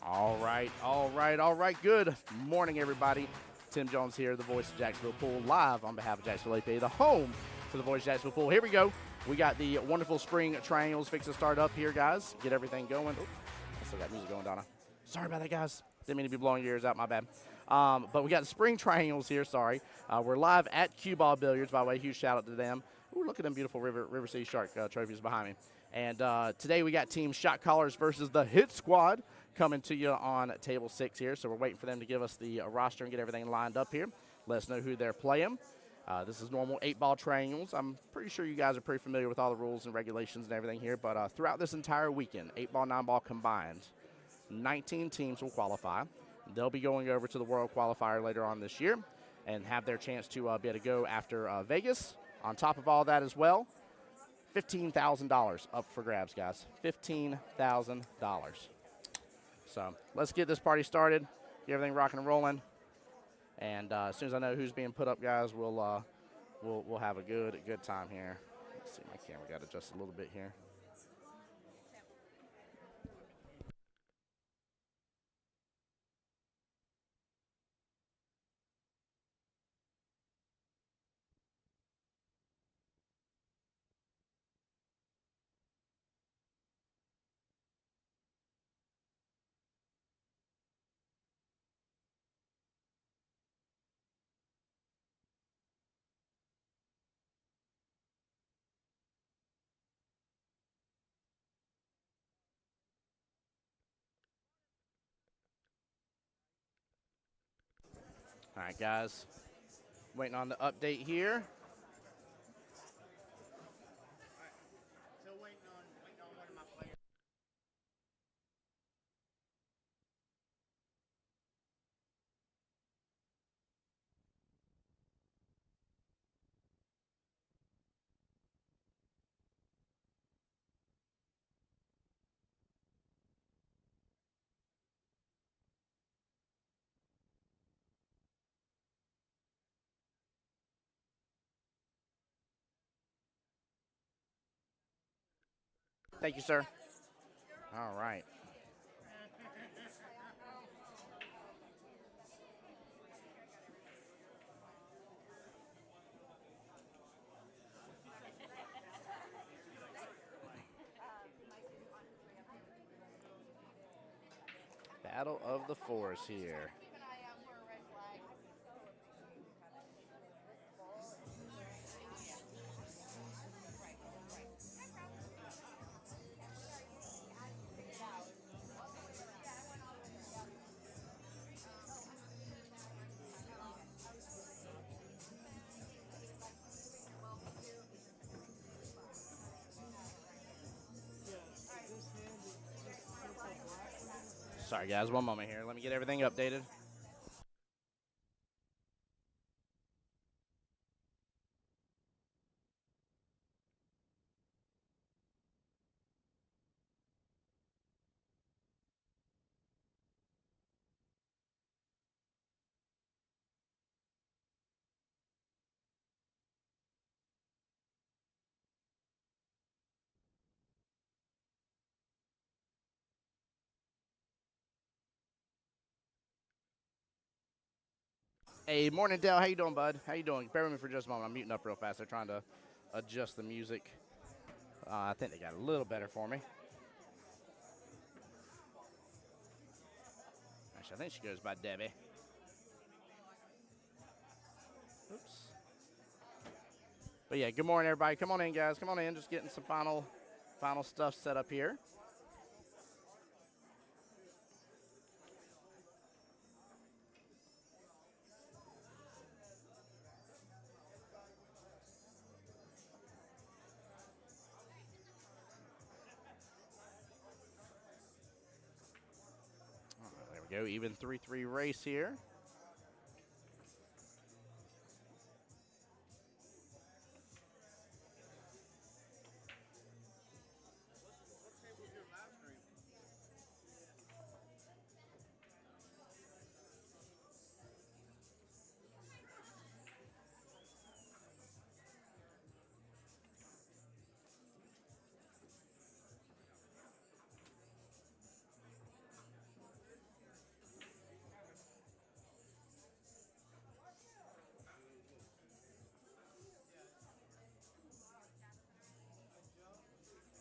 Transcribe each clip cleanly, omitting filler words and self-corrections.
All right, all right, all right. Good morning, everybody. Tim Jones here, the voice of Jacksonville Pool, live on behalf of Jacksonville APA, the home to the voice of Jacksonville Pool. Here we go. We got the wonderful spring triangles fixing to start up here, guys. Get everything going. Oh, I still got music going, Donna. Sorry about that, guys. Didn't mean to be blowing your ears out, my bad. But we got the spring triangles here, sorry. We're live at QBall Billiards, by the way. Huge shout out to them. Ooh, look at them beautiful River City Shark trophies behind me. And today we got Team Shot Callers versus the Hit Squad coming to you on table 6 here. So we're waiting for them to give us the roster and get everything lined up here. Let us know who they're playing. This is normal 8-ball triangles. I'm pretty sure you guys are pretty familiar with all the rules and regulations and everything here. But throughout this entire weekend, 8-ball, 9-ball combined, 19 teams will qualify. They'll be going over to the World Qualifier later on this year and have their chance to be able to go after Vegas. On top of all that as well, $15,000 up for grabs, guys. $15,000. So let's get this party started, get everything rocking and rolling. And as soon as I know who's being put up, guys, we'll have a good time here. Let's see, my camera got adjusted a little bit here. All right, guys, waiting on the update here. Still waiting on one of my players. Thank you, sir. All right. Battle of the Fours here. Sorry, guys, one moment here. Let me get everything updated. Hey, morning, Dale. How you doing, bud? How you doing? Bear with me for just a moment. I'm muting up real fast. They're trying to adjust the music. I think they got a little better for me. Actually, I think she goes by Debbie. Oops. But yeah, good morning, everybody. Come on in, guys. Come on in. Just getting some final stuff set up here. All right, there we go. Even 3-3 race here.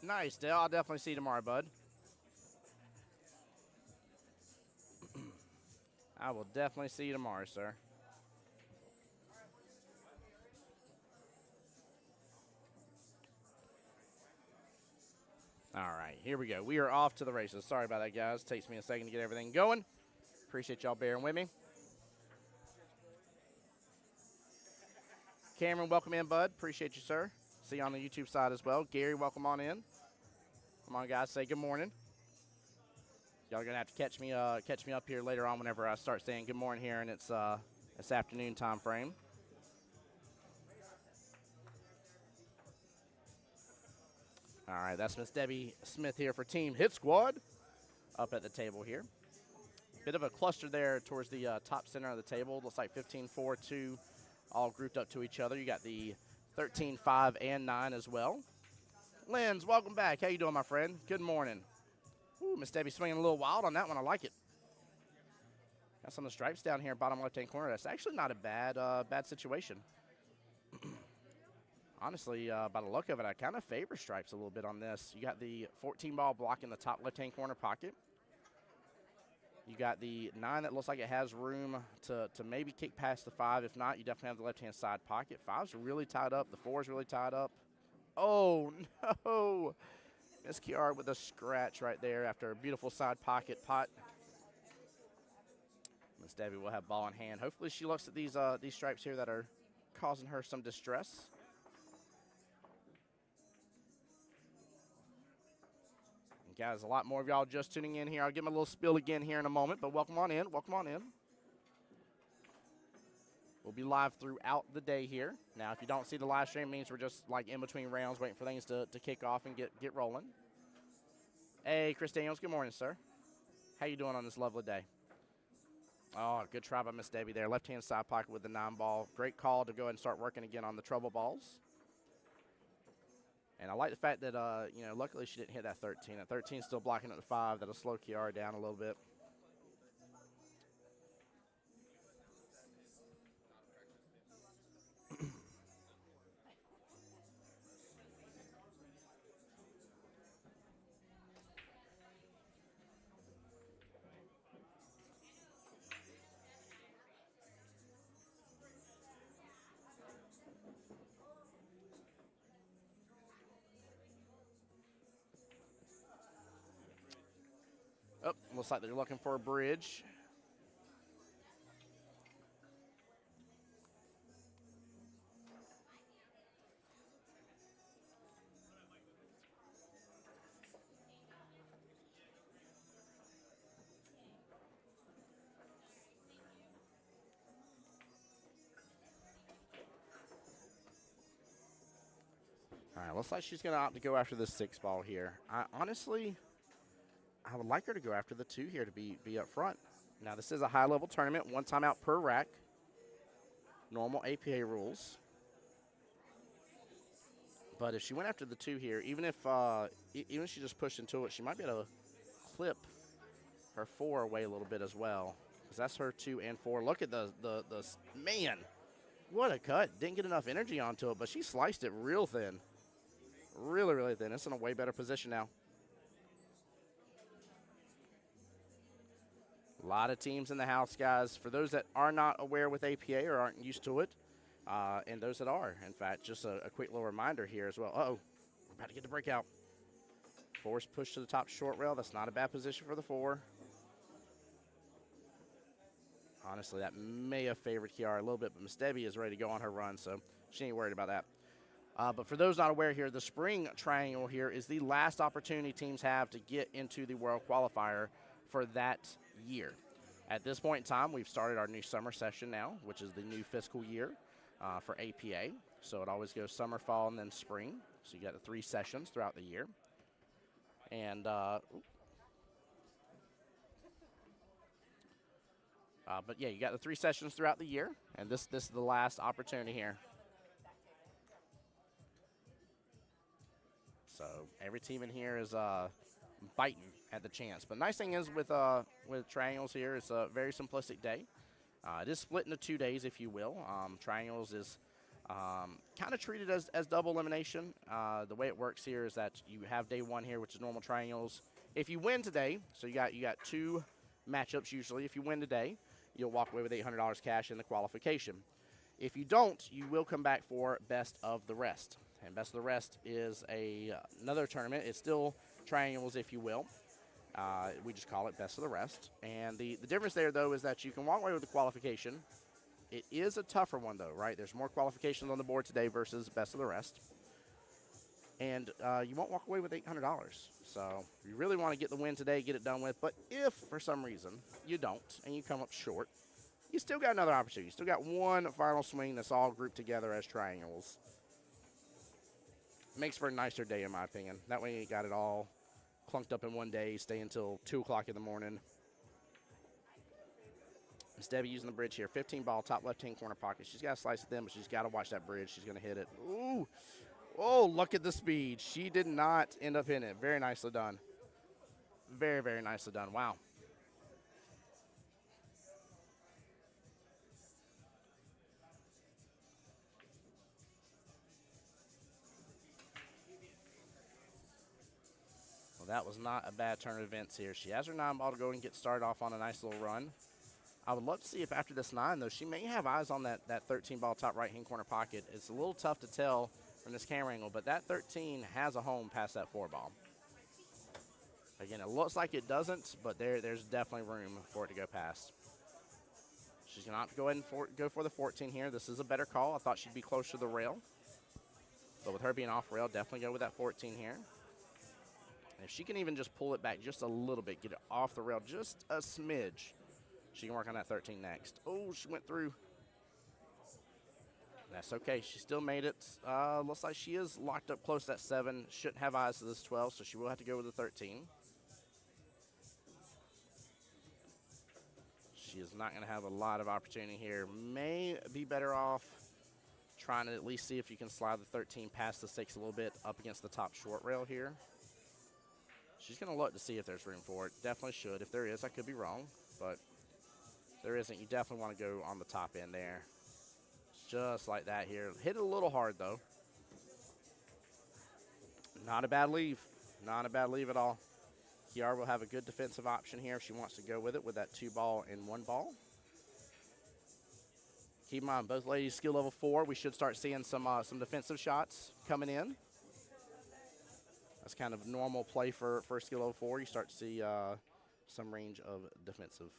Nice, Dale. I'll definitely see you tomorrow, bud. I will definitely see you tomorrow, sir. All right, here we go. We are off to the races. Sorry about that, guys. Takes me a second to get everything going. Appreciate y'all bearing with me. Cameron, welcome in, bud. Appreciate you, sir. See you on the YouTube side as well. Gary, welcome on in. Come on, guys. Say good morning. Y'all are gonna have to catch me up here later on whenever I start saying good morning here, and it's this afternoon time frame. All right, that's Miss Debbie Smith here for Team Hit Squad up at the table here. Bit of a cluster there towards the top center of the table. Looks like 15, 4, 2, all grouped up to each other. You got the 13, 5, and 9 as well. Lenz, welcome back. How you doing, my friend? Good morning. Ooh, Miss Debbie swinging a little wild on that one. I like it. Got some of the stripes down here, bottom left-hand corner. That's actually not a bad situation. Honestly, by the look of it, I kind of favor stripes a little bit on this. You got the 14 ball block in the top left-hand corner pocket. You got the 9 that looks like it has room to maybe kick past the 5. If not, you definitely have the left-hand side pocket. 5's really tied up. The 4's really tied up. Oh, no. Miss Kiara with a scratch right there after a beautiful side pocket pot. Miss Debbie will have ball in hand. Hopefully she looks at these stripes here that are causing her some distress. And guys, a lot more of y'all just tuning in here. I'll give them a little spill again here in a moment, but welcome on in. Welcome on in. We'll be live throughout the day here. Now, if you don't see the live stream, it means we're just like in between rounds waiting for things to kick off and get rolling. Hey, Chris Daniels, good morning, sir. How you doing on this lovely day? Oh, good try by Miss Debbie there. Left-hand side pocket with the 9 ball. Great call to go ahead and start working again on the trouble balls. And I like the fact that, luckily she didn't hit that 13. That 13 is still blocking at the 5. That'll slow Kiara down a little bit. Oh, looks like they're looking for a bridge. All right, looks like she's going to opt to go after the 6 ball here. Honestly, I would like her to go after the 2 here to be up front. Now, this is a high-level tournament, 1 timeout per rack. Normal APA rules. But if she went after the 2 here, even if she just pushed into it, she might be able to clip her 4 away a little bit as well. Because that's her 2 and 4. Look at the man, what a cut. Didn't get enough energy onto it, but she sliced it real thin. Really, really thin. It's in a way better position now. A lot of teams in the house, guys. For those that are not aware with APA or aren't used to it, and those that are, in fact, just a quick little reminder here as well. Uh-oh, we're about to get the breakout. 4's pushed to the top short rail. That's not a bad position for the 4. Honestly, that may have favored Kiara a little bit, but Miss Debbie is ready to go on her run, so she ain't worried about that. But for those not aware here, the spring triangle here is the last opportunity teams have to get into the World Qualifier for that year. At this point in time, we've started our new summer session now, which is the new fiscal year for APA. So it always goes summer, fall, and then spring. So you got the 3 sessions throughout the year. And but yeah, you got the 3 sessions throughout the year, and this is the last opportunity here. So every team in here is biting at the chance. But nice thing is with triangles here, it's a very simplistic day. It is split into 2 days, if you will. Triangles is Kind of treated as double elimination. The way it works here is that you have day one here, which is normal triangles. If you win today, so you got 2 matchups usually. If you win today, you'll walk away with $800 cash in the qualification. If you don't, you will come back for best of the rest. And best of the rest is another tournament. It's still triangles, if you will. We just call it best of the rest. And the difference there, though, is that you can walk away with the qualification. It is a tougher one, though, right? There's more qualifications on the board today versus best of the rest. And you won't walk away with $800. So you really want to get the win today, get it done with. But if, for some reason, you don't and you come up short, you still got another opportunity. You still got one final swing that's all grouped together as triangles. Makes for a nicer day, in my opinion. That way you got it all clunked up in one day, stay until 2 o'clock in the morning. It's Debbie using the bridge here. 15 ball, top left-hand corner pocket. She's got to slice it in, but she's got to watch that bridge. She's going to hit it. Ooh. Oh, look at the speed. She did not end up hitting it. Very nicely done. Very, very nicely done. Wow. Well, that was not a bad turn of events here. She has her 9 ball to go and get started off on a nice little run. I would love to see if after this 9, though, she may have eyes on that 13 ball top right-hand corner pocket. It's a little tough to tell from this camera angle, but that 13 has a home past that 4 ball. Again, it looks like it doesn't, but there's definitely room for it to go past. She's going to opt to go ahead and go for the 14 here. This is a better call. I thought she'd be closer to the rail. But with her being off rail, definitely go with that 14 here. And if she can even just pull it back just a little bit, get it off the rail just a smidge, she can work on that 13 next. Oh, she went through. That's okay. She still made it. Looks like she is locked up close to that 7. Shouldn't have eyes to this 12, so she will have to go with the 13. She is not going to have a lot of opportunity here. May be better off trying to at least see if you can slide the 13 past the 6 a little bit up against the top short rail here. She's going to look to see if there's room for it. Definitely should. If there is, I could be wrong, but if there isn't, you definitely want to go on the top end there. Just like that here. Hit it a little hard, though. Not a bad leave. Not a bad leave at all. Kiara will have a good defensive option here if she wants to go with it with that 2 ball and 1 ball. Keep in mind, both ladies skill level 4. We should start seeing some defensive shots coming in. That's kind of normal play for skill level 4. You start to see some range of defensive.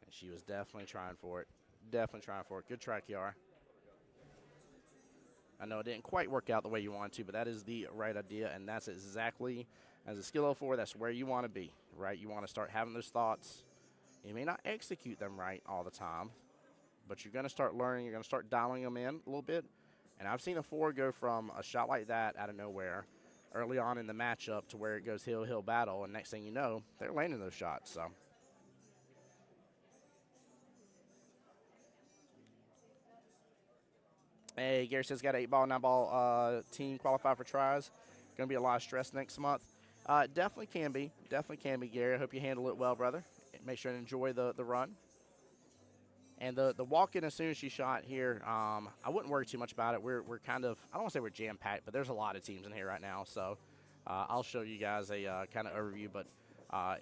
And she was definitely trying for it. Definitely trying for it. Good try, Kiara. I know it didn't quite work out the way you wanted to, but that is the right idea, and that's exactly, as a skill level 4, that's where you want to be, right? You want to start having those thoughts. You may not execute them right all the time, but you're going to start learning. You're going to start dialing them in a little bit. And I've seen a 4 go from a shot like that out of nowhere early on in the matchup to where it goes hill battle, and next thing you know, they're landing those shots. So. Hey, Gary says got an 8 ball, 9 ball team qualify for tries. Going to be a lot of stress next month. Definitely can be. Definitely can be, Gary. I hope you handle it well, brother. Make sure to enjoy the run. And the walk-in as soon as she shot here, I wouldn't worry too much about it. We're kind of, I don't want to say we're jam-packed, but there's a lot of teams in here right now. So I'll show you guys a kind of overview. But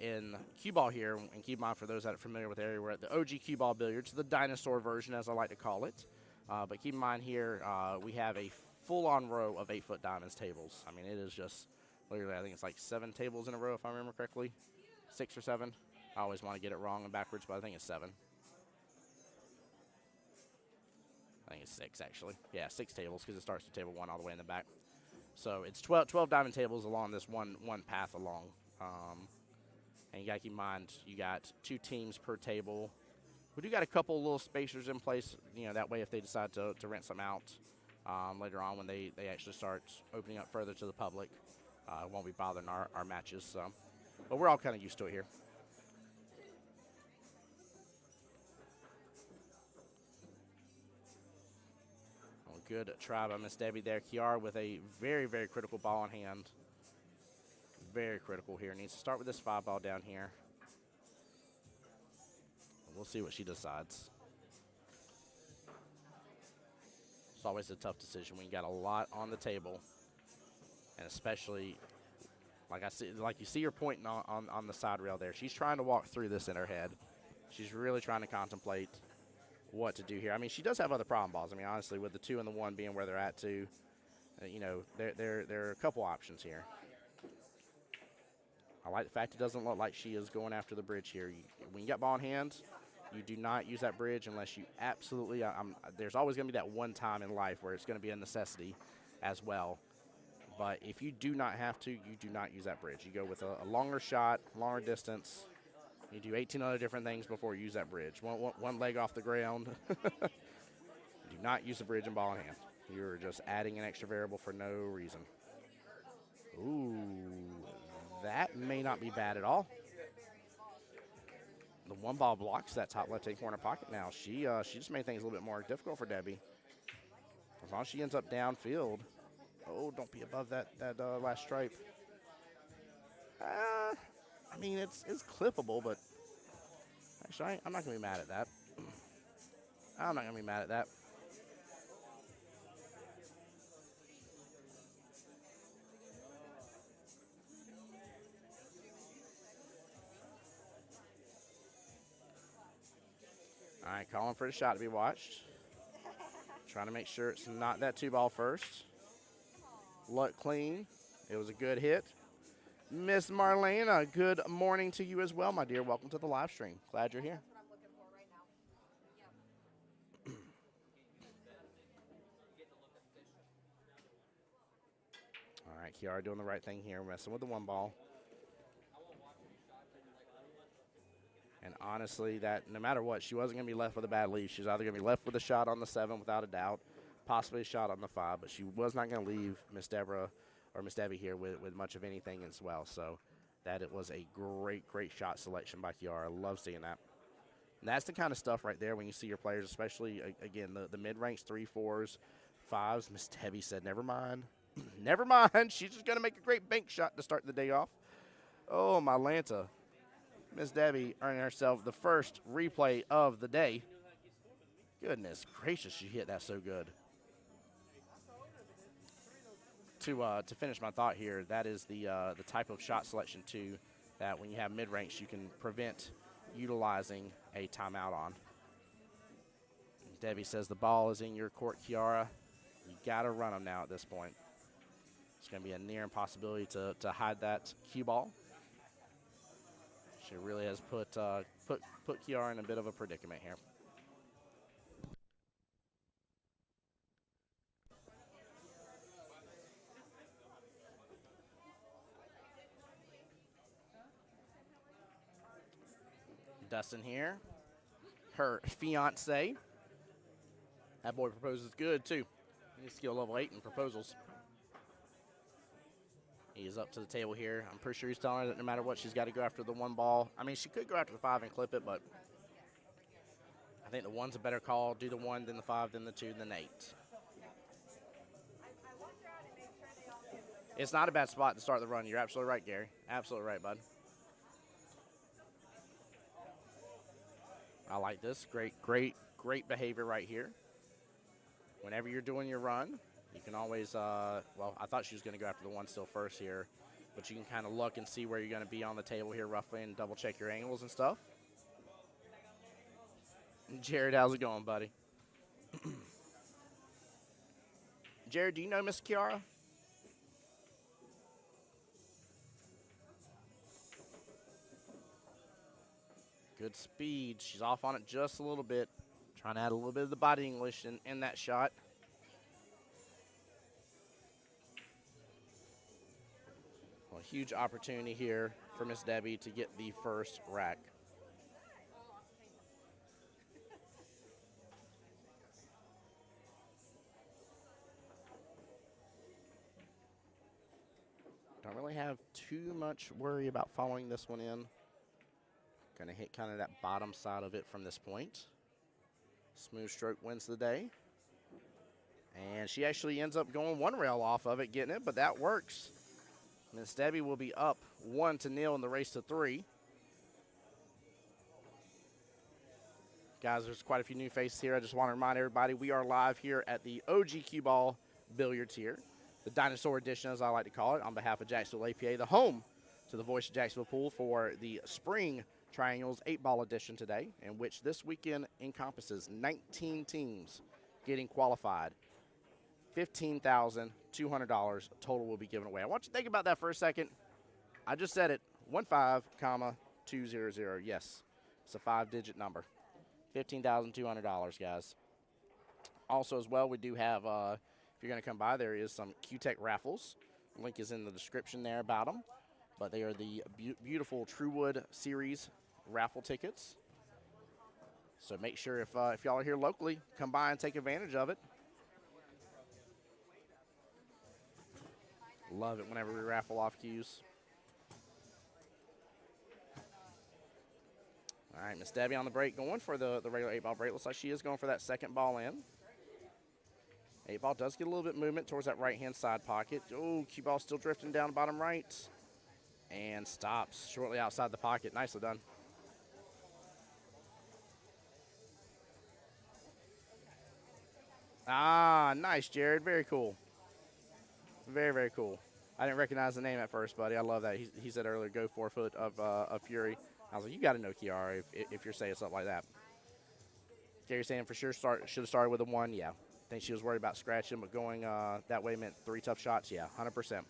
in QBall here, and keep in mind for those that are familiar with the area, we're at the OG QBall Billiards, the dinosaur version as I like to call it. But keep in mind here, we have a full-on row of 8-foot diamonds tables. I mean, it is just literally, I think it's like 7 tables in a row if I remember correctly. 6 or 7. I always want to get it wrong and backwards, but I think it's 7. I think it's 6, actually. Yeah, 6 tables because it starts with table 1 all the way in the back. So it's 12 diamond tables along this one path along. And you got to keep in mind, you got 2 teams per table. We do got a couple little spacers in place, you know, that way if they decide to rent some out later on when they actually start opening up further to the public, it won't be bothering our matches. So, but we're all kind of used to it here. Well, good try by Miss Debbie there. Kiara with a very, very critical ball in hand. Very critical here. Needs to start with this 5 ball down here. We'll see what she decides. It's always a tough decision when you got a lot on the table, and especially like you see her pointing on the side rail there. She's trying to walk through this in her head. She's really trying to contemplate what to do here. I mean, she does have other problem balls. I mean, honestly, with the 2 and the 1 being where they're at too, you know, there are a couple options here. I like the fact it doesn't look like she is going after the bridge here. When you got ball in hand, you do not use that bridge unless you absolutely there's always going to be that one time in life where it's going to be a necessity as well. But if you do not have to, you do not use that bridge. You go with a longer shot, longer distance. You do 18 other different things before you use that bridge. One leg off the ground. Do not use the bridge and ball in hand. You're just adding an extra variable for no reason. Ooh, that may not be bad at all. The 1 ball blocks that top left-hand corner pocket now. She just made things a little bit more difficult for Debbie. As long as she ends up downfield. Oh, don't be above that last stripe. I mean, it's clippable, but actually, I'm not going to be mad at that. I'm not going to be mad at that. All right, calling for the shot to be watched. Trying to make sure it's not that 2 ball first. Luck clean. It was a good hit. Miss Marlena, good morning to you as well, my dear. Welcome to the live stream. Glad you're here. All right, Kiara doing the right thing here, messing with the 1 ball. And honestly, that no matter what, she wasn't going to be left with a bad lead. She was either going to be left with a shot on the 7 without a doubt, possibly a shot on the 5, but she was not going to leave Miss Deborah or Miss Debbie here with much of anything as well. So that it was a great shot selection by Kiara. Love seeing that. And that's the kind of stuff right there when you see your players, especially, again, the mid-ranks 3, 4s, 5s. Miss Debbie said, never mind. Never mind. She's just going to make a great bank shot to start the day off. Oh, my Lanta. Miss Debbie earning herself the first replay of the day. Goodness gracious, she hit that so good. To finish my thought here, that is the type of shot selection, too, that when you have mid-ranks, you can prevent utilizing a timeout on. Debbie says the ball is in your court, Kiara. You got to run them now at this point. It's going to be a near impossibility to hide that cue ball. She really has put Kiara in a bit of a predicament here. Dustin here, her fiance. That boy proposes good too. He's skill level 8 in proposals. He is up to the table here. I'm pretty sure he's telling her that no matter what, she's got to go after the 1 ball. I mean, she could go after the 5 and clip it, but I think the 1's a better call. Do the 1, then the 5, then the 2, then the 8. It's not a bad spot to start the run. You're absolutely right, Gary. Absolutely right, bud. I like this. Great behavior right here. Whenever you're doing your run, you can always, well, I thought she was going to go after the 1 still first here, but you can kind of look and see where you're going to be on the table here roughly and double check your angles and stuff. Jared, how's it going, buddy? Jared, do you know Miss Kiara? Good speed. She's off on it just a little bit. Trying to add a little bit of the body English in that shot. Well, a huge opportunity here for Miss Debbie to get the first rack. Don't really have too much worry about following this one in. Going to hit kind of that bottom side of it from this point. Smooth stroke wins the day. And she actually ends up going 1 rail off of it, getting it, but that works. Miss Debbie will be up 1-0 in the race to 3. Guys, there's quite a few new faces here. I just want to remind everybody we are live here at the OG QBall Billiards here, the dinosaur edition, as I like to call it, on behalf of Jacksonville APA, the home to the Voice of Jacksonville Pool for the Spring Triangles 8-Ball edition today, in which this weekend encompasses 19 teams getting qualified. $15,200 total will be given away. I want you to think about that for a second. I just said it, 15,200. Yes, it's a 5-digit number. $15,200, guys. Also, as well, we do have, if you're going to come by, there is some Q-Tech raffles. Link is in the description there about them. But they are the beautiful Truewood Series raffle tickets. So make sure if y'all are here locally, come by and take advantage of it. Love it whenever we raffle off cues. All right, Miss Debbie on the break going for the regular 8-ball break. Looks like she is going for that second ball in. 8-ball does get a little bit of movement towards that right-hand side pocket. Oh, cue ball still drifting down bottom right. And stops shortly outside the pocket. Nicely done. Ah, nice, Jared. Very cool. Very, very cool. I didn't recognize the name at first, buddy. I love that. He said earlier, go 4 foot of Fury. I was like, you got to know Kiara if you're saying something like that. Gary's saying for sure should have started with a 1. Yeah. I think she was worried about scratching, but going that way meant 3 tough shots. Yeah, 100%.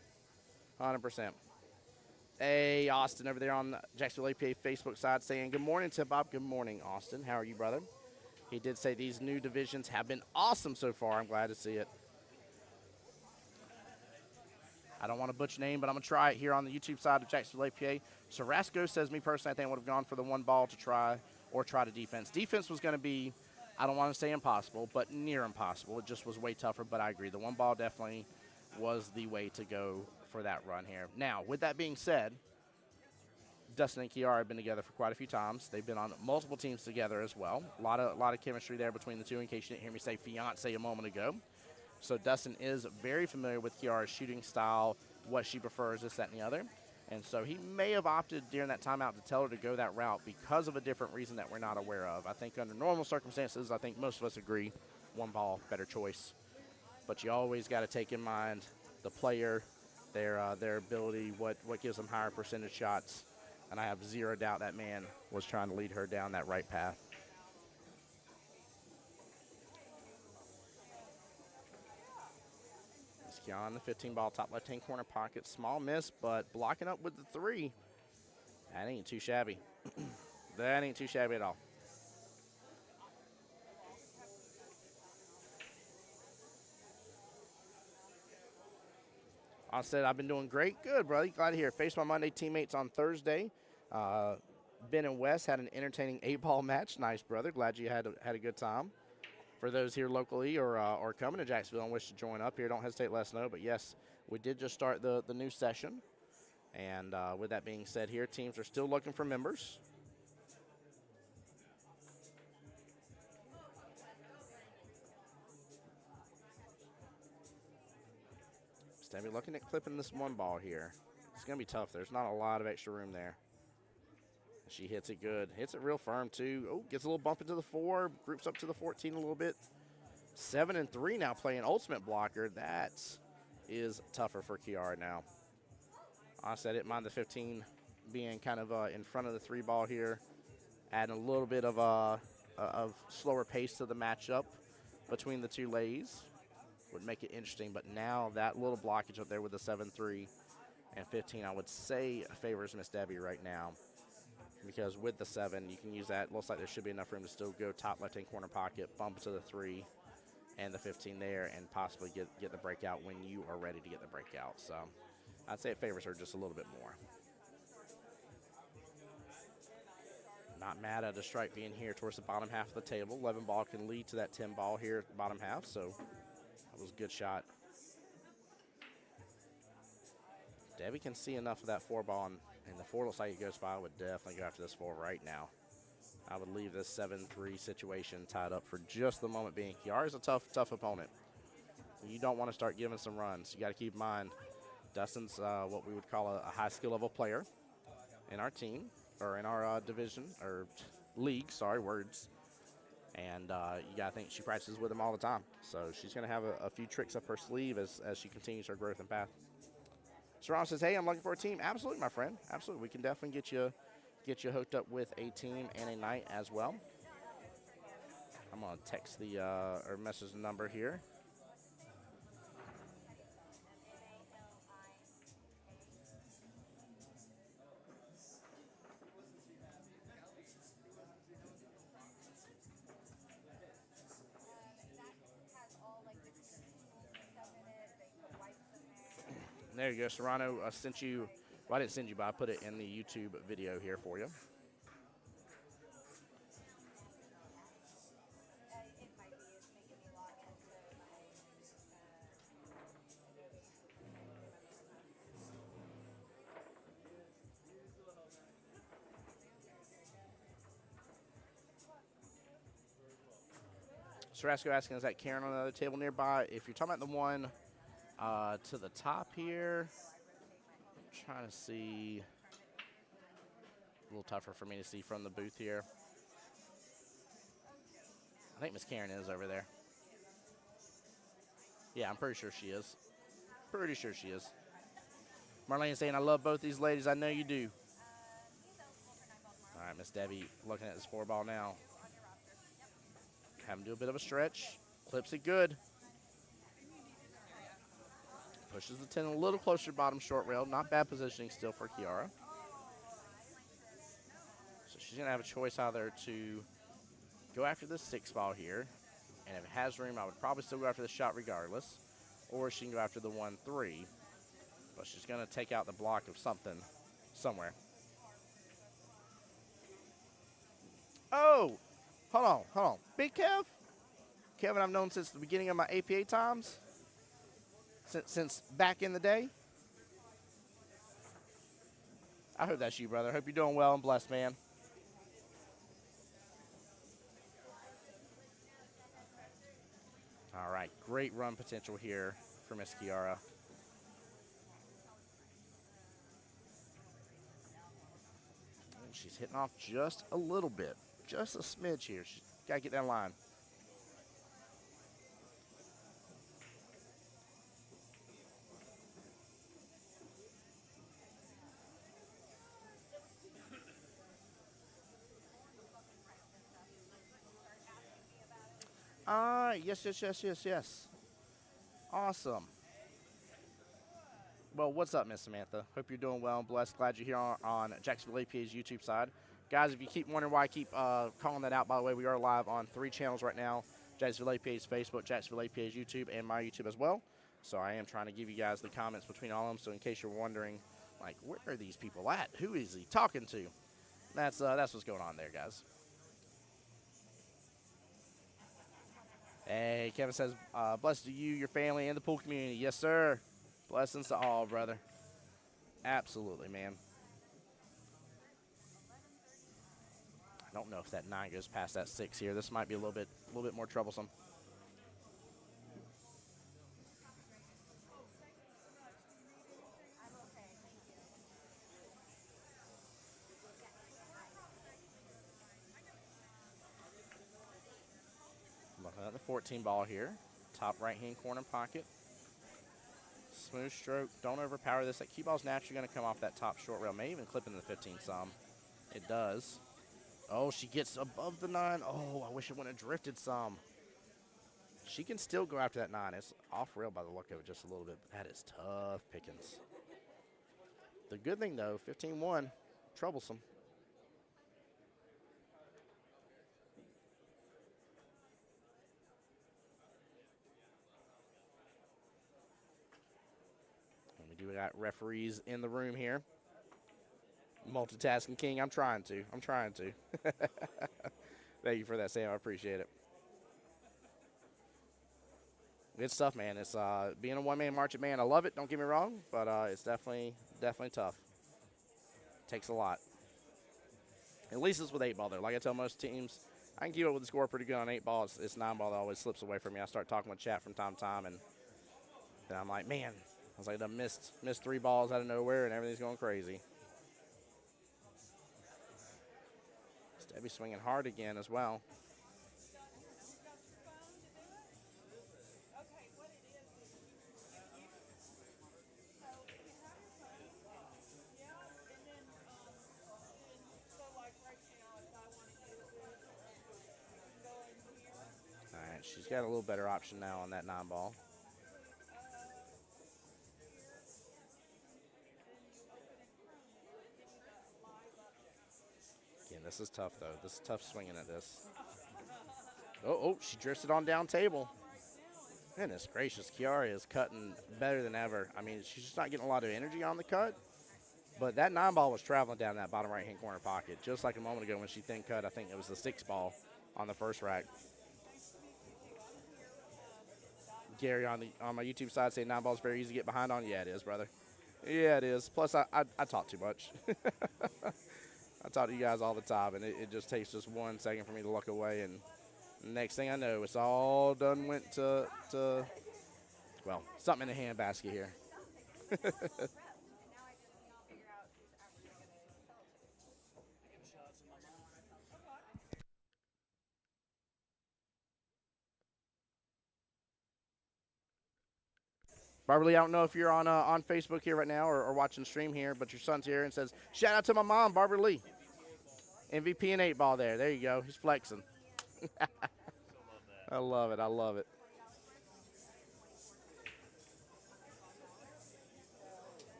100%. Hey, Austin over there on the Jacksonville APA Facebook side saying, good morning, Tip Bob. Good morning, Austin. How are you, brother? He did say these new divisions have been awesome so far. I'm glad to see it. I don't want to butcher name, but I'm going to try it here on the YouTube side of Jacksonville APA. Sarasco says, me personally, I think I would have gone for the 1 ball to try to defense. Defense was going to be, I don't want to say impossible, but near impossible. It just was way tougher, but I agree. The 1 ball definitely was the way to go for that run here. Now, with that being said, Dustin and Kiara have been together for quite a few times. They've been on multiple teams together as well. A lot of chemistry there between the two, in case you didn't hear me say fiance a moment ago. So Dustin is very familiar with Kiara's shooting style, what she prefers, this, that, and the other. And so he may have opted during that timeout to tell her to go that route because of a different reason that we're not aware of. I think under normal circumstances, I think most of us agree 1 ball, better choice. But you always got to take in mind the player, their ability, what gives them higher percentage shots. And I have zero doubt that man was trying to lead her down that right path. On the 15 ball, top left-hand corner pocket. Small miss, but blocking up with the 3. That ain't too shabby. That ain't too shabby at all. I said I've been doing great. Good, brother. Glad to hear. Faced my Monday teammates on Thursday. Ben and Wes had an entertaining 8-ball match. Nice, brother. Glad you had a good time. For those here locally or coming to Jacksonville and wish to join up here, don't hesitate to let us know. But, yes, we did just start the new session. And with that being said here, teams are still looking for members. Stevie looking at clipping this 1 ball here. It's going to be tough. There's not a lot of extra room there. She hits it good. Hits it real firm, too. Oh, gets a little bump into the 4. Groups up to the 14 a little bit. 7 and 3 now playing ultimate blocker. That is tougher for Kiara now. Honestly, I didn't mind the 15 being kind of in front of the 3 ball here. Adding a little bit of slower pace to the matchup between the 2 lays would make it interesting. But now that little blockage up there with the 7-3 and 15, I would say favors Miss Debbie right now. Because with the 7, you can use that. Looks like there should be enough room to still go top left-hand corner pocket, bump to the 3 and the 15 there, and possibly get the breakout when you are ready to get the breakout. So I'd say it favors her just a little bit more. Not mad at a strike being here towards the bottom half of the table. 11 ball can lead to that 10 ball here at the bottom half, so that was a good shot. Debbie can see enough of that 4 ball, and the 4 looks like it goes by. I would definitely go after this 4 right now. I would leave this 7-3 situation tied up for just the moment being. Kiara's a tough opponent. You don't want to start giving some runs. You got to keep in mind, Dustin's what we would call a high skill level player in our team, or in our division, or league, sorry, words. And you got to think she practices with him all the time. So she's going to have a few tricks up her sleeve as she continues her growth and path. Shawn says, hey, I'm looking for a team. Absolutely, my friend. Absolutely. We can definitely get you hooked up with a team and a night as well. I'm going to text the or message the number here. There you go, Serrano. I sent you, well, I didn't send you, but I put it in the YouTube video here for you. Sarasco asking, is that Karen on the other table nearby? If you're talking about the one to the top here, I'm trying to see. A little tougher for me to see from the booth here. I think Miss Karen is over there. Yeah, I'm pretty sure she is. Pretty sure she is. Marlene saying, I love both these ladies. I know you do. All right, Miss Debbie looking at this 4-ball now. Have him do a bit of a stretch. Clips it good. Pushes the 10 a little closer to bottom short rail. Not bad positioning still for Kiara. So she's going to have a choice either to go after the 6-ball here. And if it has room, I would probably still go after the shot regardless. Or she can go after the 1-3. But she's going to take out the block of something somewhere. Oh! Hold on. Big Kev? Kevin I've known since the beginning of my APA times. Since back in the day. I hope that's you, brother. I hope you're doing well and blessed, man. All right, great run potential here for Miss Kiara. And she's hitting off just a little bit. Just a smidge here. She's got to get that line. Yes. Awesome. Well, what's up, Miss Samantha? Hope you're doing well and blessed. Glad you're here on Jacksonville APA's YouTube side. Guys, if you keep wondering why I keep calling that out, by the way, we are live on 3 channels right now. Jacksonville APA's Facebook, Jacksonville APA's YouTube, and my YouTube as well. So I am trying to give you guys the comments between all of them. So in case you're wondering, like, where are these people at? Who is he talking to? That's what's going on there, guys. Hey, Kevin says, blessed to you, your family, and the pool community. Yes, sir. Blessings to all, brother. Absolutely, man. I don't know if that 9 goes past that 6 here. This might be a little bit more troublesome. Looking at the 14 ball here. Top right-hand corner pocket. Smooth stroke. Don't overpower this. That cue ball's naturally going to come off that top short rail. May even clip into the 15 some. It does. Oh, she gets above the 9. Oh, I wish it wouldn't have drifted some. She can still go after that 9. It's off rail by the look of it just a little bit. But that is tough pickings. The good thing, though, 15-1, troublesome. And we do got referees in the room here. Multitasking king. I'm trying to. Thank you for that, Sam. I appreciate it. It's tough, man. It's being a one-man marching band. I love it. Don't get me wrong, but it's definitely tough. Takes a lot. At least it's with 8-ball though. Like I tell most teams, I can keep up with the score pretty good on 8-ball. It's 9-ball that always slips away from me. I start talking with chat from time to time, and then I'm like, man, I was like, I missed 3 balls out of nowhere, and everything's going crazy. Debbie swinging hard again as well. She's got a little better option now on that 9-ball. Again, this is tough, though. This is tough swinging at this. Oh, she drifted on down table. Goodness gracious, Kiara is cutting better than ever. I mean, she's just not getting a lot of energy on the cut, but that 9-ball was traveling down that bottom right-hand corner pocket, just like a moment ago when she thin cut. I think it was the 6-ball on the first rack. Gary on my YouTube side saying 9-ball is very easy to get behind on. Yeah, it is, brother. Yeah, it is. Plus, I talk too much. I talk to you guys all the time, and it just takes just 1 second for me to look away, and next thing I know, it's all done went to well, something in the handbasket here. Barbara Lee, I don't know if you're on Facebook here right now or watching stream here, but your son's here and says, shout out to my mom, Barbara Lee. MVP and 8-ball there. There you go. He's flexing. I love it. I love it.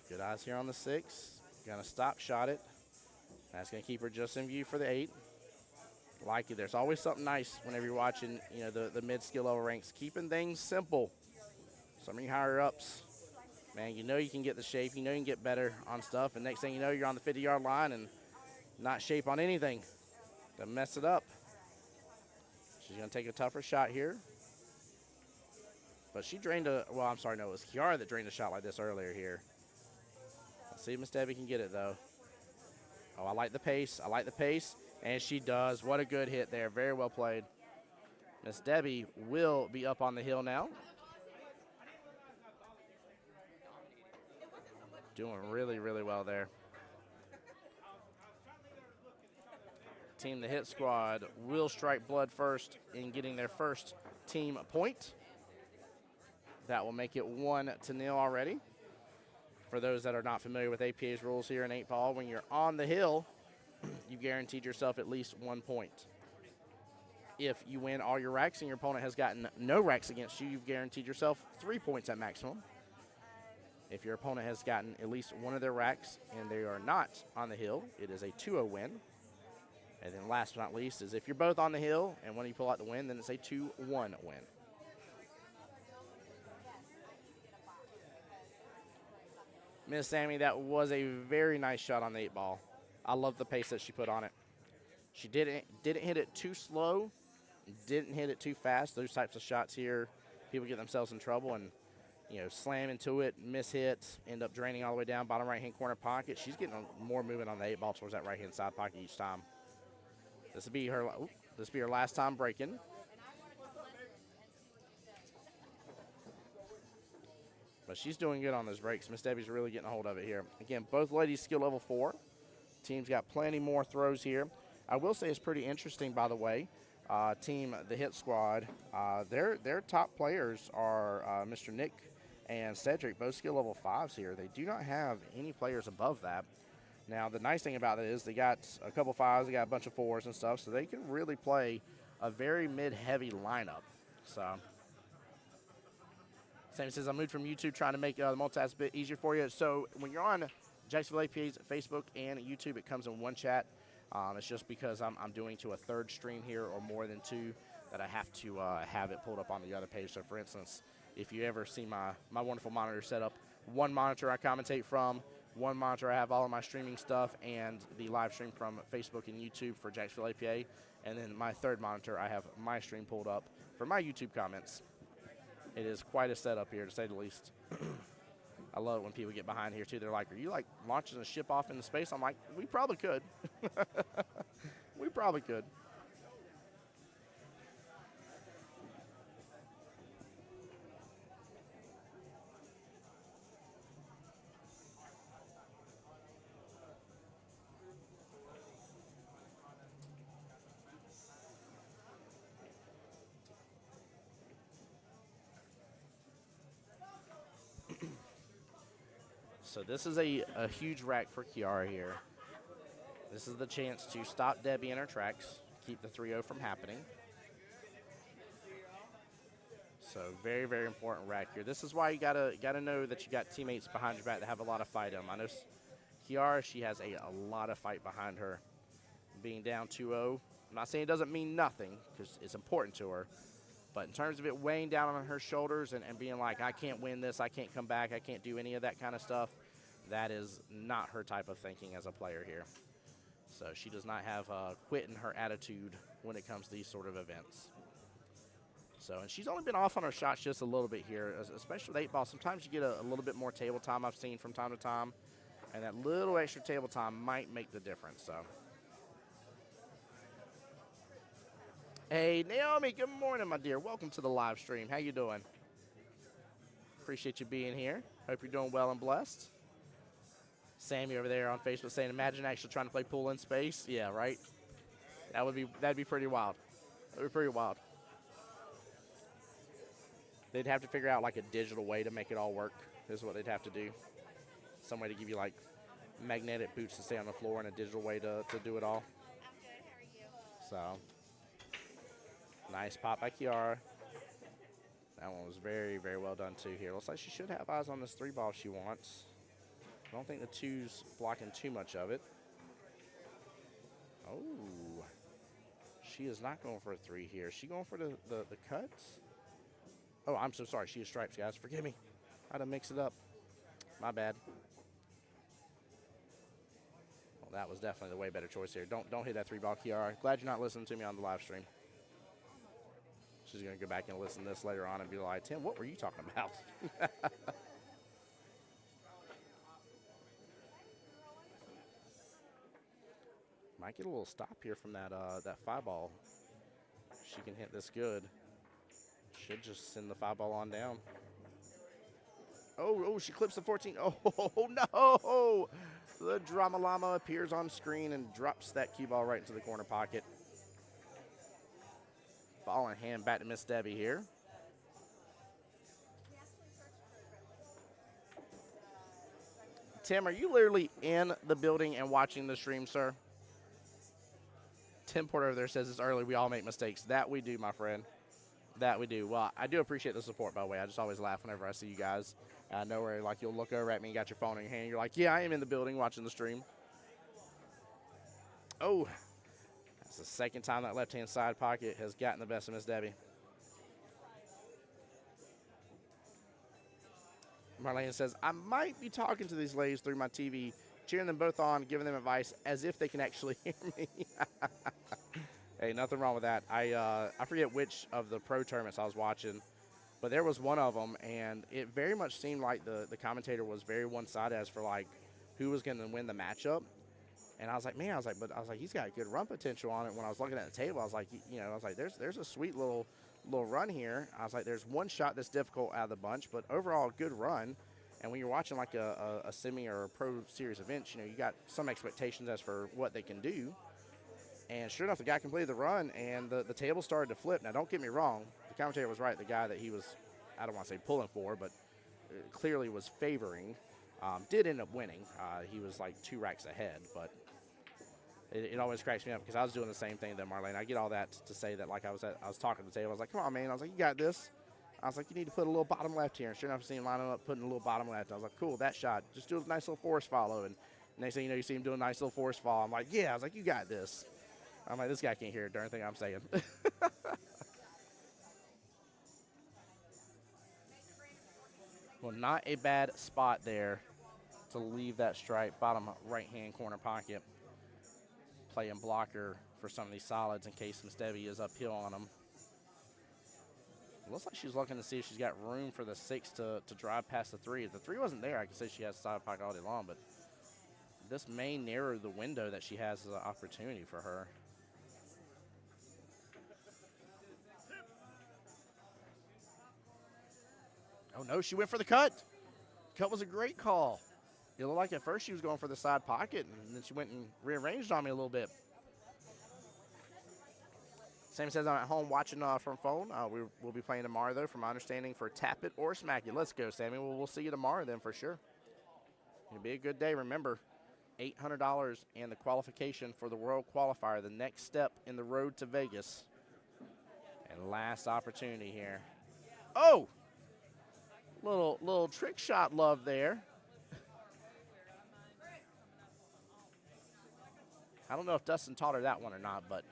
Good eyes here on the 6. Gonna stop shot it. That's gonna keep her just in view for the 8. Like it. There's always something nice whenever you're watching, the mid skill level ranks. Keeping things simple. Some of your higher ups, man, you can get the shape. You can get better on stuff. And next thing you know, you're on the 50-yard line and not shape on anything. Don't mess it up. She's gonna take a tougher shot here. But she drained well, I'm sorry, no, it was Kiara that drained a shot like this earlier here. Let's see if Miss Debbie can get it, though. Oh, I like the pace. I like the pace. And she does. What a good hit there. Very well played. Miss Debbie will be up on the hill now. Doing really, really well there. Team the Hit Squad will strike blood first in getting their first team point. That will make it 1-0 already. For those that are not familiar with APA's rules here in 8-ball, when you're on the hill, you've guaranteed yourself at least 1 point. If you win all your racks and your opponent has gotten no racks against you, you've guaranteed yourself 3 points at maximum. If your opponent has gotten at least one of their racks and they are not on the hill, it is a 2-0 win. And then last but not least is if you're both on the hill and when you pull out the win, then it's a 2-1 win. Miss Sammy, that was a very nice shot on the 8-ball. I love the pace that she put on it. She didn't hit it too slow, didn't hit it too fast. Those types of shots here, people get themselves in trouble and, slam into it, miss hits, end up draining all the way down bottom right-hand corner pocket. She's getting more movement on the 8-ball towards that right-hand side pocket each time. This will be her last time breaking. But she's doing good on those breaks. Miss Debbie's really getting a hold of it here. Again, both ladies skill level 4. Team's got plenty more throws here. I will say it's pretty interesting, by the way. Team the Hit Squad, their top players are Mr. Nick and Cedric, both skill level 5s here. They do not have any players above that. Now, the nice thing about it is they got a couple 5s, they got a bunch of 4s and stuff, so they can really play a very mid-heavy lineup. So, Sammy says, I moved from YouTube trying to make the multitask a bit easier for you. So, when you're on Jacksonville APA's Facebook and YouTube, it comes in one chat. It's just because I'm doing to a third stream here or more than 2 that I have to have it pulled up on the other page. So, for instance, if you ever see my wonderful monitor set up, one monitor I commentate from, one monitor I have all of my streaming stuff and the live stream from Facebook and YouTube for Jacksonville APA, and then my third monitor I have my stream pulled up for my YouTube comments. It is quite a setup here, to say the least. I love it when people get behind here, too. They're like, are you, like, launching a ship off into space? I'm like, we probably could. We probably could. So this is a huge rack for Kiara here. This is the chance to stop Debbie in her tracks, keep the 3-0 from happening. So very, very important rack here. This is why you gotta know that you got teammates behind your back that have a lot of fight in them. I know Kiara, she has a lot of fight behind her. Being down 2-0, I'm not saying it doesn't mean nothing because it's important to her. But in terms of it weighing down on her shoulders and being like, I can't win this, I can't come back, I can't do any of that kind of stuff, that is not her type of thinking as a player here. So she does not have quit in her attitude when it comes to these sort of events. So, and she's only been off on her shots just a little bit here, especially with 8-ball. Sometimes you get a little bit more table time I've seen from time to time, and that little extra table time might make the difference. So, hey, Naomi, good morning, my dear. Welcome to the live stream. How you doing? Appreciate you being here. Hope you're doing well and blessed. Sammy over there on Facebook saying, imagine actually trying to play pool in space. Yeah, right? That'd be pretty wild. That'd be pretty wild. They'd have to figure out like a digital way to make it all work is what they'd have to do. Some way to give you like magnetic boots to stay on the floor and a digital way to do it all. I'm good. How are you? So, nice pop by Kiara. That one was very, very well done too here. Looks like she should have eyes on this 3-ball if she wants. I don't think the 2's blocking too much of it. Oh, she is not going for a 3 here. Is she going for the cuts? Oh, I'm so sorry. She is stripes, guys. Forgive me. I had to mix it up. My bad. Well, that was definitely the way better choice here. Don't hit that 3-ball, Kiara. Glad you're not listening to me on the live stream. She's going to go back and listen to this later on and be like, Tim, what were you talking about? Might get a little stop here from that 5-ball. She can hit this good. Should just send the 5-ball on down. Oh, she clips the 14. Oh, no. The Drama Llama appears on screen and drops that cue ball right into the corner pocket. Ball in hand back to Miss Debbie here. Tim, are you literally in the building and watching the stream, sir? Tim Porter over there says it's early. We all make mistakes. That we do, my friend. That we do. Well, I do appreciate the support, by the way. I just always laugh whenever I see you guys. I know where, like, you'll look over at me and got your phone in your hand. You're like, yeah, I am in the building watching the stream. Oh, that's the second time that left-hand side pocket has gotten the best of Miss Debbie. Marlene says, I might be talking to these ladies through my TV, cheering them both on, giving them advice as if they can actually hear me. Hey, nothing wrong with that. I forget which of the pro tournaments I was watching, but there was one of them, and it very much seemed like the commentator was very one-sided as for, like, who was going to win the matchup. And I was like, man, he's got good run potential on it. When I was looking at the table, I was like, there's a sweet little run here. I was like, there's one shot that's difficult out of the bunch, but overall, good run. And when you're watching like a semi or a pro series event, you got some expectations as for what they can do. And sure enough, the guy completed the run, and the table started to flip. Now, don't get me wrong. The commentator was right. The guy that he was, I don't want to say pulling for, but clearly was favoring, did end up winning. He was like 2 racks ahead, but it always cracks me up because I was doing the same thing that Marlene. I get all that to say that, like, I was talking to the table. I was like, come on, man. I was like, you got this. I was like, you need to put a little bottom left here. And sure enough, I see him lining up, putting a little bottom left. I was like, cool, that shot. Just do a nice little force follow. And next thing you know, you see him doing a nice little force follow. I'm like, yeah. I was like, you got this. I'm like, this guy can't hear a darn thing I'm saying. Well, not a bad spot there to leave that stripe bottom right-hand corner pocket. Playing blocker for some of these solids in case Miss Debbie is uphill on them. It looks like she's looking to see if she's got room for the 6 to drive past the 3. If the 3 wasn't there, I could say she has side pocket all day long, but this may narrow the window that she has as an opportunity for her. Oh, no, she went for the cut. Cut was a great call. It looked like at first she was going for the side pocket, and then she went and rearranged on me a little bit. Sammy says I'm at home watching from phone. We'll be playing tomorrow, though, from my understanding, for Tap It or Smack It. Let's go, Sammy. We'll see you tomorrow then for sure. It'll be a good day. Remember, $800 and the qualification for the World Qualifier, the next step in the road to Vegas. And last opportunity here. Oh! Little trick shot love there. I don't know if Dustin taught her that one or not, but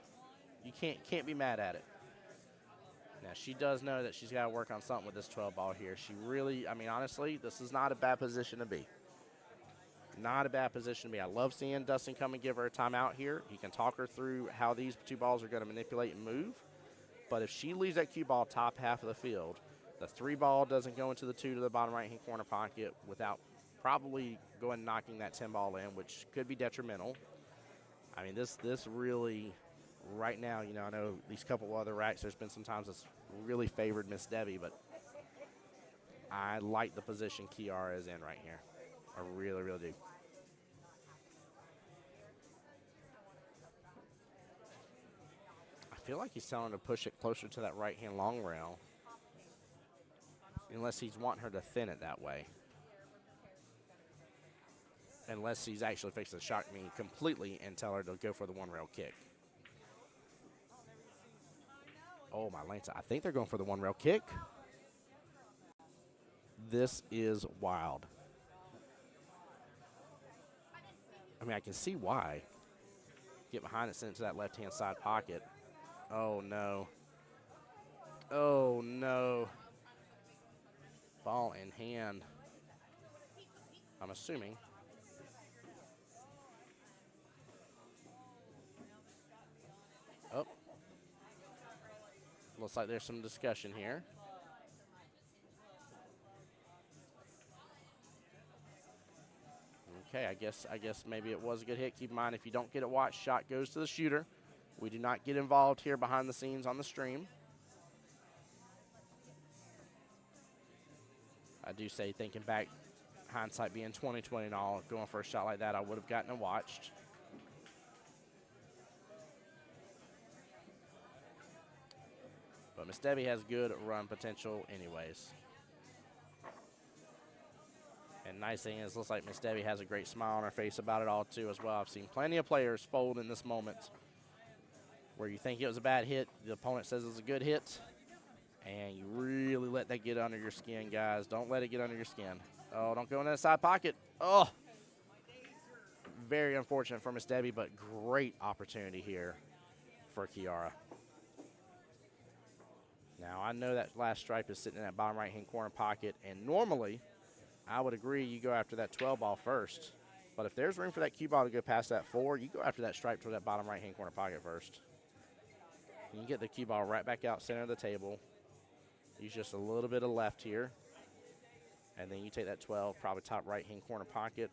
you can't be mad at it. Now, she does know that she's got to work on something with this 12 ball here. She really, I mean, honestly, this is not a bad position to be. Not a bad position to be. I love seeing Dustin come and give her a timeout here. He can talk her through how these two balls are going to manipulate and move. But if she leaves that cue ball top half of the field, the 3 ball doesn't go into the 2 to the bottom right-hand corner pocket without probably going and knocking that 10 ball in, which could be detrimental. I mean, this really, right now, you know, I know these couple other racks, there's been some times it's really favored Miss Debbie, but I like the position Kiara is in right here. I really, really do. I feel like he's telling her to push it closer to that right-hand long rail, unless he's wanting her to thin it that way. Unless he's actually fixing to shock me completely and tell her to go for the 1-rail kick. Oh, my Lance. I think they're going for the 1-rail kick. This is wild. I mean, I can see why. Get behind it, send it to that left-hand side pocket. Oh, no. Oh, no. Ball in hand. I'm assuming. Oh. Looks like there's some discussion here. Okay, I guess maybe it was a good hit. Keep in mind, if you don't get it watched, shot goes to the shooter. We do not get involved here behind the scenes on the stream. I do say, thinking back, hindsight being 20/20 and all, going for a shot like that, I would have gotten it watched. But Miss Debbie has good run potential anyways. And nice thing is, looks like Miss Debbie has a great smile on her face about it all too as well. I've seen plenty of players fold in this moment where you think it was a bad hit, the opponent says it was a good hit, and you really let that get under your skin, guys. Don't let it get under your skin. Oh, don't go in that side pocket. Oh, very unfortunate for Miss Debbie, but great opportunity here for Kiara. Now, I know that last stripe is sitting in that bottom right-hand corner pocket, and normally I would agree you go after that 12 ball first. But if there's room for that cue ball to go past that 4, you go after that stripe to that bottom right-hand corner pocket first. You can get the cue ball right back out center of the table. Use just a little bit of left here. And then you take that 12, probably top right-hand corner pocket.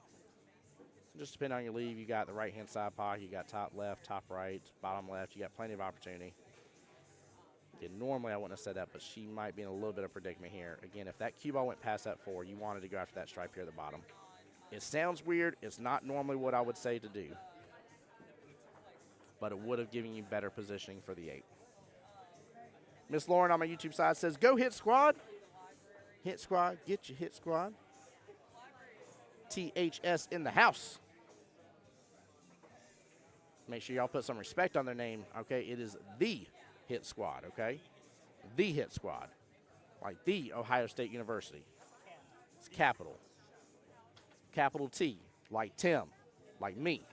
Just depending on your leave, you got the right-hand side pocket, you got top left, top right, bottom left. You got plenty of opportunity. Again, normally I wouldn't have said that, but she might be in a little bit of predicament here. Again, if that cue ball went past that 4, you wanted to go after that stripe here at the bottom. It sounds weird. It's not normally what I would say to do, but it would have given you better positioning for the 8. Miss Lauren on my YouTube side says, go hit squad. Hit squad. Get your hit squad. THS in the house. Make sure y'all put some respect on their name, okay? It is the Hit Squad, okay? The Hit Squad. Like the Ohio State University. It's capital. Capital T. Like Tim. Like me.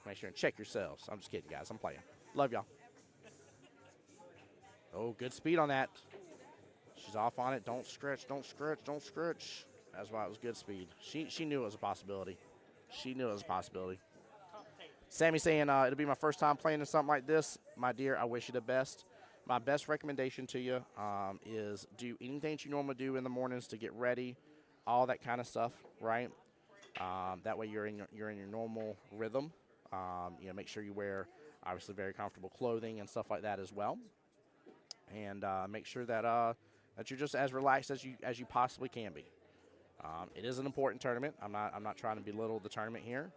Make sure and check yourselves. I'm just kidding, guys. I'm playing. Love y'all. Oh, good speed on that. She's off on it. Don't stretch, don't stretch, don't stretch. That's why it was good speed. She knew it was a possibility. She knew it was a possibility. Sammy saying, it'll be my first time playing in something like this. My dear, I wish you the best. My best recommendation to you is do anything that you normally do in the mornings to get ready, all that kind of stuff, right? That way you're in your normal rhythm. You know, make sure you wear obviously very comfortable clothing and stuff like that as well, and make sure that that you're just as relaxed as you possibly can be. It is an important tournament. I'm not trying to belittle the tournament here.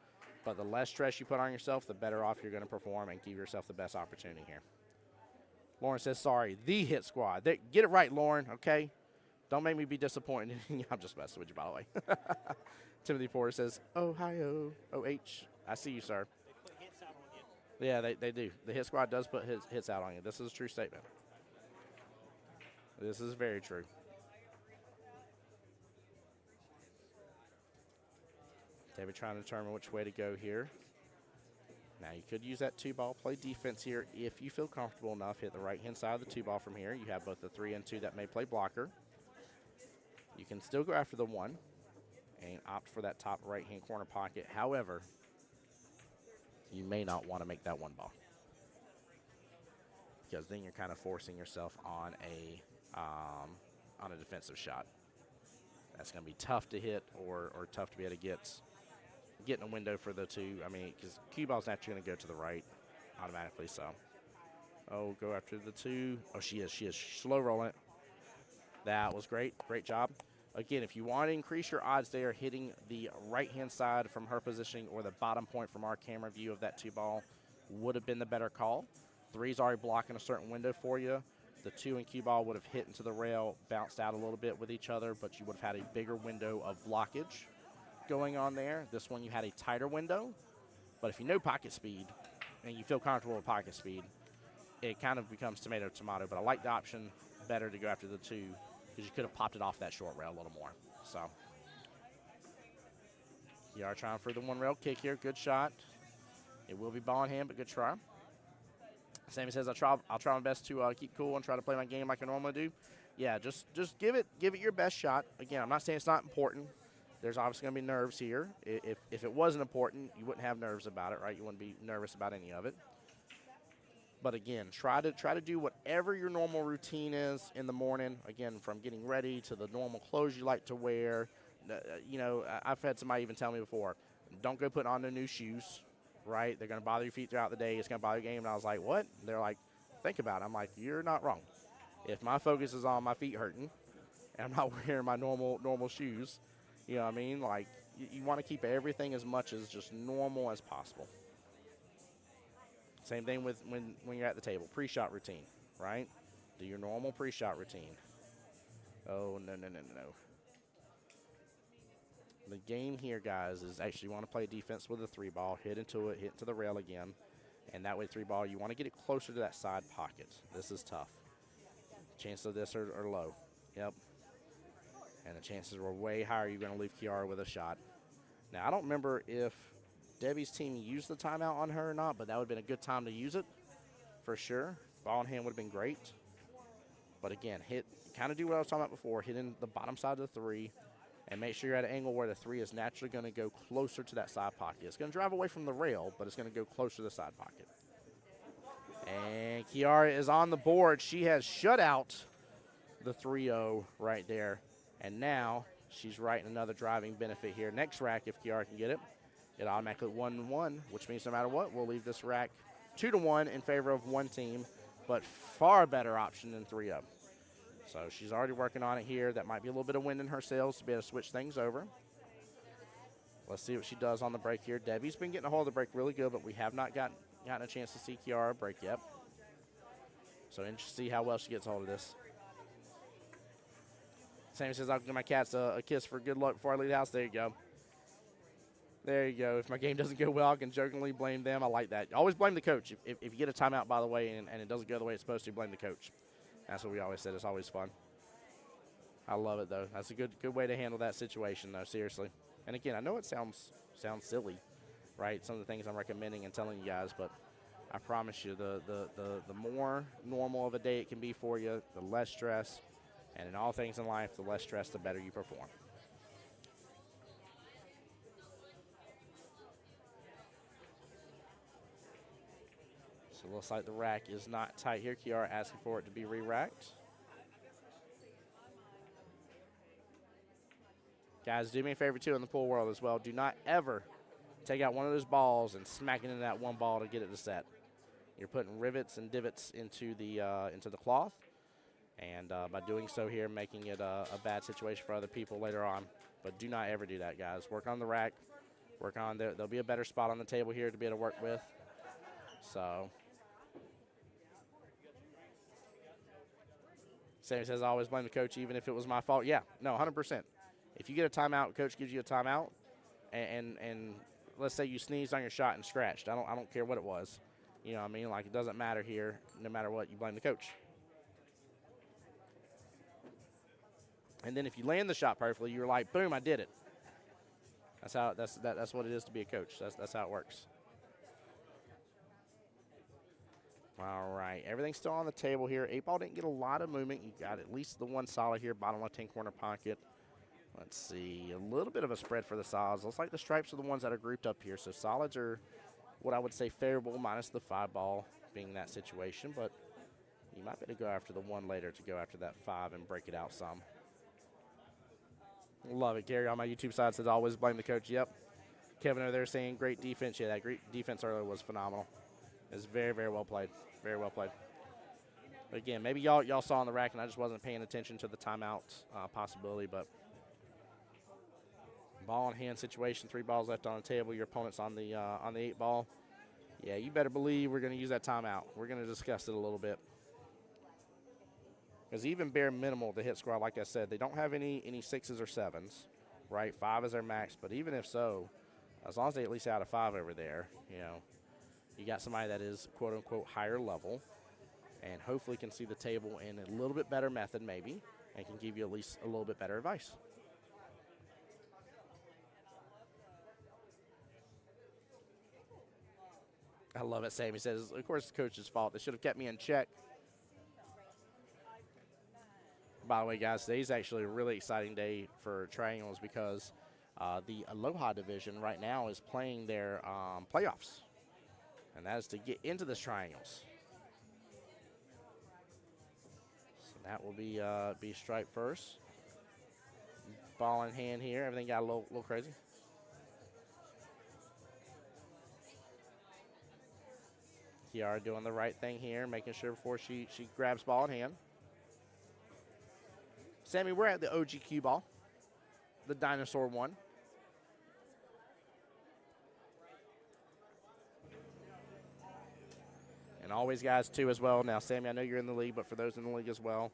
But the less stress you put on yourself, the better off you're going to perform and give yourself the best opportunity here. Lauren says, sorry, the Hit Squad. Get it right, Lauren, okay? Don't make me be disappointed. I'm just messing with you, by the way. Timothy Porter says, Ohio, O-H. I see you, sir. They put hits out on you. Yeah, they do. The hit squad does put hits out on you. This is a true statement. This is very true. David trying to determine which way to go here. Now, you could use that 2-ball, play defense here if you feel comfortable enough. Hit the right-hand side of the 2-ball from here. You have both the 3 and 2 that may play blocker. You can still go after the 1 and opt for that top right-hand corner pocket. However, you may not want to make that 1-ball because then you're kind of forcing yourself on a defensive shot. That's going to be tough to hit or tough to be able to get in a window for the 2. I mean, because QBall's naturally going to go to the right automatically. So, go after the 2. Oh, she is slow rolling it. That was great. Great job. Again, if you want to increase your odds there, hitting the right-hand side from her positioning or the bottom point from our camera view of that 2-ball would have been the better call. 3's already blocking a certain window for you. The 2 and QBall would have hit into the rail, bounced out a little bit with each other, but you would have had a bigger window of blockage going on there. This one you had a tighter window, but if you know pocket speed and you feel comfortable with pocket speed, it kind of becomes tomato-tomato. But I like the option better to go after the 2 because you could have popped it off that short rail a little more. So, Kiara trying for the 1 rail kick here. Good shot. It will be ball in hand, but good try. Sammy says, I'll try my best to keep cool and try to play my game like I normally do. Yeah, just give it your best shot. Again, I'm not saying it's not important. There's obviously going to be nerves here. If it wasn't important, you wouldn't have nerves about it, right? You wouldn't be nervous about any of it. But again, try to do whatever your normal routine is in the morning. Again, from getting ready to the normal clothes you like to wear. I've had somebody even tell me before, don't go putting on the new shoes, right? They're going to bother your feet throughout the day. It's going to bother your game. And I was like, what? They're like, think about it. I'm like, you're not wrong. If my focus is on my feet hurting and I'm not wearing my normal shoes, you know what I mean? Like, you want to keep everything as much as just normal as possible. Same thing with when you're at the table. Pre-shot routine, right? Do your normal pre-shot routine. Oh, no. The game here, guys, is actually you want to play defense with a 3-ball, hit into the rail again, and that way 3-ball, you want to get it closer to that side pocket. This is tough. Chances of this are low. Yep. And the chances were way higher you're going to leave Kiara with a shot. Now, I don't remember if Debbie's team used the timeout on her or not, but that would have been a good time to use it for sure. Ball in hand would have been great. But again, kind of do what I was talking about before, hitting the bottom side of the 3 and make sure you're at an angle where the 3 is naturally going to go closer to that side pocket. It's going to drive away from the rail, but it's going to go closer to the side pocket. And Kiara is on the board. She has shut out the 3-0 right there. And now she's writing another driving benefit here. Next rack, if Kiara can get it, it automatically 1-1, which means no matter what, we'll leave this rack 2-1 in favor of one team, but far better option than 3-0. So she's already working on it here. That might be a little bit of wind in her sails to be able to switch things over. Let's see what she does on the break here. Debbie's been getting a hold of the break really good, but we have not gotten a chance to see Kiara break yet. So interesting to see how well she gets hold of this. Sammy says, I'll give my cats a kiss for good luck before I leave the house. There you go. There you go. If my game doesn't go well, I can jokingly blame them. I like that. Always blame the coach. If you get a timeout, by the way, and it doesn't go the way it's supposed to, blame the coach. That's what we always said. It's always fun. I love it, though. That's a good way to handle that situation, though, seriously. And, again, I know it sounds silly, right, some of the things I'm recommending and telling you guys, but I promise you the more normal of a day it can be for you, the less stress. And in all things in life, the less stress, the better you perform. So it looks like the rack is not tight here. Kiara asking for it to be re-racked. Guys, do me a favor, too, in the pool world as well. Do not ever take out one of those balls and smack it into that 1 ball to get it to set. You're putting rivets and divots into the cloth. And by doing so here, making it a bad situation for other people later on. But do not ever do that, guys. Work on the rack. Work on there'll be a better spot on the table here to be able to work with. So Sammy says, I always blame the coach, even if it was my fault. Yeah, no, 100%. If you get a timeout, coach gives you a timeout, and let's say you sneezed on your shot and scratched. I don't care what it was. You know what I mean? Like, it doesn't matter here. No matter what, you blame the coach. And then if you land the shot perfectly, you're like, boom, I did it. That's what it is to be a coach. That's how it works. All right, everything's still on the table here. 8-ball didn't get a lot of movement. You got at least the one solid here, bottom left-hand corner pocket. Let's see, a little bit of a spread for the solids. Looks like the stripes are the ones that are grouped up here. So solids are what I would say favorable, minus the 5-ball being that situation. But you might be able to go after the 1 later to go after that 5 and break it out some. Love it. Gary on my YouTube side says always blame the coach. Yep. Kevin over there saying great defense. Yeah, that great defense earlier was phenomenal. It was very, very well played. Very well played. But again, maybe y'all saw on the rack and I just wasn't paying attention to the timeout possibility. But ball in hand situation, 3 balls left on the table. Your opponent's on the 8-ball. Yeah, you better believe we're going to use that timeout. We're going to discuss it a little bit. Because even bare minimal, the hit squad, like I said, they don't have any 6s or 7s, right? 5 is their max, but even if so, as long as they at least out of 5 over there, you know, you got somebody that is quote-unquote higher level and hopefully can see the table in a little bit better method maybe and can give you at least a little bit better advice. I love it, Sammy says, of course, it's the coach's fault. They should have kept me in check. By the way, guys, today's actually a really exciting day for triangles because the Aloha division right now is playing their playoffs, and that is to get into the triangles. So that will be stripe first. Ball in hand here. Everything got a little crazy. Kiara doing the right thing here, making sure before she grabs ball in hand. Sammy, we're at the OG QBall, the dinosaur one. And always, guys, too, as well. Now, Sammy, I know you're in the league, but for those in the league as well,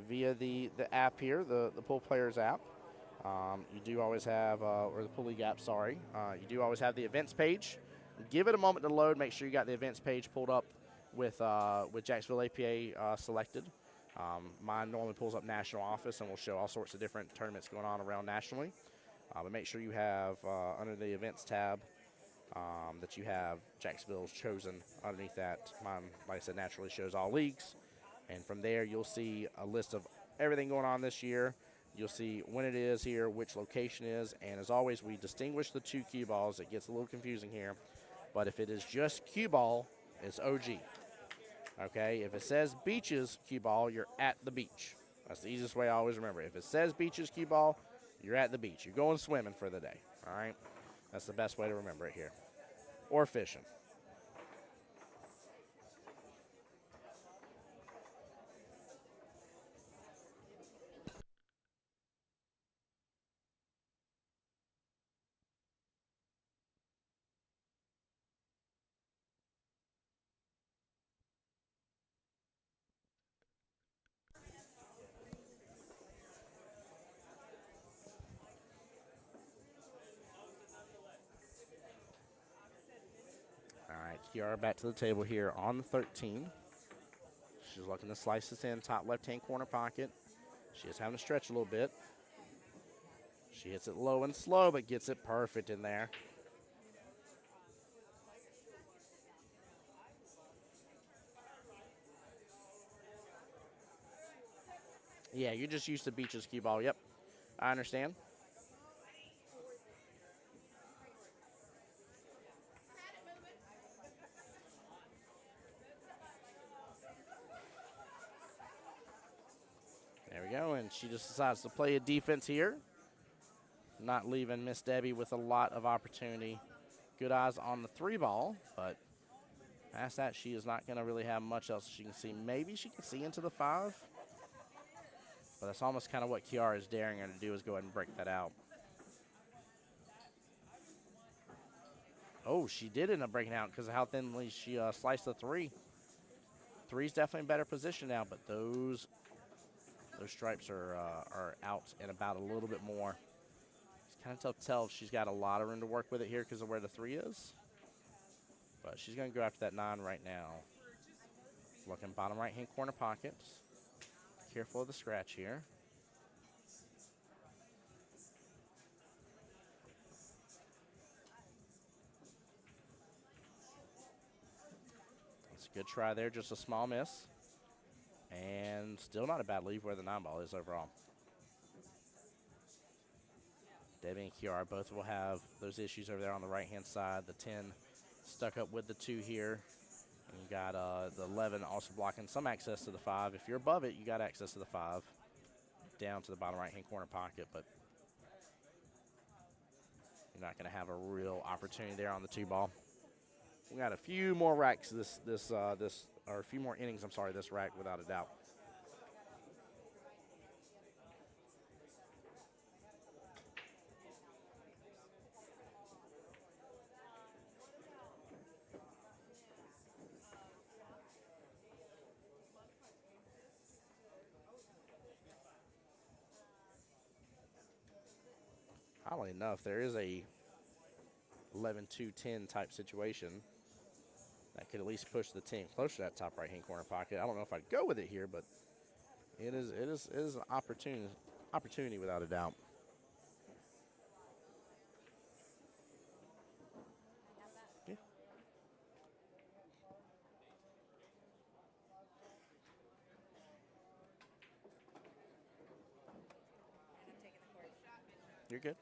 via the app here, the Pool Players app, you do always have, or the Pool League app, sorry, you do always have the events page. Give it a moment to load. Make sure you got the events page pulled up with Jacksonville APA selected. Mine normally pulls up national office and will show all sorts of different tournaments going on around nationally. But make sure you have under the events tab that you have Jacksonville's chosen underneath that. Mine, like I said, naturally shows all leagues. And from there, you'll see a list of everything going on this year. You'll see when it is here, which location is. And as always, we distinguish the 2 cue balls. It gets a little confusing here. But if it is just cue ball, it's OG. Okay, if it says beaches cue ball, you're at the beach. That's the easiest way I always remember. If it says beaches cue ball, you're at the beach. You're going swimming for the day, all right? That's the best way to remember it here. Or fishing. Kiara back to the table here on the 13. She's looking to slice this in, top left-hand corner pocket. She is having to stretch a little bit. She hits it low and slow, but gets it perfect in there. Yeah, you're just used to beaches cue ball. Yep, I understand. There we go, and she just decides to play a defense here. Not leaving Miss Debbie with a lot of opportunity. Good eyes on the 3 ball, but past that, she is not going to really have much else she can see. Maybe she can see into the 5, but that's almost kind of what Kiara is daring her to do, is go ahead and break that out. Oh, she did end up breaking out because of how thinly she sliced the 3. 3's definitely in better position now, but those Those stripes are out and about a little bit more. It's kind of tough to tell if she's got a lot of room to work with it here because of where the 3 is. But she's going to go after that 9 right now. Looking bottom right-hand corner pocket. Careful of the scratch here. That's a good try there, just a small miss. And still not a bad leave where the 9 ball is overall. Debbie and Kiara both will have those issues over there on the right-hand side. The 10 stuck up with the 2 here. And you got the 11 also blocking some access to the 5. If you're above it, you got access to the 5. Down to the bottom right-hand corner pocket, but you're not going to have a real opportunity there on the 2 ball. We got a few more racks or a few more innings, I'm sorry, this rack without a doubt. Oddly enough, there is a 11-2-10 type situation that could at least push the 10 closer to that top right-hand corner pocket. I don't know if I'd go with it here, but it is an opportunity without a doubt. Yeah. You're good.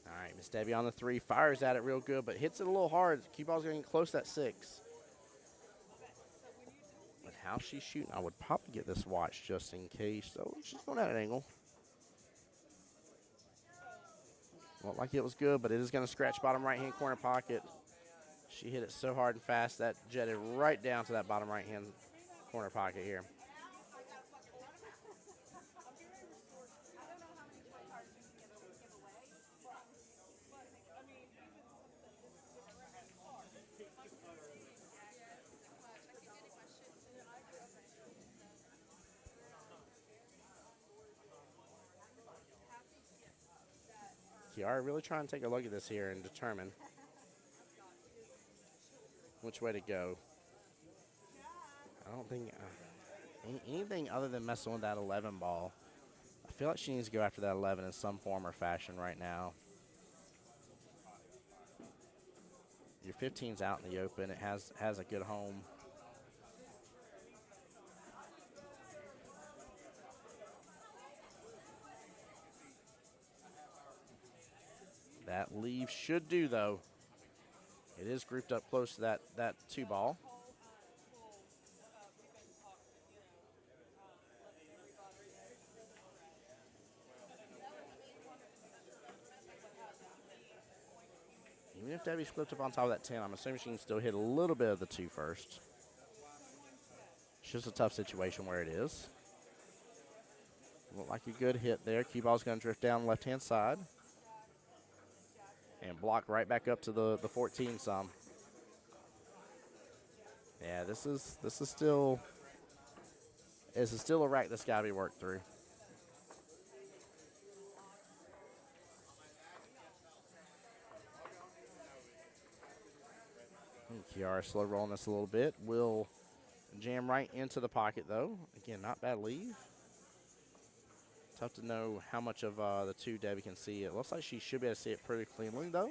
All right, Miss Debbie on the 3, fires at it real good, but hits it a little hard. Q-ball's getting close to that 6. But how she's shooting, I would probably get this watch just in case. So she's going at an angle. Looked like it was good, but it is going to scratch bottom right-hand corner pocket. She hit it so hard and fast that jetted right down to that bottom right-hand corner pocket here. Kiara really trying to take a look at this here and determine which way to go. I don't think anything other than messing with that 11 ball. I feel like she needs to go after that 11 in some form or fashion right now. Your 15's out in the open. It has a good home. That leave should do, though. It is grouped up close to that 2 ball. Even if Debbie's flipped up on top of that 10, I'm assuming she can still hit a little bit of the 2 first. It's just a tough situation where it is. Looked like a good hit there. Q-ball's going to drift down left-hand side. And block right back up to the 14 some. Yeah, this is still a rack that's got to be worked through. And Kiara slow rolling this a little bit. Will jam right into the pocket though. Again, not bad leave. Tough to know how much of the 2 Debbie can see. It looks like she should be able to see it pretty cleanly, though.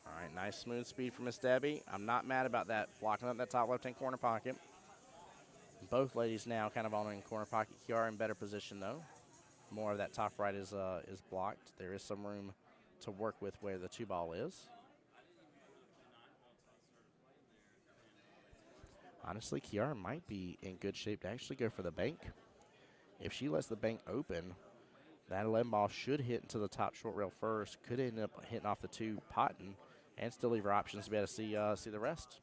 All right, nice smooth speed from Miss Debbie. I'm not mad about that, blocking up that top left-hand corner pocket. Both ladies now kind of on in corner pocket. Kiara in better position, though. More of that top right is blocked. There is some room to work with where the 2 ball is. Honestly, Kiara might be in good shape to actually go for the bank. If she lets the bank open, that 11 ball should hit into the top short rail first. Could end up hitting off the 2 potting and still leave her options to be able to see the rest.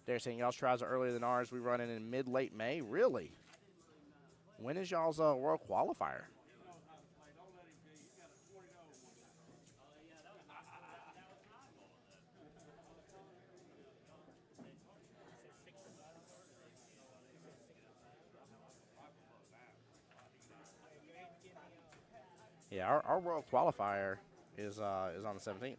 They're saying y'all's tries are earlier than ours. We run in mid-late May. Really? When is y'all's World Qualifier? Yeah, our World Qualifier is on the 17th.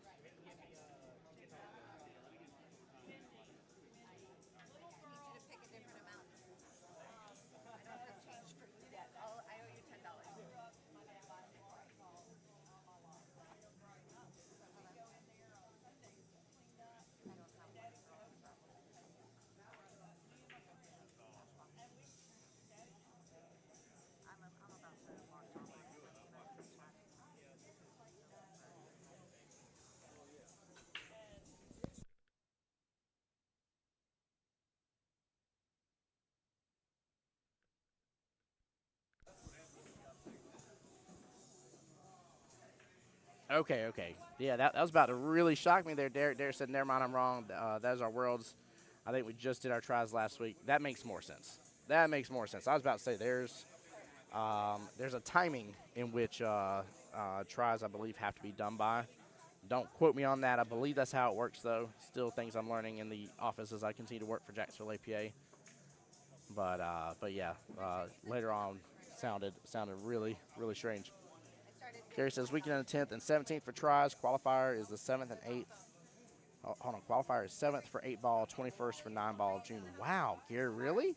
Okay. Yeah, that was about to really shock me there. Derek said, never mind, I'm wrong. That is our Worlds. I think we just did our tries last week. That makes more sense. That makes more sense. I was about to say there's a timing in which tries, I believe, have to be done by. Don't quote me on that. I believe that's how it works, though. Still things I'm learning in the office as I continue to work for Jacksonville APA. But yeah, later on sounded really strange. Gary says weekend on the 10th and 17th for tries. Qualifier is the 7th and 8th. Oh, hold on. Qualifier is 7th for 8 ball, 21st for 9 ball of June. Wow, Gary, really?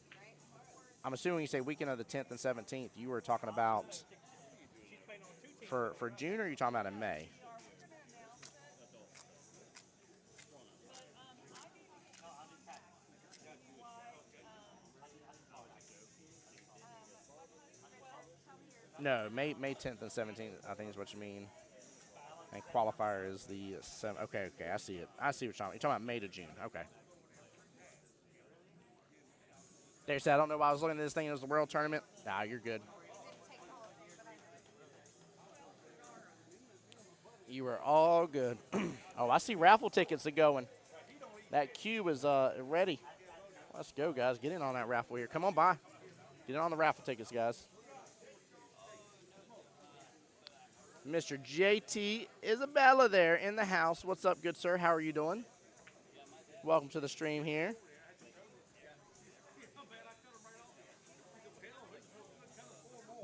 I'm assuming you say weekend of the 10th and 17th. You were talking about for June, or are you talking about in May? No, May 10th and 17th, I think is what you mean. And qualifier is the 7th. Okay, I see it. I see what you're talking about. You're talking about May to June. Okay. There, said I don't know why I was looking at this thing as the World Tournament. Nah, you're good. You are all good. Oh, I see raffle tickets are going. That queue is ready. Let's go, guys. Get in on that raffle here. Come on by. Get in on the raffle tickets, guys. Mr. JT Isabella there in the house. What's up, good sir? How are you doing? Welcome to the stream here.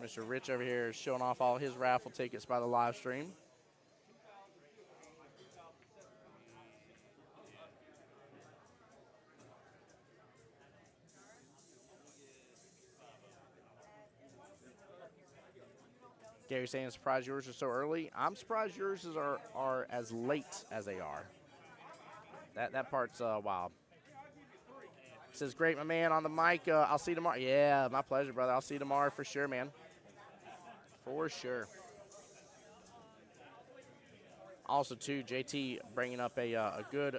Mr. Rich over here is showing off all his raffle tickets by the live stream. Gary saying, surprised yours are so early. I'm surprised yours are as late as they are. That part's wild. Says, great, my man, on the mic. I'll see you tomorrow. Yeah, my pleasure, brother. I'll see you tomorrow for sure, man. For sure. Also, too, JT bringing up a good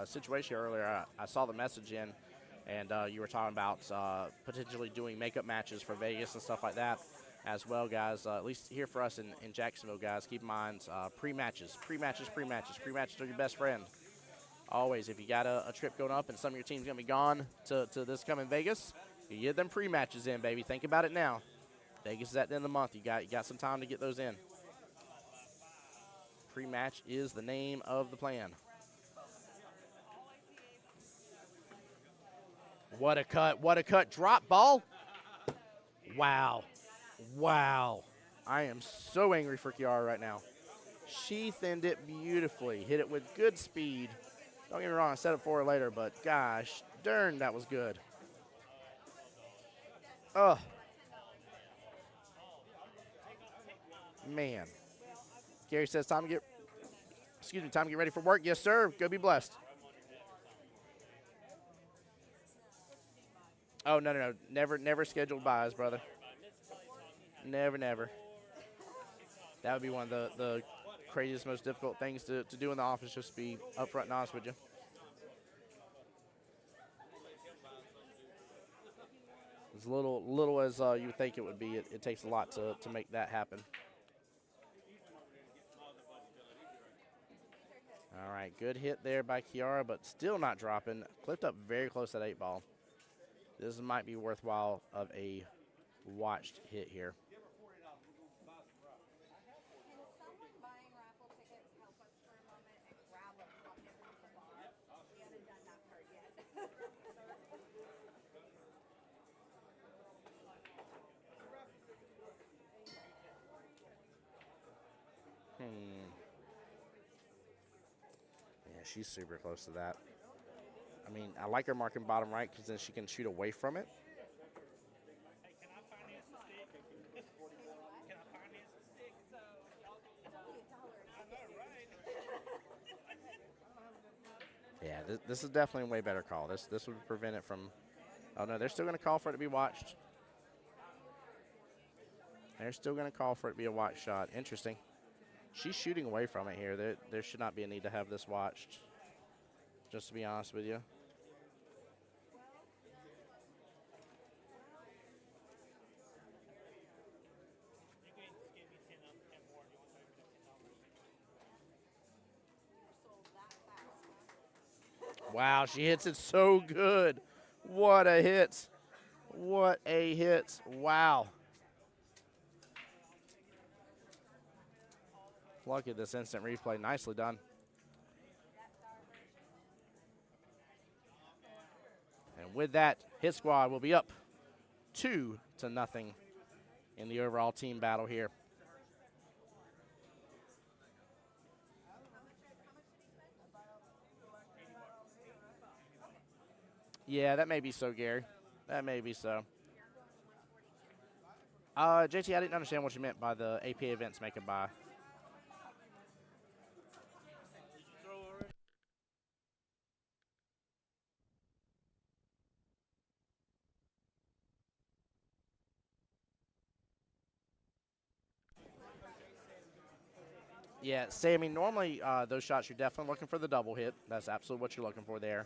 situation earlier. I saw the message in, and you were talking about potentially doing makeup matches for Vegas and stuff like that as well, guys. At least here for us in Jacksonville, guys, keep in mind pre-matches. Pre-matches are your best friend. Always, if you got a trip going up and some of your team's going to be gone to this coming Vegas, you get them pre-matches in, baby. Think about it now. Vegas is at the end of the month. You got some time to get those in. Pre-match is the name of the plan. What a cut. Drop ball. Wow. I am so angry for Kiara right now. She thinned it beautifully. Hit it with good speed. Don't get me wrong, I set it for her later, but gosh, darn, that was good. Ugh. Man. Gary says, time to get ready for work. Yes, sir. Go be blessed. Oh, no. Never scheduled buys, brother. Never. That would be one of the craziest, most difficult things to do in the office, just to be upfront and honest with you. As little as you would think it would be, it takes a lot to make that happen. All right, good hit there by Kiara, but still not dropping. Clipped up very close to that 8 ball. This might be worthwhile of a watched hit here. Can someone buying raffle tickets help us for a moment and grab a bucket from the bar? We haven't done that part yet. Yeah, she's super close to that. I mean, I like her marking bottom right because then she can shoot away from it. Hey, can I finance the stick? Can I finance the stick? I know, right? Yeah, this is definitely a way better call. This would prevent it from. Oh no, they're still going to call for it to be watched. They're still going to call for it to be a watch shot. Interesting. She's shooting away from it here. There should not be a need to have this watched. Just to be honest with you. You can just give me 10 more. You want to pay me $10? Wow, she hits it so good. What a hit. What a hit. Wow. Look at this instant replay. Nicely done. And with that, his squad will be up 2-0 in the overall team battle here. Yeah, that may be so, Gary. That may be so. JT, I didn't understand what you meant by the APA events make a buy. Yeah, say, I mean, normally those shots, you're definitely looking for the double hit. That's absolutely what you're looking for there.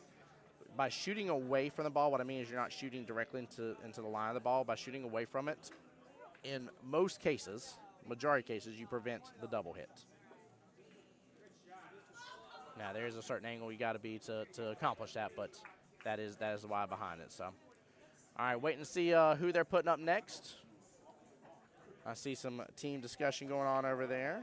By shooting away from the ball, what I mean is you're not shooting directly into the line of the ball. By shooting away from it, in most cases, majority of cases, you prevent the double hit. Now, there is a certain angle you got to be to accomplish that, but that is the why behind it. So, all right, waiting to see who they're putting up next. I see some team discussion going on over there.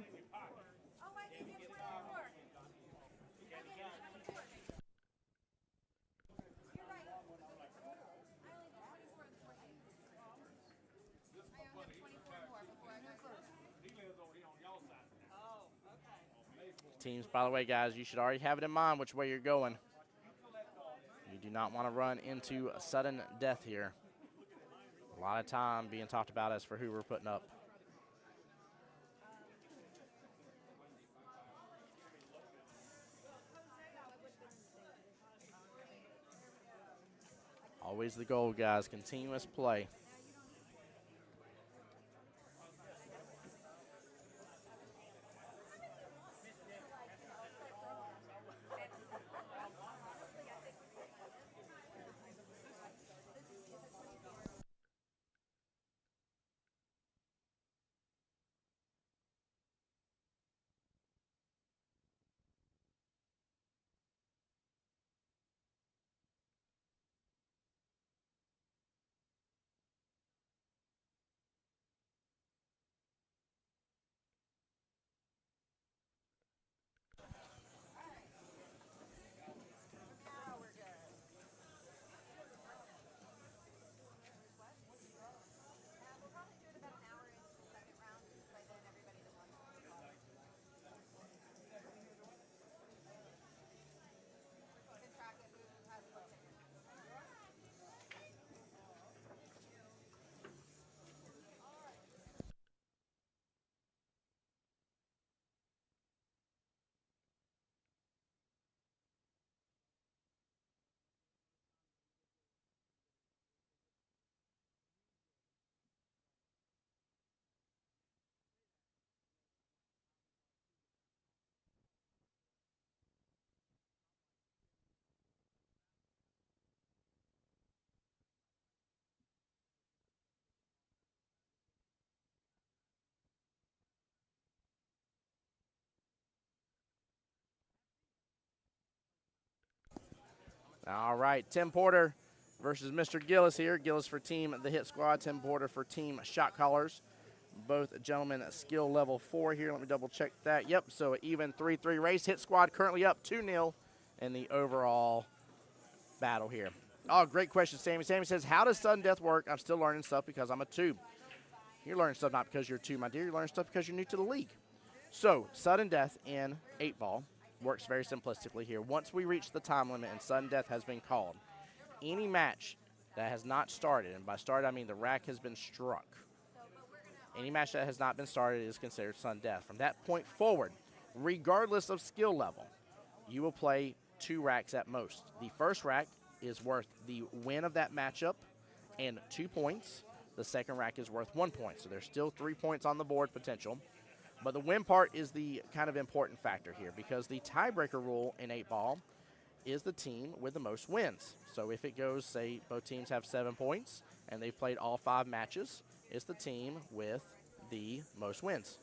Teams, by the way, guys, you should already have it in mind which way you're going. You do not want to run into a sudden death here. A lot of time being talked about as for who we're putting up. Always the goal, guys, continuous play. All right, Tim Porter versus Mr. Gillis here. Gillis for Team The Hit Squad, Tim Porter for Team Shot Callers. Both gentlemen skill level 4 here. Let me double check that. Yep, so even 3-3 race. Hit Squad currently up 2-0 in the overall battle here. Oh, great question, Sammy. Sammy says, how does sudden death work? I'm still learning stuff because I'm a 2. You're learning stuff not because you're 2, my dear. You're learning stuff because you're new to the league. So, sudden death in 8-ball works very simplistically here. Once we reach the time limit and sudden death has been called, any match that has not started, and by started I mean the rack has been struck, any match that has not been started is considered sudden death. From that point forward, regardless of skill level, you will play 2 racks at most. The first rack is worth the win of that matchup and 2 points. The second rack is worth 1 point. So there's still 3 points on the board potential. But the win part is the kind of important factor here because the tiebreaker rule in 8-ball is the team with the most wins. So if it goes, say, both teams have 7 points and they've played all 5 matches, it's the team with the most wins.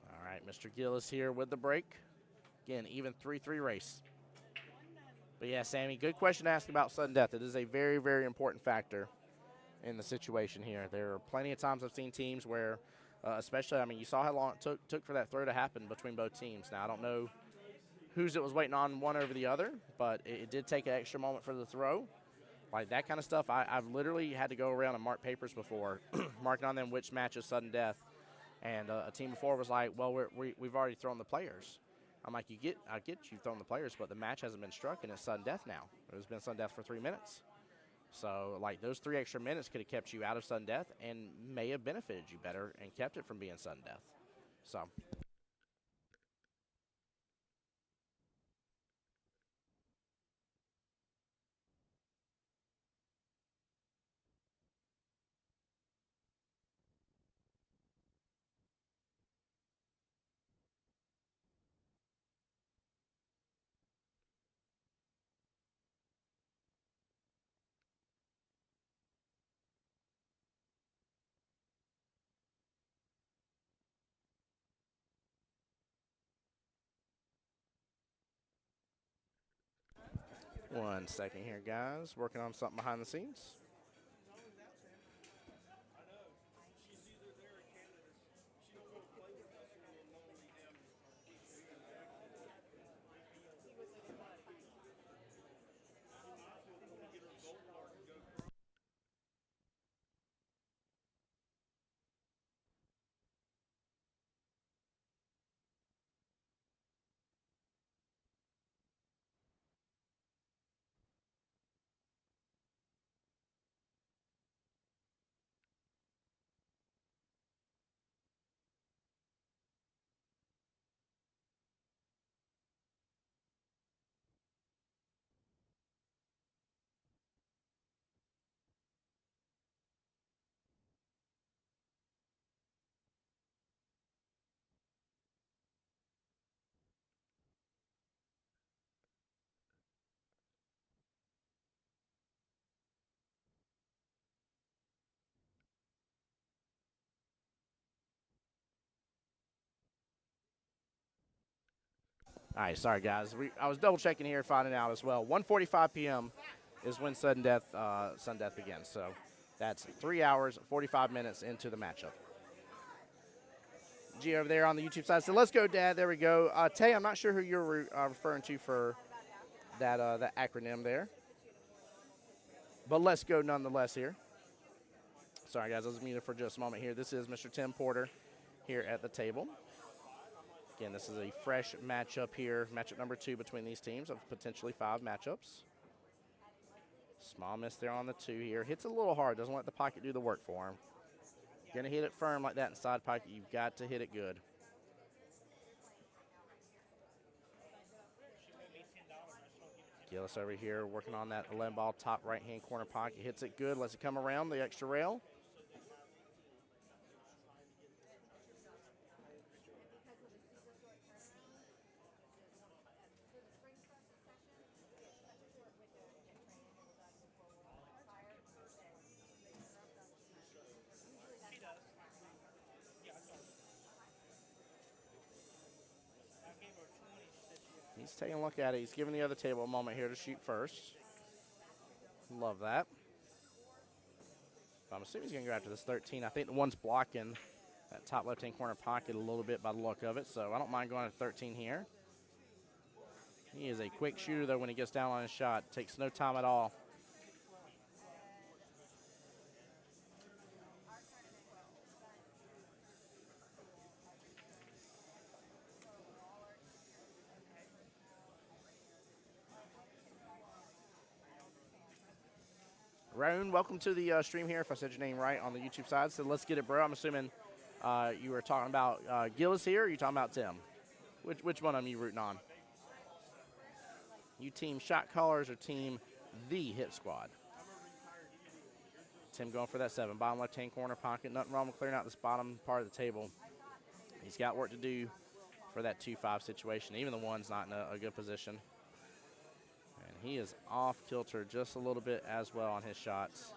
All right, Mr. Gillis here with the break. Again, even 3-3 race. But yeah, Sammy, good question to ask about sudden death. It is a very, very important factor in the situation here. There are plenty of times I've seen teams where, especially, I mean, you saw how long it took for that throw to happen between both teams. Now, I don't know whose it was waiting on one over the other, but it did take an extra moment for the throw. Like that kind of stuff, I've literally had to go around and mark papers before, marking on them which match is sudden death. And a team before was like, well, we've already thrown the players. I'm like, I get you've thrown the players, but the match hasn't been struck, and it's sudden death now. It's been sudden death for 3 minutes. So, like, those 3 extra minutes could have kept you out of sudden death and may have benefited you better and kept it from being sudden death. So, one second here, guys. Working on something behind the scenes. All right, sorry, guys. I was double checking here, finding out as well. 1:45 p.m. is when sudden death begins. So that's 3 hours, 45 minutes into the matchup. G over there on the YouTube side. So let's go, Dad. There we go. Tay, I'm not sure who you're referring to for that acronym there. But let's go nonetheless here. Sorry, guys. I was muted for just a moment here. This is Mr. Tim Porter here at the table. Again, this is a fresh matchup here, matchup number 2 between these teams of potentially 5 matchups. Small miss there on the 2 here. Hits it a little hard, doesn't let the pocket do the work for him. You're going to hit it firm like that inside pocket, you've got to hit it good. Gillis over here working on that 11 ball top right-hand corner pocket. Hits it good, lets it come around the extra rail. He's taking a look at it. He's giving the other table a moment here to shoot first. Love that. I'm assuming he's going to go after this 13. I think the one's blocking that top left-hand corner pocket a little bit by the look of it, so I don't mind going to 13 here. He is a quick shooter, though, when he gets down on his shot. Takes no time at all. Roan, welcome to the stream here, if I said your name right on the YouTube side. So let's get it, bro. I'm assuming you were talking about Gillis here, or are you talking about Tim? Which one of them you rooting on? You team shot callers or team the hit squad? Tim going for that 7. Bottom left-hand corner pocket. Nothing wrong with clearing out this bottom part of the table. He's got work to do for that 2-5 situation. Even the 1's not in a good position. He is off kilter just a little bit as well on his shots.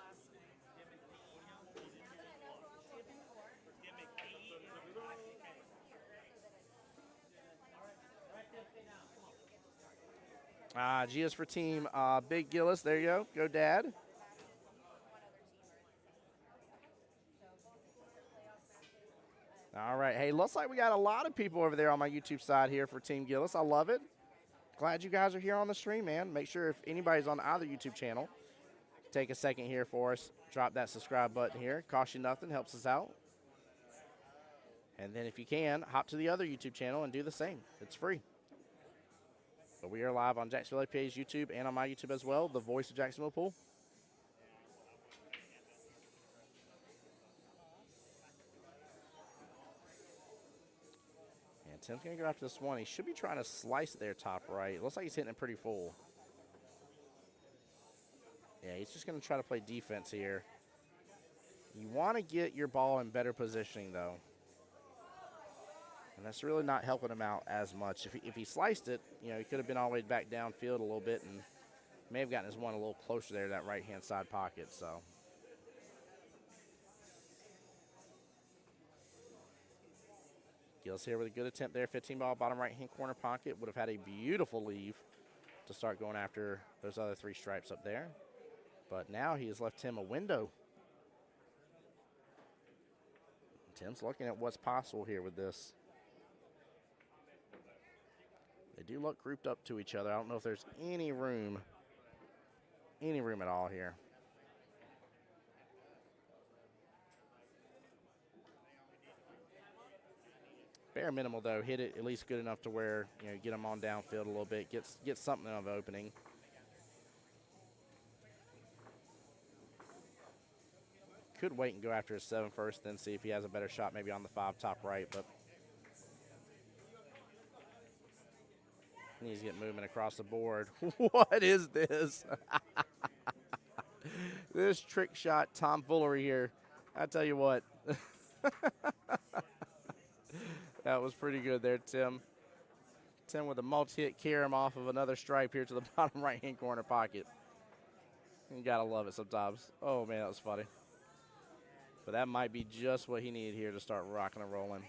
G is for team Big Gillis. There you go. Go, Dad. All right. Hey, looks like we got a lot of people over there on my YouTube side here for Team Gillis. I love it. Glad you guys are here on the stream, man. Make sure if anybody's on either YouTube channel, take a second here for us. Drop that subscribe button here. Costs you nothing. Helps us out. And then if you can, hop to the other YouTube channel and do the same. It's free. But we are live on Jacksonville APA's YouTube and on my YouTube as well, the voice of Jacksonville Pool. And Tim's going to go after this one. He should be trying to slice it there top right. It looks like he's hitting it pretty full. Yeah, he's just going to try to play defense here. You want to get your ball in better positioning, though. And that's really not helping him out as much. If he sliced it, you know, he could have been all the way back downfield a little bit and may have gotten his one a little closer there to that right-hand side pocket. So Gillis here with a good attempt there. 15 ball, bottom right-hand corner pocket. Would have had a beautiful leave to start going after those other 3 stripes up there. But now he has left Tim a window. Tim's looking at what's possible here with this. They do look grouped up to each other. I don't know if there's any room at all here. Bare minimal, though. Hit it at least good enough to where, you know, get them on downfield a little bit, get something of an opening. Could wait and go after his 7 first, then see if he has a better shot maybe on the 5 top right, but he needs to get movement across the board. What is this? This trick shot tomfoolery here. I tell you what. That was pretty good there, Tim. Tim with a multi-hit, carry him off of another stripe here to the bottom right-hand corner pocket. You gotta love it sometimes. Oh, man, that was funny. But that might be just what he needed here to start rocking and rolling.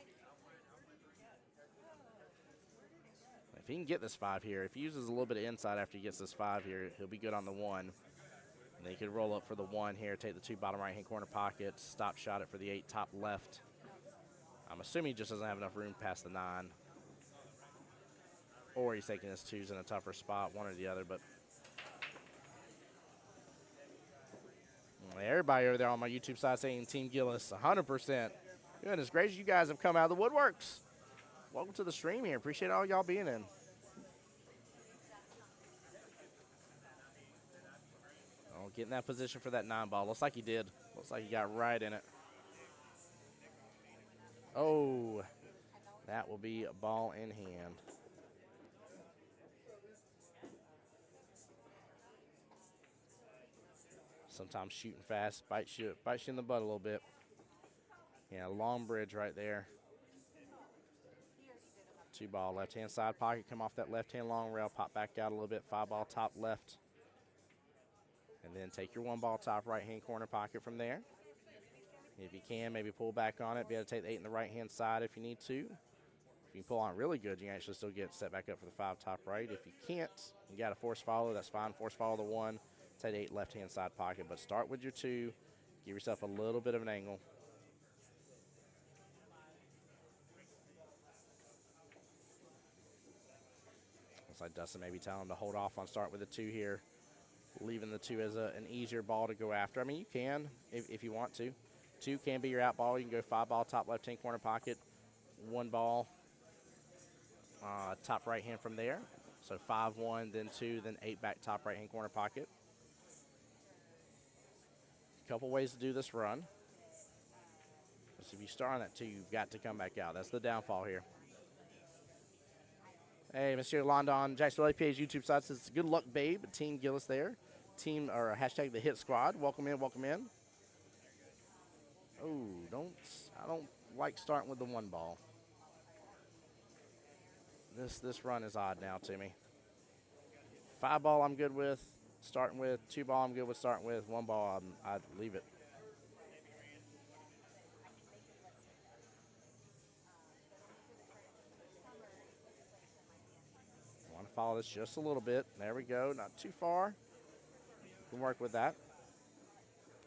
If he can get this 5 here, if he uses a little bit of inside after he gets this 5 here, he'll be good on the 1. And then he could roll up for the 1 here, take the 2 bottom right-hand corner pockets, stop shot it for the 8 top left. I'm assuming he just doesn't have enough room past the 9. Or he's taking his 2s in a tougher spot, one or the other. But everybody over there on my YouTube side saying Team Gillis, 100%. Goodness gracious, you guys have come out of the woodworks. welcome to the stream here. Appreciate all y'all being in. Oh, get in that position for that 9-ball. Looks like he did. Looks like he got right in it. Oh, that will be a ball in hand. Sometimes shooting fast bites you in the butt a little bit. Yeah, long bridge right there. 2-ball, left-hand side pocket. Come off that left-hand long rail, pop back out a little bit. 5-ball top left. And then take your 1-ball top right-hand corner pocket from there. If you can, maybe pull back on it. Be able to take the 8 in the right-hand side if you need to. If you can pull on really good, you can actually still get set back up for the 5 top right. If you can't, you got a force follow. That's fine. Force follow the 1. Take the 8 left-hand side pocket. But start with your 2. Give yourself a little bit of an angle. Looks like Dustin maybe telling him to hold off on start with the 2 here. Leaving the 2 as an easier ball to go after. I mean, you can if you want to. 2 can be your out ball. You can go 5-ball top left-hand corner pocket. 1-ball top right-hand from there. So 5-1, then 2, then 8 back top right-hand corner pocket. A couple ways to do this run. So if you start on that 2, you've got to come back out. That's the downfall here. Hey, Mr. London, Jacksonville APA's YouTube side says, good luck, babe. Team Gillis there. Team, or hashtag the hit squad. Welcome in, welcome in. Oh, I don't like starting with the 1-ball. This run is odd now to me. 5-ball I'm good with starting with. 2-ball I'm good with starting with. 1-ball I'd leave it. Want to follow this just a little bit. There we go. Not too far. Can work with that.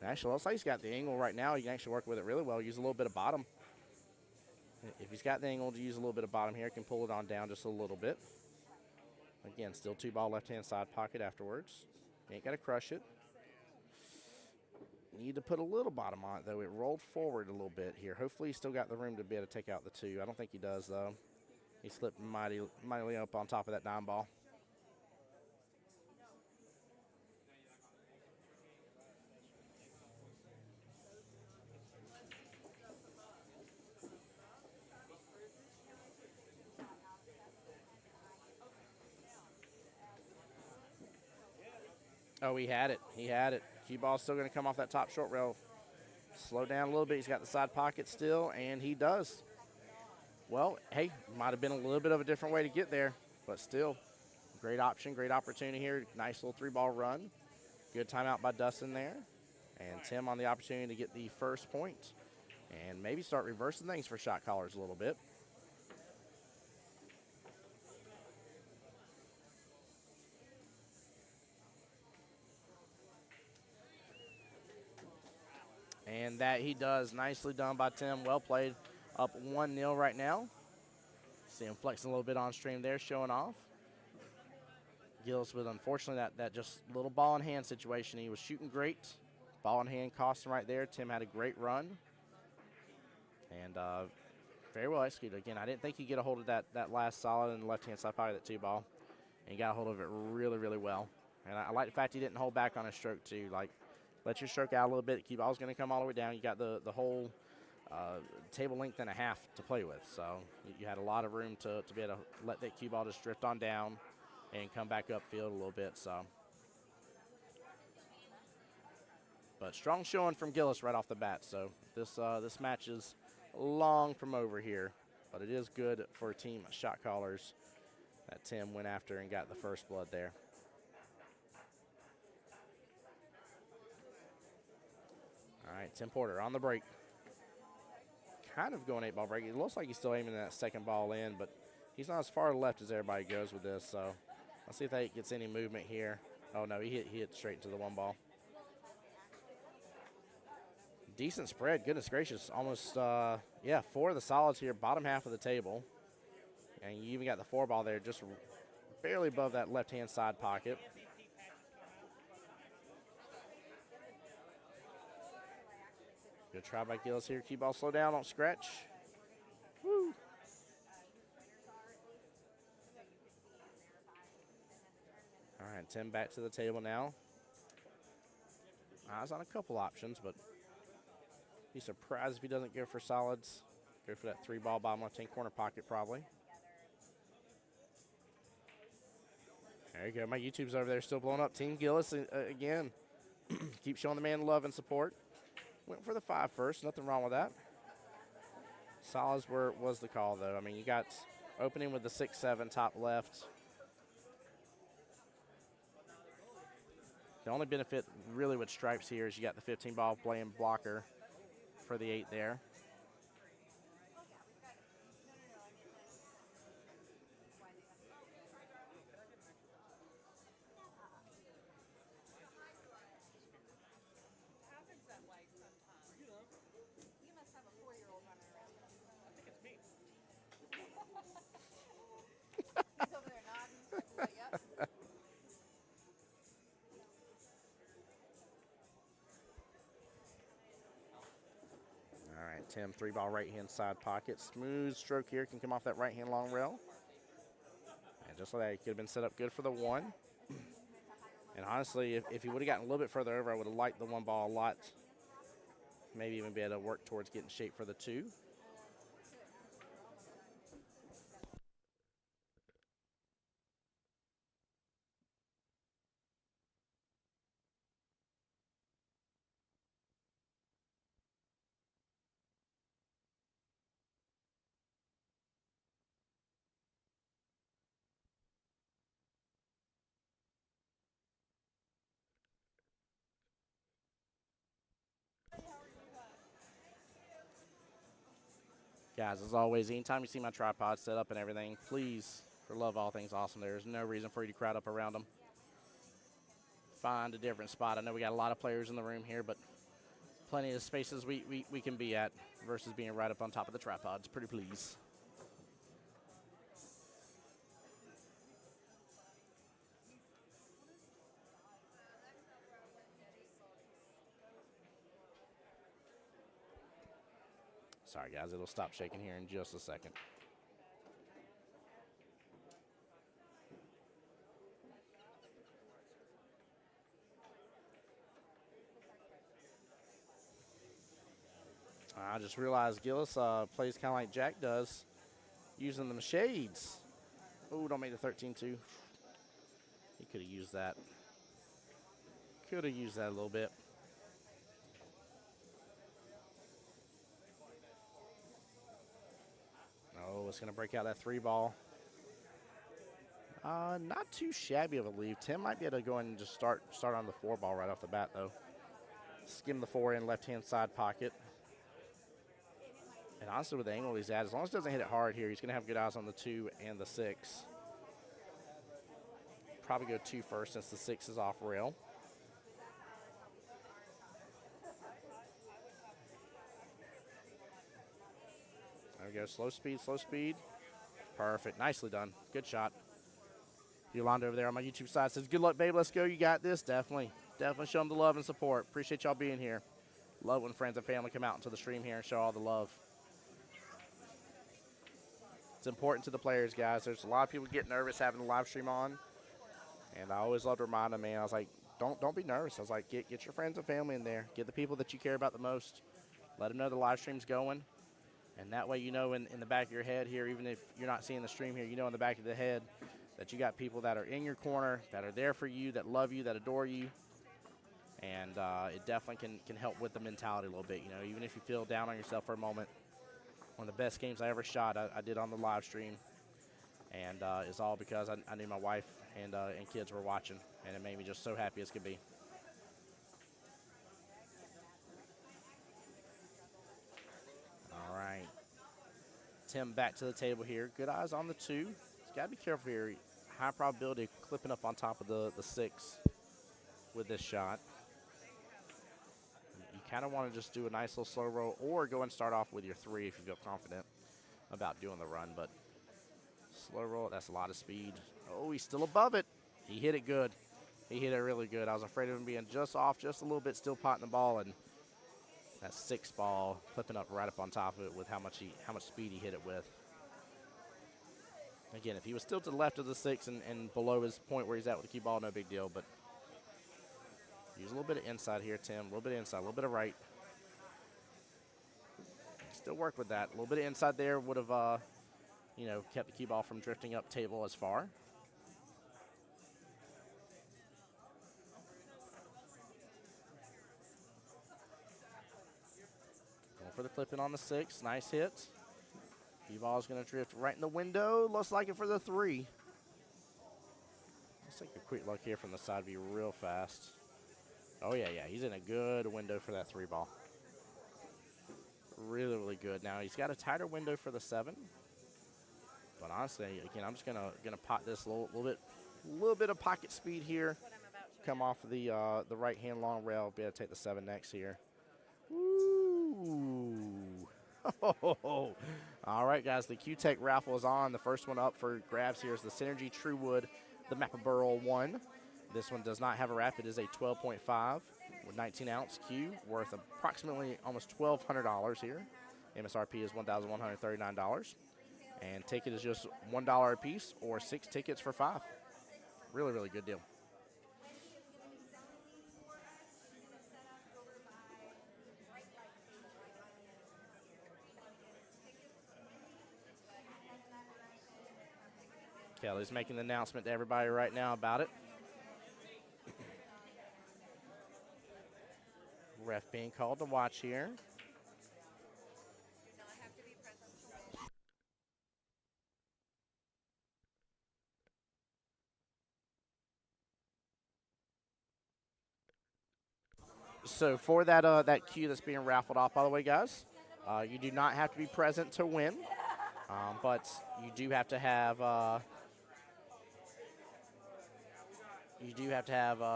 Actually, looks like he's got the angle right now. He can actually work with it really well. Use a little bit of bottom. If he's got the angle to use a little bit of bottom here, can pull it on down just a little bit. Again, still 2-ball left-hand side pocket afterwards. You ain't got to crush it. Need to put a little bottom on it, though. It rolled forward a little bit here. Hopefully he's still got the room to be able to take out the 2. I don't think he does, though. He slipped mightily up on top of that 9-ball. Oh, he had it. He had it. QBall's still going to come off that top short rail. Slow down a little bit. He's got the side pocket still, and he does. Well, hey, might have been a little bit of a different way to get there, but still, great option, great opportunity here. Nice little 3-ball run. Good timeout by Dustin there. And Tim on the opportunity to get the first point and maybe start reversing things for shot callers a little bit. And that he does. Nicely done by Tim. Well played. Up 1-0 right now. See him flexing a little bit on stream there, showing off. Gillis with, unfortunately, that just little ball in hand situation. He was shooting great. Ball in hand cost him right there. Tim had a great run. And very well executed. Again, I didn't think he'd get a hold of that last solid in the left-hand side pocket, that 2-ball. And he got a hold of it really, really well. And I like the fact he didn't hold back on his stroke, too. Like, let your stroke out a little bit. QBall's going to come all the way down. You got the whole table length and a half to play with. So you had a lot of room to be able to let that QBall just drift on down and come back upfield a little bit. So, but strong showing from Gillis right off the bat. So this match is long from over here, but it is good for team shot callers that Tim went after and got the first blood there. All right, Tim Porter on the break. Kind of going 8-ball break. It looks like he's still aiming that second ball in, but he's not as far left as everybody goes with this. So let's see if that gets any movement here. Oh, no, he hit straight to the 1-ball. Decent spread. Goodness gracious. Almost, 4 of the solids here, bottom half of the table. And you even got the 4-ball there just barely above that left-hand side pocket. Good try by Gillis here. QBall slow down, don't scratch. Woo. right, Tim back to the table now. Eyes on a couple options, but be surprised if he doesn't go for solids. Go for that 3-ball bottom left-hand corner pocket probably. There you go. My YouTube's over there still blowing up. Team Gillis again. Keep showing the man love and support. Went for the 5 first. Nothing wrong with that. Solids was the call, though. I mean, you got opening with the 6-7 top left. The only benefit really with stripes here is you got the 15-ball playing blocker for the 8 there. Happens that way sometimes. You must have a 4-year-old running around. I think it's me. He's over there nodding. Like, yep. All right, Tim, 3-ball right-hand side pocket. Smooth stroke here, can come off that right-hand long rail. And just like that, he could have been set up good for the 1. And honestly, if he would have gotten a little bit further over, I would have liked the 1 ball a lot. Maybe even be able to work towards getting shape for the 2. Guys, as always, anytime you see my tripod set up and everything, please, for love of all things awesome, there's no reason for you to crowd up around them. Find a different spot. I know we got a lot of players in the room here, but plenty of spaces we can be at versus being right up on top of the tripods. Pretty please. Sorry, guys, it'll stop shaking here in just a second. I just realized Gillis plays kind of like Jack does, using them shades. Oh, don't make the 13-2. He could have used that. Could have used that a little bit. Oh, it's going to break out that 3-ball. Not too shabby of a leave. Tim might be able to go in and just start on the 4-ball right off the bat, though. Skim the 4 in left-hand side pocket. And honestly, with the angle he's at, as long as he doesn't hit it hard here, he's going to have good eyes on the 2 and the 6. Probably go 2 first since the 6 is off rail. There we go. Slow speed, slow speed. Perfect. Nicely done. Good shot. Yolanda over there on my YouTube side says, good luck, babe. Let's go. You got this. Definitely. Definitely show them the love and support. Appreciate y'all being here. Love when friends and family come out into the stream here and show all the love. It's important to the players, guys. There's a lot of people get nervous having the live stream on. And I always love to remind them, man. I was like, don't be nervous. I was like, get your friends and family in there. Get the people that you care about the most. Let them know the live stream's going. And that way you know in the back of your head here, even if you're not seeing the stream here, you know in the back of the head that you got people that are in your corner, that are there for you, that love you, that adore you. And it definitely can help with the mentality a little bit. You know, even if you feel down on yourself for a moment. One of the best games I ever shot, I did on the live stream. And it's all because I knew my wife and kids were watching. And it made me just so happy as could be. All right. Tim back to the table here. Good eyes on the 2. He's got to be careful here. High probability of clipping up on top of the 6 with this shot. You kind of want to just do a nice little slow roll or go and start off with your 3 if you feel confident about doing the run. But slow roll, that's a lot of speed. Oh, he's still above it. He hit it good. He hit it really good. I was afraid of him being just off just a little bit, still potting the ball, and that 6 ball clipping up right up on top of it with how much speed he hit it with. Again, if he was still to the left of the 6 and below his point where he's at with the cue ball, no big deal. But use a little bit of inside here, Tim. A little bit of inside, a little bit of right. Still work with that. A little bit of inside there would have, you know, kept the cue ball from drifting up table as far. Going for the clipping on the 6. Nice hit. Cue ball is going to drift right in the window. Looks like it for the 3. Let's take a quick look here from the side view real fast. Oh, yeah. He's in a good window for that 3 ball. Really, really good. Now, he's got a tighter window for the 7. But honestly, again, I'm just gonna pot this a little bit of pocket speed here. Come off of the right hand long rail. Be able to take the 7 next here. Ooh. All right, guys. The Q-Tech raffle is on. The first one up for grabs here is the Synergy Truewood, the Mappa Burl 1. This one does not have a wrap. It is a 12.5 with 19-ounce Q, worth approximately almost $1,200 here. MSRP is $1,139. And ticket is just $1 a piece or 6 tickets for $5. Really, really good deal. Kelly's making the announcement to everybody right now about it. Ref being called to watch here. So for that that cue that's being raffled off, by the way, guys, you do not have to be present to win, but you do have to have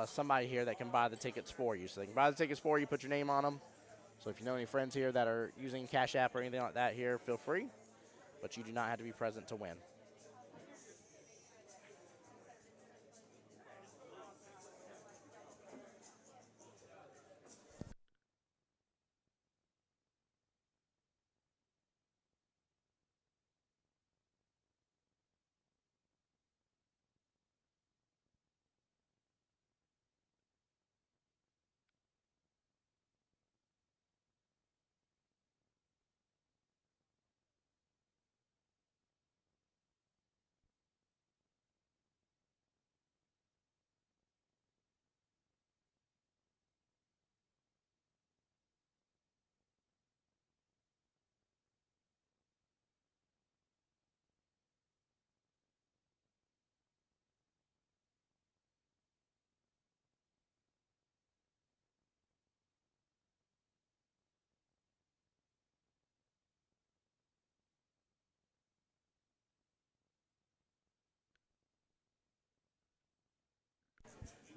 somebody here that can buy the tickets for you. So they can buy the tickets for you, put your name on them. So if you know any friends here that are using Cash App or anything like that here, feel free. But you do not have to be present to win.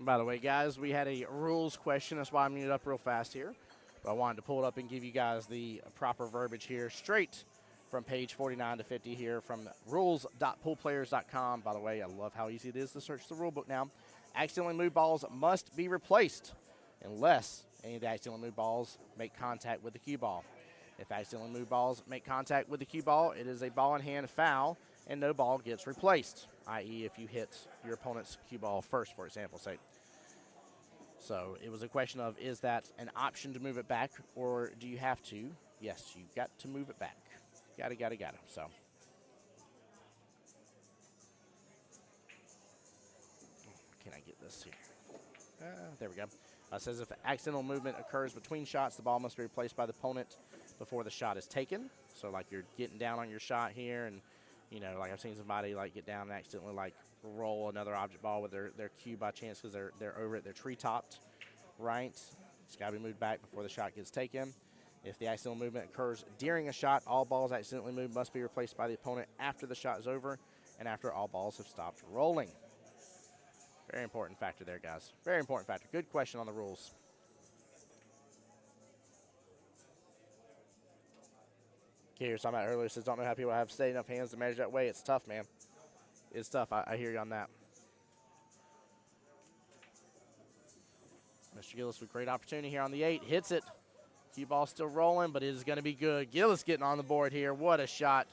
By the way, guys, we had a rules question. That's why I'm muted up real fast here. But I wanted to pull it up and give you guys the proper verbiage here straight from page 49 to 50 here from rules.poolplayers.com. By the way, I love how easy it is to search the rule book now. Accidentally moved balls must be replaced unless any of the accidentally moved balls make contact with the cue ball. If accidentally moved balls make contact with the cue ball, it is a ball in hand foul and no ball gets replaced, i.e. if you hit your opponent's cue ball first, for example's sake. So it was a question of, is that an option to move it back, or do you have to? Yes, you've got to move it back. Gotta. So. Can I get this here? There we go. It says if accidental movement occurs between shots, the ball must be replaced by the opponent before the shot is taken. So like you're getting down on your shot here, and you know, like I've seen somebody like get down and accidentally like roll another object ball with their cue by chance because they're over it, they're tree topped, right? It's got to be moved back before the shot gets taken. If the accidental movement occurs during a shot, all balls accidentally moved must be replaced by the opponent after the shot is over and after all balls have stopped rolling. Very important factor there, guys. Very important factor. Good question on the rules. Kiara was talking about earlier, says, don't know how people have steady enough hands to measure that way. It's tough, man. It's tough. I hear you on that. Mr. Gillis with great opportunity here on the 8. Hits it. Cue ball still rolling, but it is going to be good. Gillis getting on the board here. What a shot.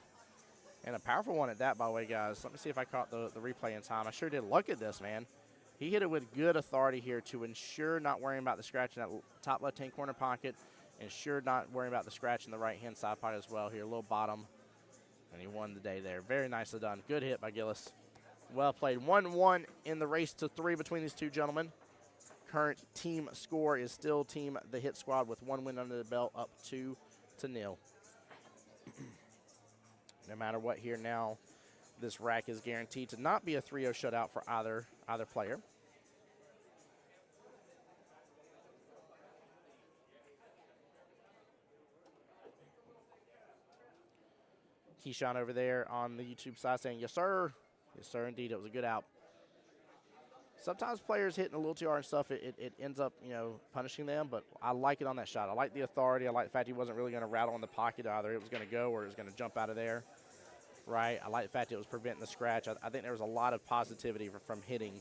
And a powerful one at that, by the way, guys. Let me see if I caught the replay in time. I sure did. Look at this, man. He hit it with good authority here to ensure not worrying about the scratch in that top left-hand corner pocket. Ensure not worrying about the scratch in the right-hand side pocket as well here. A little bottom. And he won the day there. Very nicely done. Good hit by Gillis. Well played. 1-1 in the race to 3 between these two gentlemen. Current team score is still Team The Hit Squad with 1 win under the belt, up 2-0. No matter what here now, this rack is guaranteed to not be a 3-0 shutout for either player. Shawn over there on the YouTube side saying, yes, sir. Yes, sir, indeed. It was a good out. Sometimes players hitting a little too hard and stuff, it ends up, you know, punishing them, but I like it on that shot. I like the authority. I like the fact he wasn't really going to rattle in the pocket either. It was going to go or it was going to jump out of there, right? I like the fact it was preventing the scratch. I think there was a lot of positivity from hitting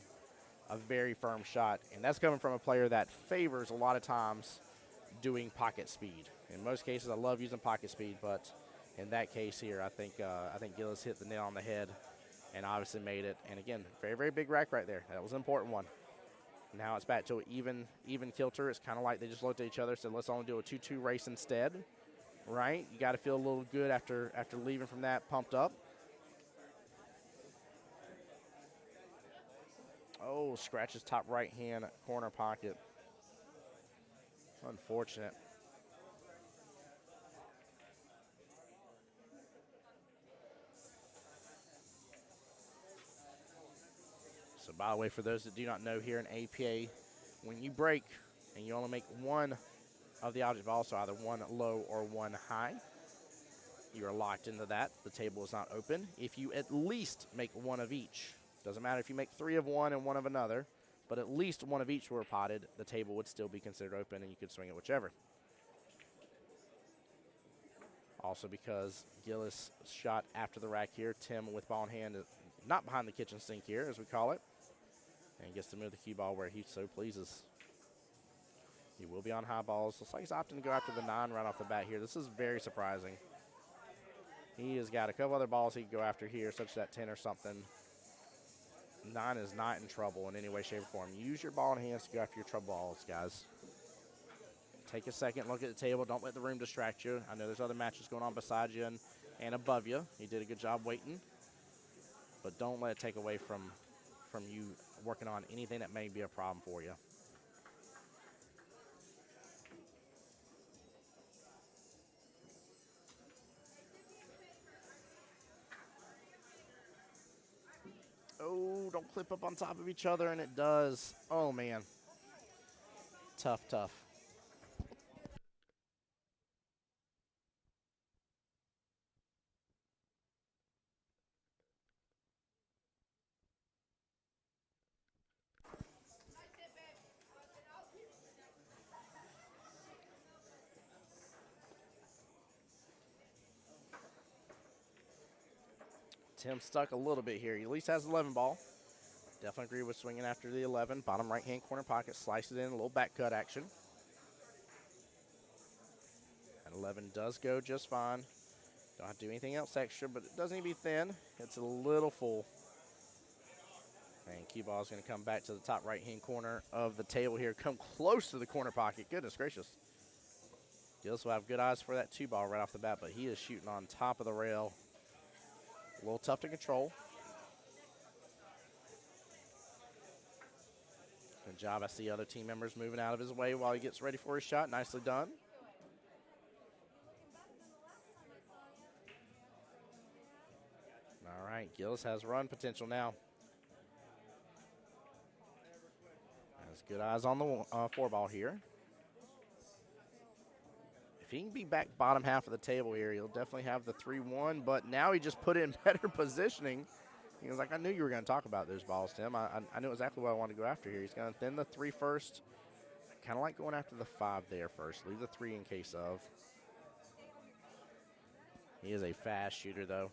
a very firm shot, and that's coming from a player that favors a lot of times doing pocket speed. In most cases, I love using pocket speed, but in that case here, I think Gillis hit the nail on the head and obviously made it. And again, very, very big rack right there. That was an important one. Now it's back to an even kilter. It's kind of like they just looked at each other and said, let's only do a 2-2 race instead, right? You got to feel a little good after leaving from that, pumped up. Oh, scratches top right-hand corner pocket. Unfortunate. So, by the way, for those that do not know, here in APA, when you break and you only make one of the object balls, so either one low or one high, you are locked into that. The table is not open. If you at least make one of each, doesn't matter if you make 3 of one and 1 of another, but at least one of each were potted, the table would still be considered open and you could swing it whichever. Also, because Gillis shot after the rack here, Tim with ball in hand, not behind the kitchen sink here, as we call it, and gets to move the cue ball where he so pleases. He will be on high balls. Looks like he's opting to go after the 9 right off the bat here. This is very surprising. He has got a couple other balls he could go after here, such as that 10 or something. 9 is not in trouble in any way, shape, or form. Use your ball in hands to go after your trouble balls, guys. Take a second, look at the table. Don't let the room distract you. I know there's other matches going on beside you and above you. He did a good job waiting. But don't let it take away from you working on anything that may be a problem for you. Oh, don't clip up on top of each other, and it does. Oh, man. Tough, tough. Tim stuck a little bit here. He at least has 11 ball. Definitely agree with swinging after the 11. Bottom right-hand corner pocket, slices in, a little back cut action. And 11 does go just fine. Don't have to do anything else extra, but it doesn't need to be thin. It's a little full. And cue ball is going to come back to the top right-hand corner of the table here. Come close to the corner pocket. Goodness gracious. Gillis will have good eyes for that 2 ball right off the bat, but he is shooting on top of the rail. A little tough to control. Good job. I see other team members moving out of his way while he gets ready for his shot. Nicely done. All right, Gillis has run potential now. Has good eyes on the 4 ball here. If he can be back bottom half of the table here, he'll definitely have the 3-1, but now he just put it in better positioning. He was like, I knew you were going to talk about those balls, Tim. I knew exactly what I wanted to go after here. He's going to thin the 3 first. Kind of like going after the 5 there first. Leave the 3 in case of. He is a fast shooter, though.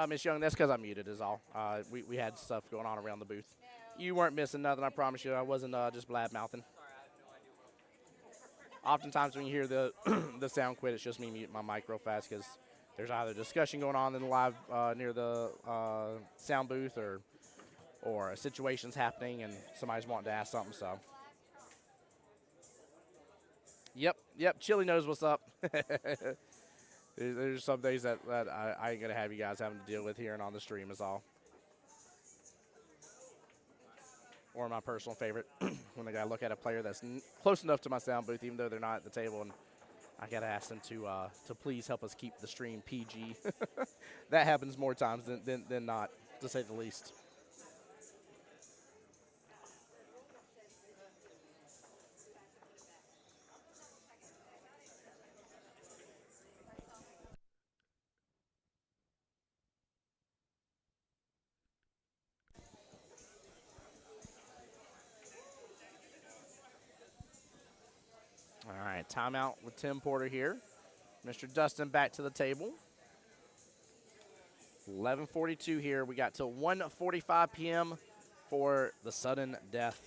Miss Young, that's because I'm muted is all. We had stuff going on around the booth. You weren't missing nothing, I promise you. I wasn't just blab mouthing. Oftentimes when you hear the the sound quit, it's just me muting my mic real fast because there's either discussion going on in the live near the sound booth or a situation's happening and somebody's wanting to ask something. So, yep, Chili knows what's up. There's some days that I ain't gonna have you guys having to deal with here and on the stream is all. Or my personal favorite, when I gotta look at a player that's close enough to my sound booth, even though they're not at the table, and I gotta ask them to please help us keep the stream PG. That happens more times than not, to say the least. All right, timeout with Tim Porter here. Mr. Dustin back to the table. 11:42 here. We got till 1:45 p.m. for the sudden death.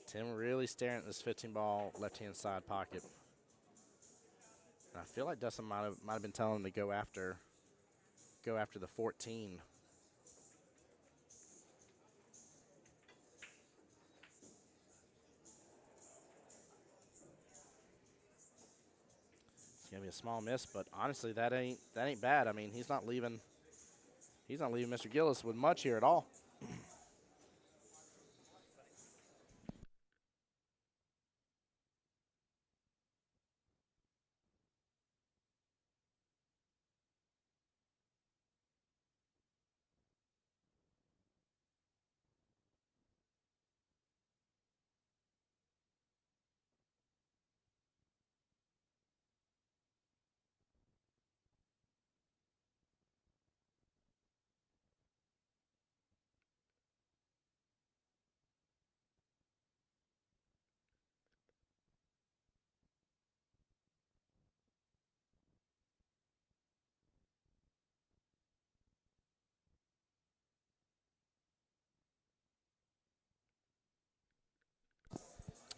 Tim really staring at this 15-ball left-hand side pocket. And I feel like Dustin might have been telling him to go after the 14. It's gonna be a small miss, but honestly, that ain't bad. I mean, he's not leaving Mr. Gillis with much here at all.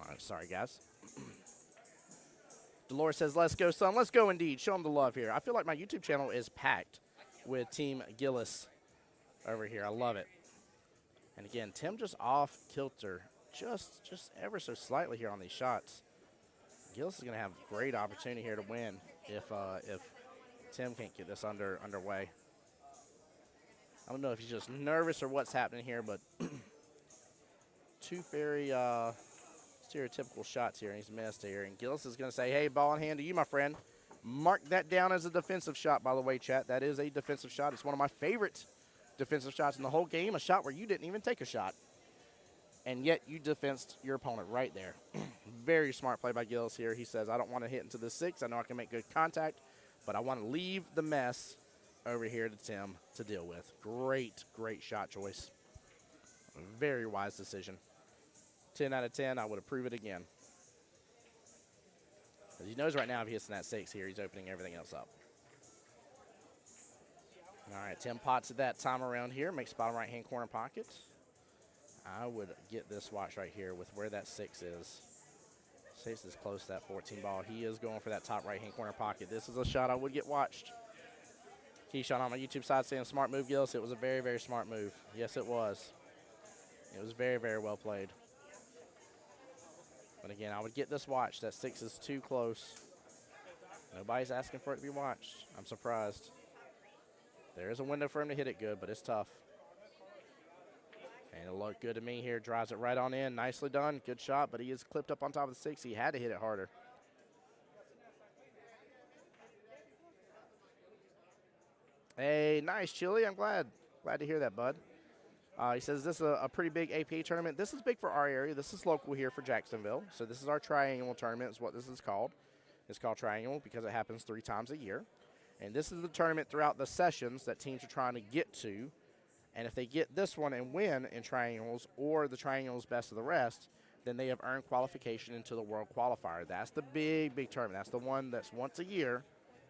All right, sorry guys. Dolores says, let's go, son. Let's go indeed. Show them the love here. I feel like my YouTube channel is packed with Team Gillis over here. I love it. And again, Tim just off kilter, just ever so slightly here on these shots. Gillis is going to have a great opportunity here to win if Tim can't get this underway. I don't know if he's just nervous or what's happening here, but two very stereotypical shots here, and he's missed here. And Gillis is going to say, hey, ball in hand to you, my friend. Mark that down as a defensive shot, by the way, chat. That is a defensive shot. It's one of my favorite defensive shots in the whole game, a shot where you didn't even take a shot. And yet you defensed your opponent right there. Very smart play by Gillis here. He says, I don't want to hit into the 6. I know I can make good contact, but I want to leave the mess over here to Tim to deal with. Great shot choice. Very wise decision. 10 out of 10. I would approve it again. Because he knows right now if he hits in that 6 here, he's opening everything else up. All right, Tim pots it that time around here. Makes bottom right-hand corner pocket. I would get this watch right here with where that 6 is. 6 is close to that 14 ball. He is going for that top right-hand corner pocket. This is a shot I would get watched. Keyshawn on my YouTube side saying smart move, Gillis. It was a very smart move. Yes, it was. It was very well played. But again, I would get this watch. That 6 is too close. Nobody's asking for it to be watched. I'm surprised. There is a window for him to hit it good, but it's tough. And it'll look good to me here. Drives it right on in. Nicely done. Good shot, but he is clipped up on top of the 6. He had to hit it harder. Hey, nice, Chili. I'm glad to hear that, bud. He says this is a pretty big APA tournament. This is big for our area. This is local here for Jacksonville. So this is our triannual tournament is what this is called. It's called triannual because it happens 3 times a year. And this is the tournament throughout the sessions that teams are trying to get to. And if they get this one and win in triannuals or the triannuals best of the rest, then they have earned qualification into the World Qualifier. That's the big, big tournament. That's the one that's once a year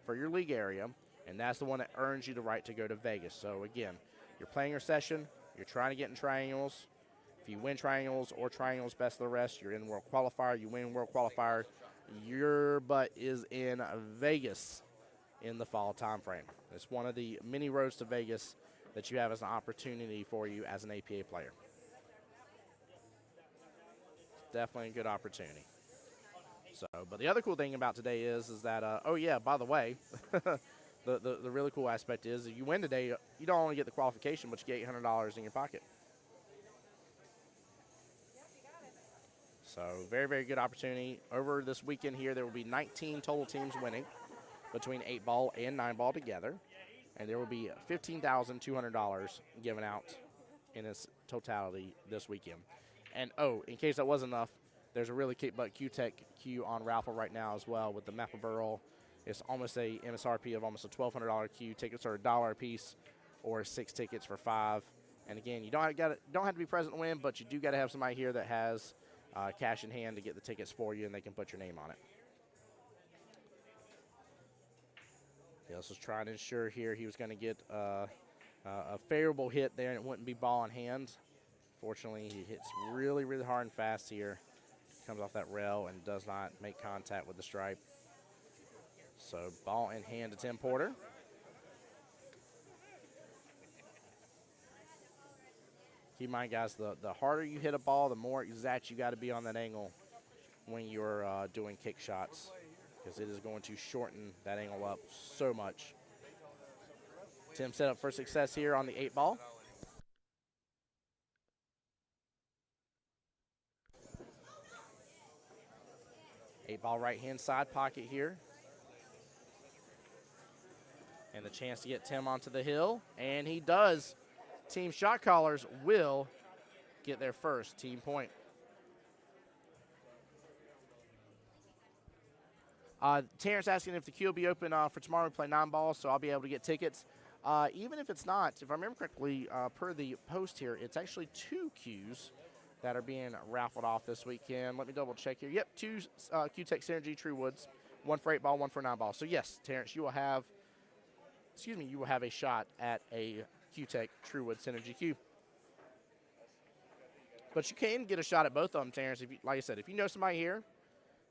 for your league area, and that's the one that earns you the right to go to Vegas. So, again, you're playing your session. You're trying to get in triannuals. If you win triannuals or triannuals best of the rest, you're in World Qualifier. You win World Qualifier, your butt is in Vegas in the fall time frame. It's one of the many roads to Vegas that you have as an opportunity for you as an APA player. Definitely a good opportunity. So, but the other cool thing about today is that, oh yeah, by the way, the really cool aspect is if you win today, you don't only get the qualification, but you get $800 in your pocket. So very, very good opportunity. Over this weekend here, there will be 19 total teams winning between 8-ball and 9-ball together. And there will be $15,200 given out in its totality this weekend. And, oh, in case that wasn't enough, there's a really kick butt Q-Tech Q on raffle right now as well with the Mappa Burl. It's almost a MSRP of almost a $1,200 Q. Tickets are $1 a piece or 6 tickets for $5. And, again, you don't have to be present to win, but you do got to have somebody here that has cash in hand to get the tickets for you, and they can put your name on it. Gillis was trying to ensure here he was going to get a favorable hit there, and it wouldn't be ball in hand. Fortunately, he hits really, really hard and fast here. Comes off that rail and does not make contact with the stripe. So ball in hand to Tim Porter. Keep in mind, guys, the harder you hit a ball, the more exact you got to be on that angle when you're doing kick shots, because it is going to shorten that angle up so much. Tim set up for success here on the 8-ball. Eight-ball right-hand side pocket here. And the chance to get Tim onto the hill, and he does. Team shot callers will get their first team point. Terrence asking if the queue will be open for tomorrow. We play 9-ball, so I'll be able to get tickets. Even if it's not, if I remember correctly, per the post here, it's actually 2 queues that are being raffled off this weekend. Let me double check here. Yep, 2 Q-Tech Synergy True Woods, 1 for 8-ball, 1 for 9-ball. So yes, Terrence, you will have a shot at a Q-Tech True Wood Synergy Q. But you can get a shot at both of them, Terrence. If you, like I said, if you know somebody here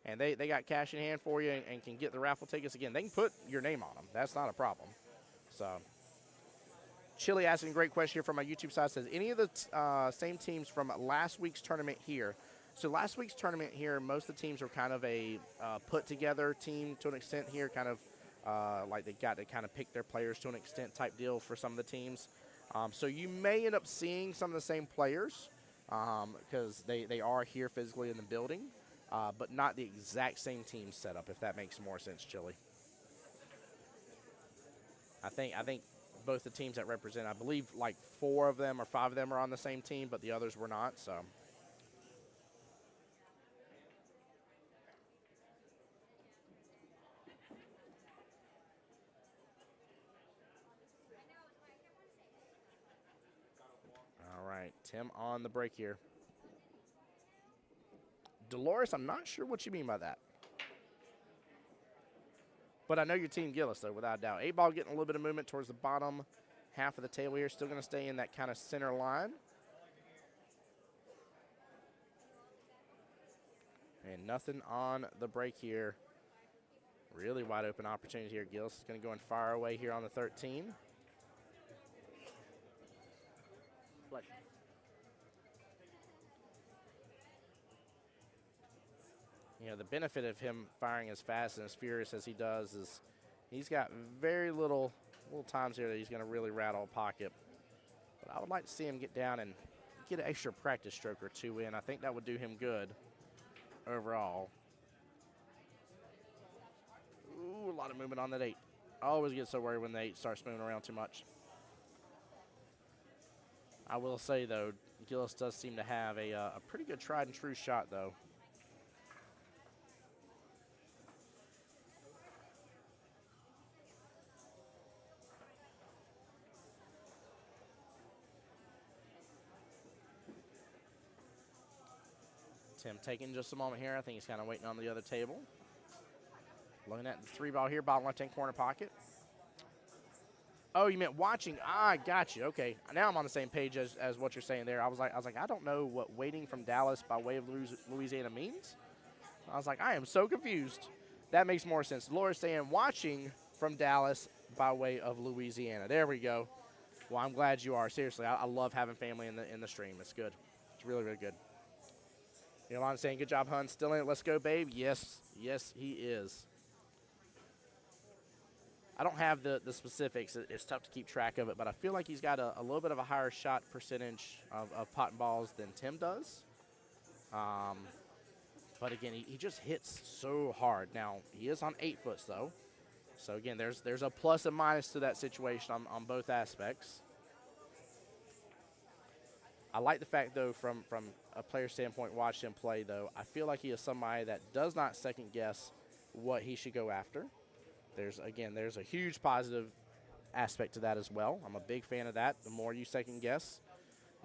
and they got cash in hand for you and can get the raffle tickets, again, they can put your name on them. That's not a problem. So, Chili asking a great question here from my YouTube side. Says, any of the same teams from last week's tournament here? So last week's tournament here, most of the teams were kind of a put-together team to an extent here, kind of like they got to kind of pick their players to an extent type deal for some of the teams. So you may end up seeing some of the same players because they are here physically in the building, but not the exact same team setup, if that makes more sense, Chili. I think both the teams that represent, I believe like 4 of them or 5 of them are on the same team, but the others were not, so. All right, Tim on the break here. Dolores, I'm not sure what you mean by that. But I know your team Gillis, though, without a doubt. 8-ball getting a little bit of movement towards the bottom half of the table here. Still going to stay in that kind of center line. And nothing on the break here. Really wide open opportunity here. Gillis is going to go and fire away here on the 13. You know, the benefit of him firing as fast and as furious as he does is he's got very little times here that he's going to really rattle a pocket. But I would like to see him get down and get an extra practice stroke or 2 in. I think that would do him good overall. Ooh, a lot of movement on that 8. I always get so worried when the 8 starts moving around too much. I will say, though, Gillis does seem to have a pretty good tried and true shot, though. Tim taking just a moment here. I think he's kind of waiting on the other table. Looking at the 3-ball here, bottom left-hand corner pocket. Oh, you meant watching? Ah, got you. Okay, now I'm on the same page as what you're saying there. I was like, I don't know what waiting from Dallas by way of Louisiana means. I was like, I am so confused. That makes more sense. Laura's saying watching from Dallas by way of Louisiana. There we go. Well, I'm glad you are. Seriously, I love having family in the stream. It's good. It's really, really good. Yolanda's saying, good job, hun. Still in it. Let's go, babe. Yes, yes, he is. I don't have the specifics. It's tough to keep track of it, but I feel like he's got a little bit of a higher shot percentage of pot and balls than Tim does. But again, he just hits so hard. Now, he is on 8 foots, though. So, again, there's a plus and minus to that situation on both aspects. I like the fact, though, from a player standpoint, watch him play, though, I feel like he is somebody that does not second-guess what he should go after. There's a huge positive aspect to that as well. I'm a big fan of that. The more you second-guess,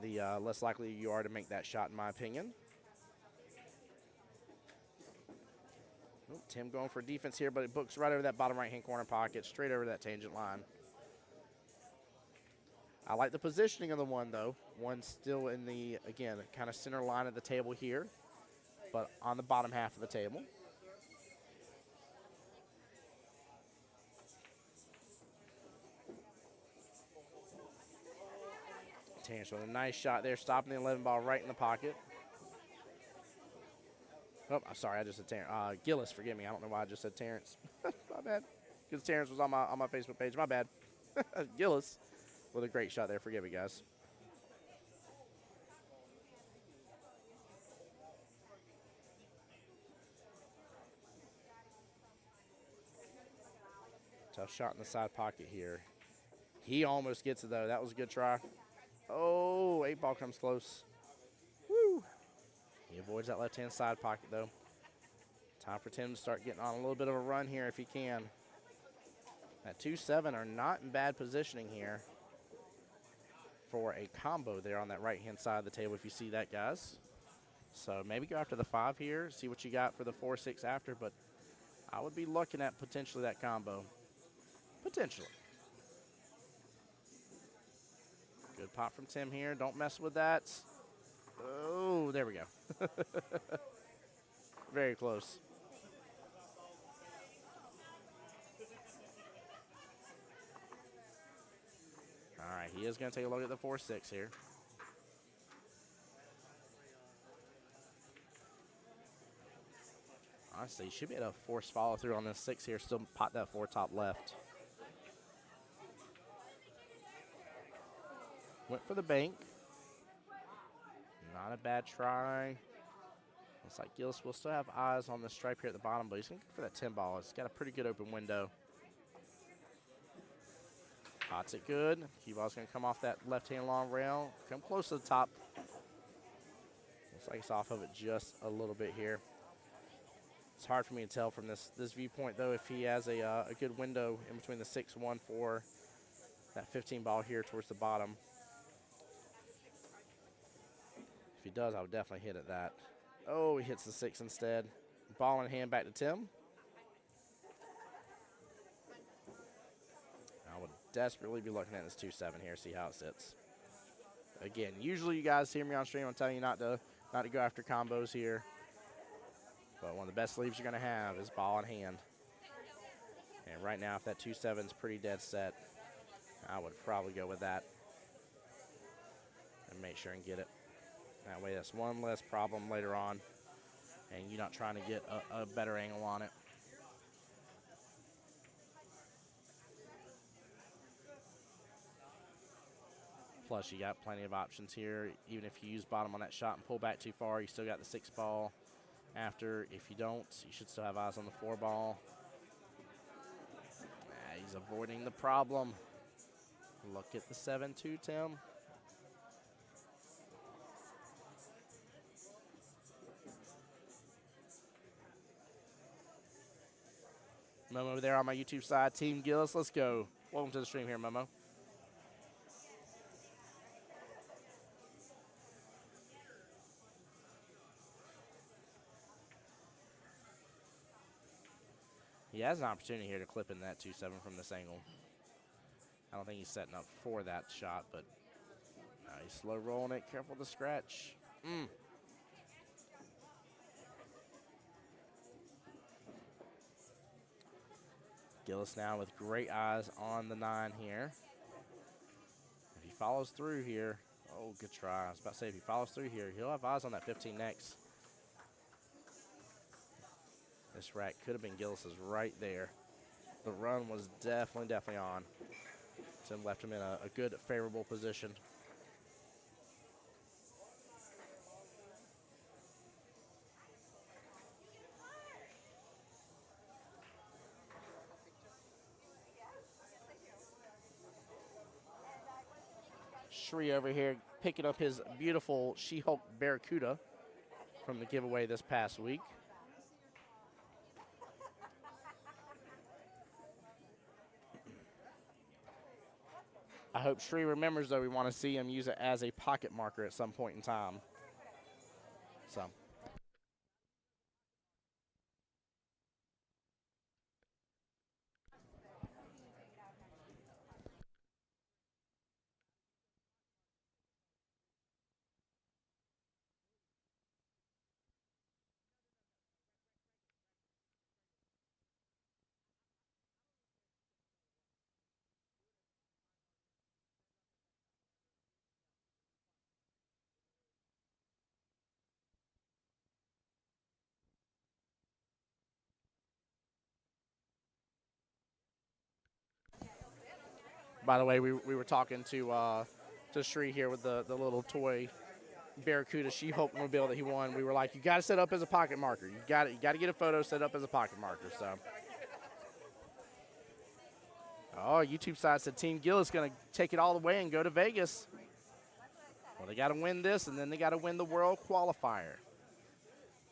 the less likely you are to make that shot, in my opinion. Oh, Tim going for defense here, but it books right over that bottom right-hand corner pocket, straight over that tangent line. I like the positioning of the one, though. One still in the, again, kind of center line of the table here, but on the bottom half of the table. Terrence with a nice shot there, stopping the 11 ball right in the pocket. Oh, I'm sorry, I just said Terrence. Gillis, forgive me. I don't know why I just said Terrence. My bad. Because Terrence was on my Facebook page. My bad. Gillis with a great shot there. Forgive me, guys. Tough shot in the side pocket here. He almost gets it, though. That was a good try. Oh, 8 ball comes close. Woo. He avoids that left-hand side pocket, though. Time for Tim to start getting on a little bit of a run here if he can. That 2-7 are not in bad positioning here for a combo there on that right-hand side of the table, if you see that, guys. So maybe go after the 5 here, see what you got for the 4-6 after, but I would be looking at potentially that combo. Potentially. Good pop from Tim here. Don't mess with that. Oh, there we go. Very close. All right, he is going to take a look at the 4-6 here. Honestly, he should be able to force follow through on this 6 here. Still pot that 4 top left. Went for the bank. Not a bad try. Looks like Gillis will still have eyes on the stripe here at the bottom, but he's going to go for that 10 ball. It's got a pretty good open window. Pots it good. Cue ball's going to come off that left-hand long rail. Come close to the top. Looks like it's off of it just a little bit here. It's hard for me to tell from this viewpoint, though, if he has a good window in between the 6-1 for that 15 ball here towards the bottom. If he does, I would definitely hit at that. Oh, he hits the 6 instead. Ball in hand back to Tim. I would desperately be looking at this 2-7 here, see how it sits. Again, usually you guys hear me on stream. I'm telling you not to go after combos here. But one of the best leaves you're going to have is ball in hand. And right now, if that 2-7 is pretty dead set, I would probably go with that and make sure and get it. That way, that's one less problem later on, and you're not trying to get a better angle on it. Plus, you got plenty of options here. Even if you use bottom on that shot and pull back too far, you still got the 6 ball. After, if you don't, you should still have eyes on the 4 ball. He's avoiding the problem. Look at the 7-2, Tim. Momo there on my YouTube side. Team Gillis, let's go. Welcome to the stream here, Momo. He has an opportunity here to clip in that 2-7 from this angle. I don't think he's setting up for that shot, but he's slow rolling it. Careful to scratch. Gillis now with great eyes on the 9 here. If he follows through here, oh, good try. I was about to say, if he follows through here, he'll have eyes on that 15 next. This rack could have been Gillis's right there. The run was definitely on. Tim left him in a good, favorable position. Shree over here picking up his beautiful She-Hulk Barracuda from the giveaway this past week. I hope Shree remembers, though, we want to see him use it as a pocket marker at some point in time. So. By the way, we were talking to Shree here with the little toy Barracuda She-Hulk mobile that he won. We were like, you got to set up as a pocket marker. You got to get a photo set up as a pocket marker. So, oh, YouTube side said Team Gillis going to take it all the way and go to Vegas. Well, they got to win this, and then they got to win the World Qualifier.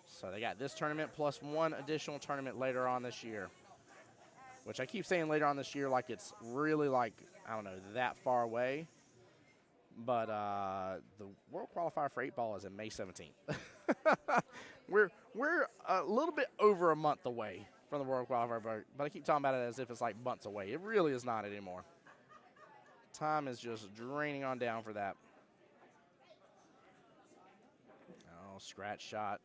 So they got this tournament plus one additional tournament later on this year. Which I keep saying later on this year like it's really like, I don't know, that far away. But the World Qualifier for 8-ball is in May 17th. we're a little bit over a month away from the World Qualifier, but I keep talking about it as if it's like months away. It really is not anymore. Time is just draining on down for that. Oh, scratch shot.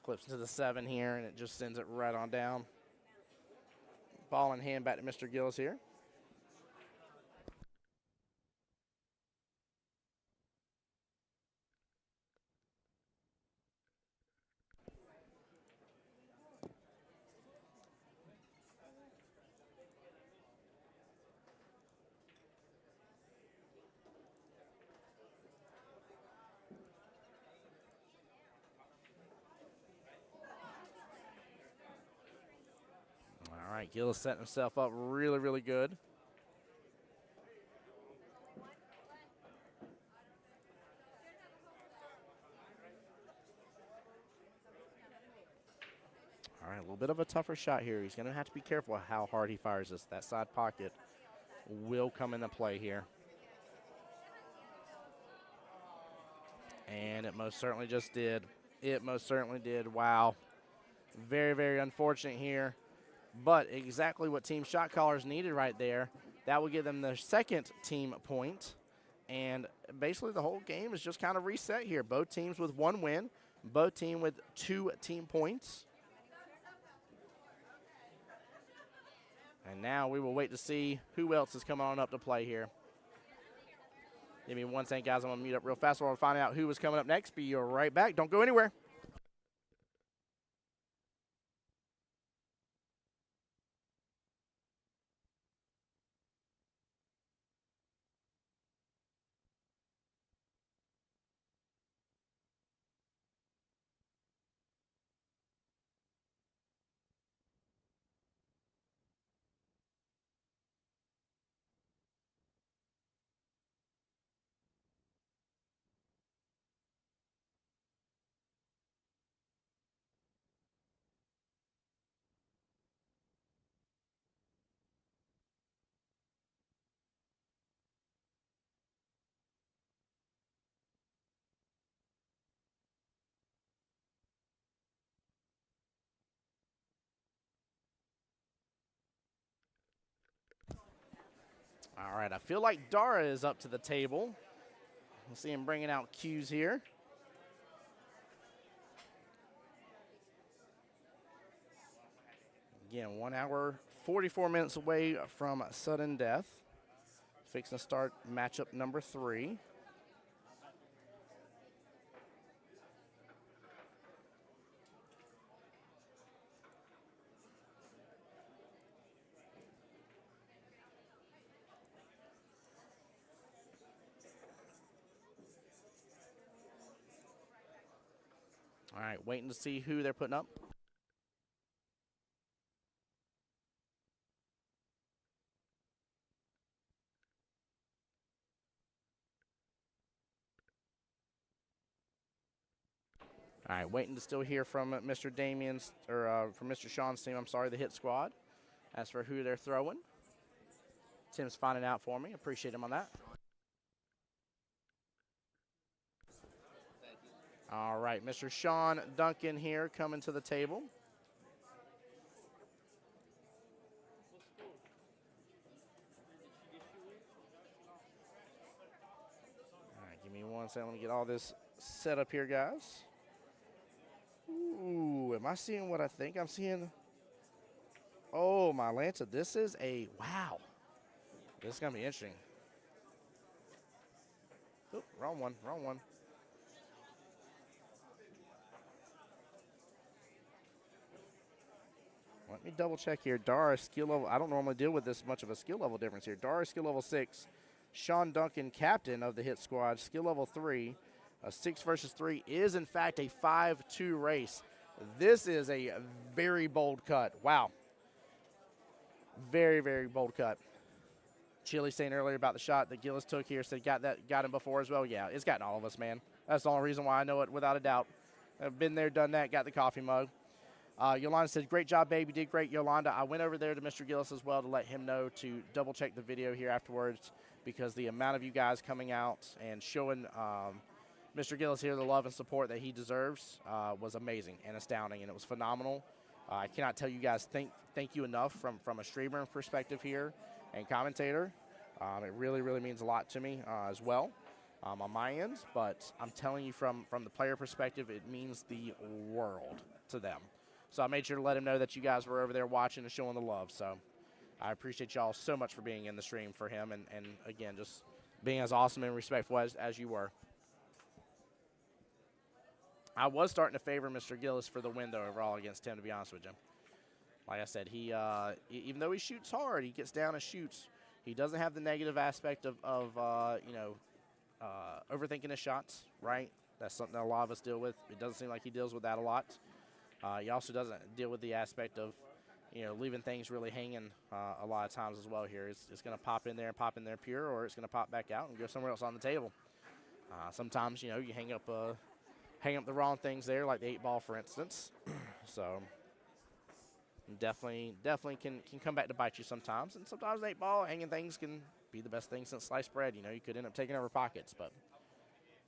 Clips into the 7 here, and it just sends it right on down. Ball in hand back to Mr. Gillis here. All right, Gillis setting himself up really, really good. All right, a little bit of a tougher shot here. He's going to have to be careful how hard he fires this. That side pocket will come into play here. And it most certainly just did. It most certainly did. Wow. Very, very unfortunate here. But exactly what Team Shot Callers needed right there. That will give them their second team point. And basically the whole game is just kind of reset here. Both teams with 1 win. Both teams with 2 team points. And now we will wait to see who else is coming on up to play here. Give me 1 second, guys. I'm going to mute up real fast. We'll find out who is coming up next. Be right back. Don't go anywhere. All right, I feel like Dara is up to the table. We'll see him bringing out cues here. Again, 1 hour, 44 minutes away from sudden death. Fixing to start matchup number 3. All right, waiting to see who they're putting up. All right, waiting to still hear from Mr. Damien's, or from Mr. Shawn's team, I'm sorry, the hit squad, as for who they're throwing. Tim's finding out for me. Appreciate him on that. All right, Mr. Shawn Duncan here coming to the table. All right, give me 1 second. Let me get all this set up here, guys. Ooh, am I seeing what I think I'm seeing? Oh, my Lancer, this is a, wow. This is going to be interesting. Oop, wrong one, wrong one. Let me double check here. Dara skill level, I don't normally deal with this much of a skill level difference here. Dara skill level 6. Shawn Duncan, captain of the hit squad, skill level 3. A 6 versus 3 is in fact a 5-2 race. This is a very bold cut. Wow. Very, very bold cut. Chili saying earlier about the shot that Gillis took here, said got him before as well. Yeah, it's gotten all of us, man. That's the only reason why I know it without a doubt. I've been there, done that, got the coffee mug. Yolanda said, great job, baby. Did great, Yolanda. I went over there to Mr. Gillis as well to let him know to double check the video here afterwards, because the amount of you guys coming out and showing Mr. Gillis here the love and support that he deserves was amazing and astounding, and it was phenomenal. I cannot tell you guys thank you enough from a streamer perspective here and commentator. It really, really means a lot to me as well on my end, but I'm telling you from the player perspective, it means the world to them. So I made sure to let him know that you guys were over there watching and showing the love. So I appreciate y'all so much for being in the stream for him, and again, just being as awesome and respectful as you were. I was starting to favor Mr. Gillis for the win, though, overall against Tim, to be honest with you. Like I said, he even though he shoots hard, he gets down and shoots. He doesn't have the negative aspect of overthinking his shots, right? That's something that a lot of us deal with. It doesn't seem like he deals with that a lot. He also doesn't deal with the aspect of, leaving things really hanging a lot of times as well here. It's going to pop in there pure, or it's going to pop back out and go somewhere else on the table. Sometimes, you hang up the wrong things there, like the 8-ball, for instance. So definitely can come back to bite you sometimes. And sometimes the 8-ball hanging things can be the best thing since sliced bread. You could end up taking over pockets, but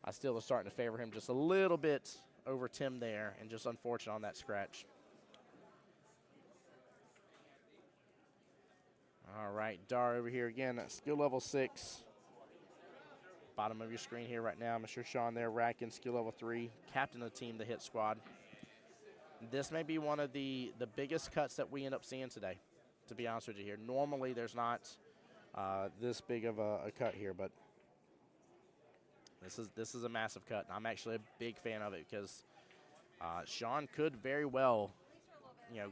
I still was starting to favor him just a little bit over Tim there, and just unfortunate on that scratch. All right, Dar over here again at skill level 6. Bottom of your screen here right now, Mr. Shawn there racking skill level 3, captain of the team, the hit squad. This may be one of the biggest cuts that we end up seeing today, to be honest with you here. Normally there's not this big of a cut here, but this is a massive cut. I'm actually a big fan of it, because Shawn could very well,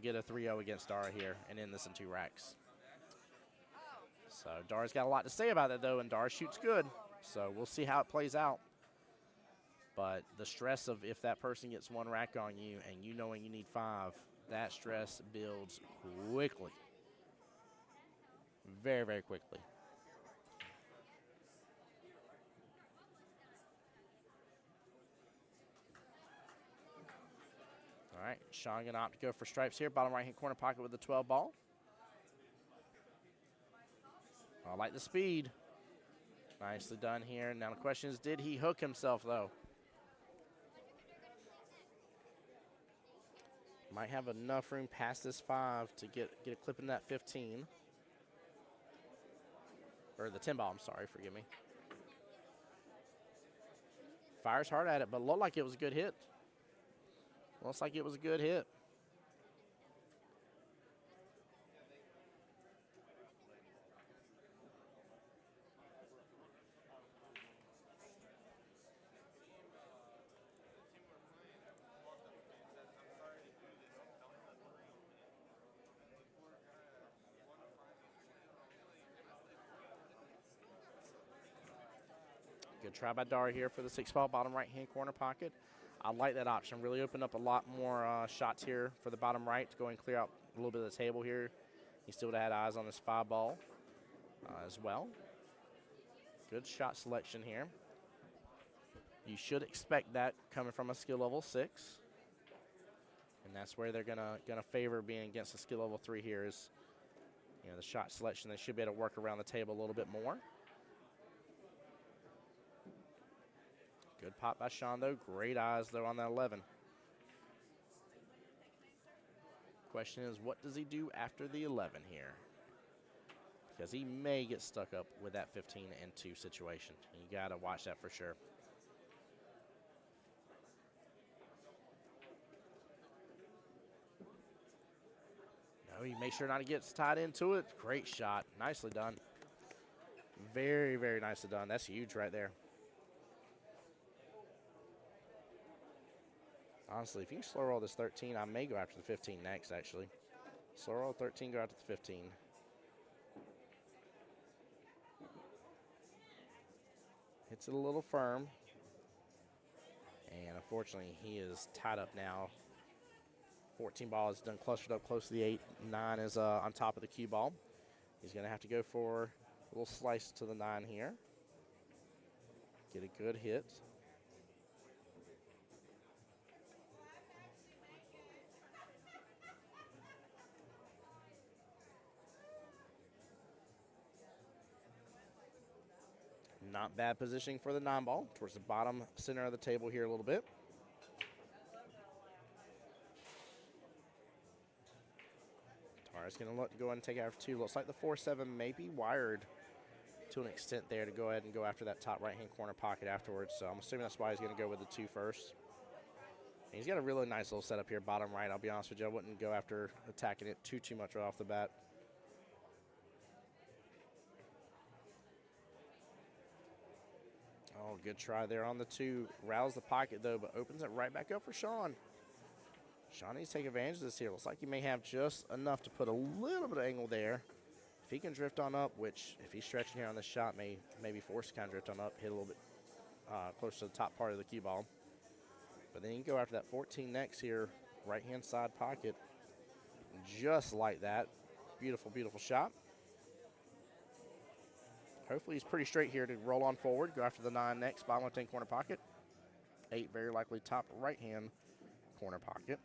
get a 3-0 against Dara here and end this in 2 racks. So Dara's got a lot to say about that, though, and Dara shoots good. So we'll see how it plays out. But the stress of if that person gets 1 rack on you and you knowing you need 5, that stress builds quickly. Very, very quickly. All right, Shawn going to opt to go for stripes here. Bottom right-hand corner pocket with the 12-ball. I like the speed. Nicely done here. Now the question is, did he hook himself, though? Might have enough room past this 5 to get a clip in that 15. or the 10 ball, I'm sorry, forgive me. Fires hard at it, but looked like it was a good hit. Looks like it was a good hit. Good try by Dari here for the 6 ball, bottom right-hand corner pocket. I like that option. Really opened up a lot more shots here for the bottom right to go and clear out a little bit of the table here. He still would have had eyes on this 5 ball as well. Good shot selection here. You should expect that coming from a skill level 6. And that's where they're gonna favor being against a skill level 3 here is, you know, the shot selection. They should be able to work around the table a little bit more. Good pop by Shawn, though. Great eyes, though, on that 11. Question is, what does he do after the 11 here? Because he may get stuck up with that 15 and 2 situation. You got to watch that for sure. No, he makes sure not to get tied into it. Great shot. Nicely done. Very, very nicely done. That's huge right there. Honestly, if you slow roll this 13, I may go after the 15 next, actually. Slow roll 13, go after the 15. Hits it a little firm. And unfortunately, he is tied up now. 14 ball is done clustered up close to the 8. 9 is on top of the cue ball. He's going to have to go for a little slice to the 9 here. Get a good hit. Not bad positioning for the 9 ball towards the bottom center of the table here a little bit. Tara's going to look to go ahead and take it after 2. Looks like the 4-7 may be wired to an extent there to go ahead and go after that top right-hand corner pocket afterwards. So I'm assuming that's why he's going to go with the 2 first. And he's got a really nice little setup here, bottom right. I'll be honest with you, I wouldn't go after attacking it too much right off the bat. Oh, good try there on the 2. Rouse the pocket, though, but opens it right back up for Shawn. Shawn needs to take advantage of this here. Looks like he may have just enough to put a little bit of angle there. If he can drift on up, which if he's stretching here on this shot, may be forced to kind of drift on up, hit a little bit close to the top part of the cue ball. But then you can go after that 14 next here, right-hand side pocket. Just like that. Beautiful, beautiful shot. Hopefully he's pretty straight here to roll on forward. Go after the 9 next, bottom left-hand corner pocket. 8 very likely top right-hand corner pocket.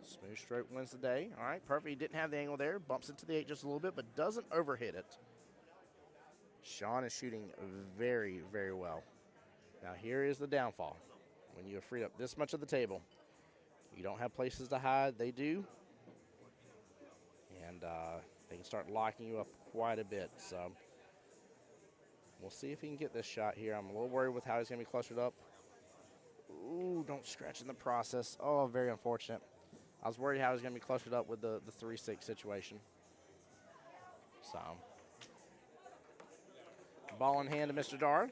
Smooth stroke wins the day. All right, perfect. He didn't have the angle there. Bumps into the 8 just a little bit, but doesn't overhit it. Shawn is shooting very, very well. Now here is the downfall. When you have freed up this much of the table, you don't have places to hide. They do. And they can start locking you up quite a bit. So we'll see if he can get this shot here. I'm a little worried with how he's going to be clustered up. Ooh, don't scratch in the process. Oh, very unfortunate. I was worried how he was going to be clustered up with the 3-6 situation. So, ball in hand to Mr. Dar.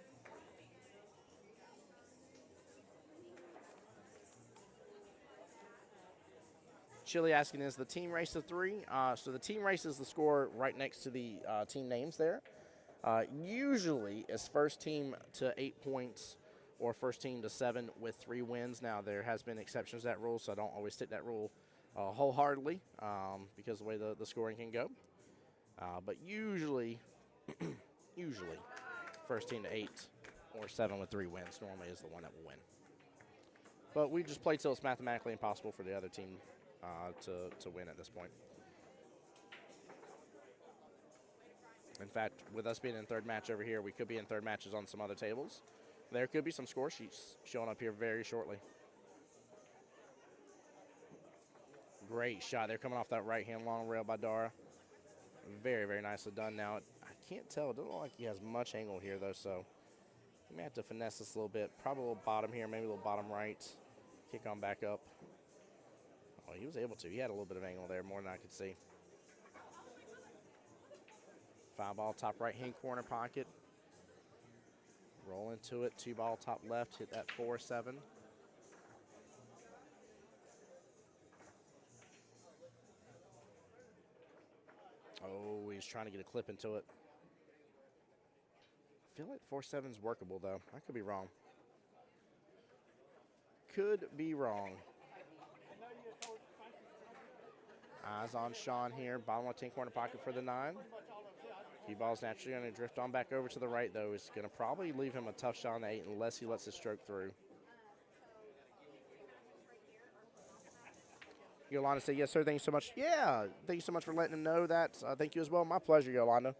Chili asking, is the team race to 3? So the team race is the score right next to the team names there. Usually it's first team to 8 points or first team to 7 with 3 wins. Now there has been exceptions to that rule, so I don't always stick that rule wholeheartedly because of the way the scoring can go. But usually first team to 8 or 7 with 3 wins normally is the one that will win. But we just play till it's mathematically impossible for the other team to win at this point. In fact, with us being in third match over here, we could be in third matches on some other tables. There could be some score sheets showing up here very shortly. Great shot there coming off that right-hand long rail by Dara. Very, very nicely done. Now, I can't tell. It doesn't look like he has much angle here, though, so you may have to finesse this a little bit. Probably a little bottom here, maybe a little bottom right. Kick on back up. Oh, he was able to. He had a little bit of angle there, more than I could see. 5-ball top right-hand corner pocket. Roll into it. 2-ball top left. Hit that 4-7. Oh, he's trying to get a clip into it. I feel like 4-7 is workable, though. I could be wrong. Could be wrong. Eyes on Shawn here. Bottom left-hand corner pocket for the 9. QBall's naturally going to drift on back over to the right, though. It's going to probably leave him a tough shot on the 8 unless he lets his stroke through. Yolanda said, yes, sir, thank you so much. Yeah, thank you so much for letting him know that. Thank you as well. My pleasure, Yolanda.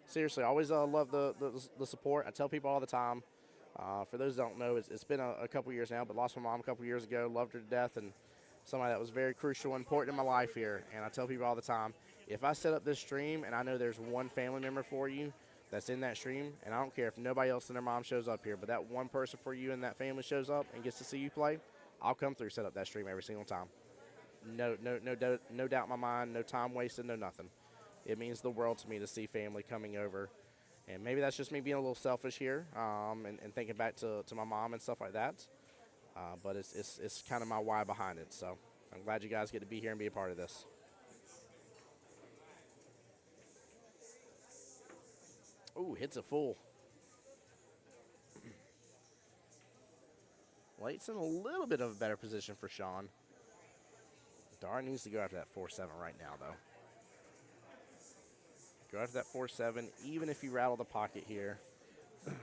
Seriously, I always love the support. I tell people all the time. For those that don't know, it's been a couple years now, but lost my mom a couple years ago. Loved her to death, and somebody that was very crucial and important in my life here. And I tell people all the time, if I set up this stream and I know there's one family member for you that's in that stream, and I don't care if nobody else and their mom shows up here, but that one person for you and that family shows up and gets to see you play, I'll come through, set up that stream every single time. No doubt in my mind, no time wasted, no nothing. It means the world to me to see family coming over. And maybe that's just me being a little selfish here and thinking back to my mom and stuff like that. But it's kind of my why behind it. So I'm glad you guys get to be here and be a part of this. Ooh, hits a full. Late's in a little bit of a better position for Shawn. Dara needs to go after that 4-7 right now, though. Go after that 4-7, even if you rattle the pocket here.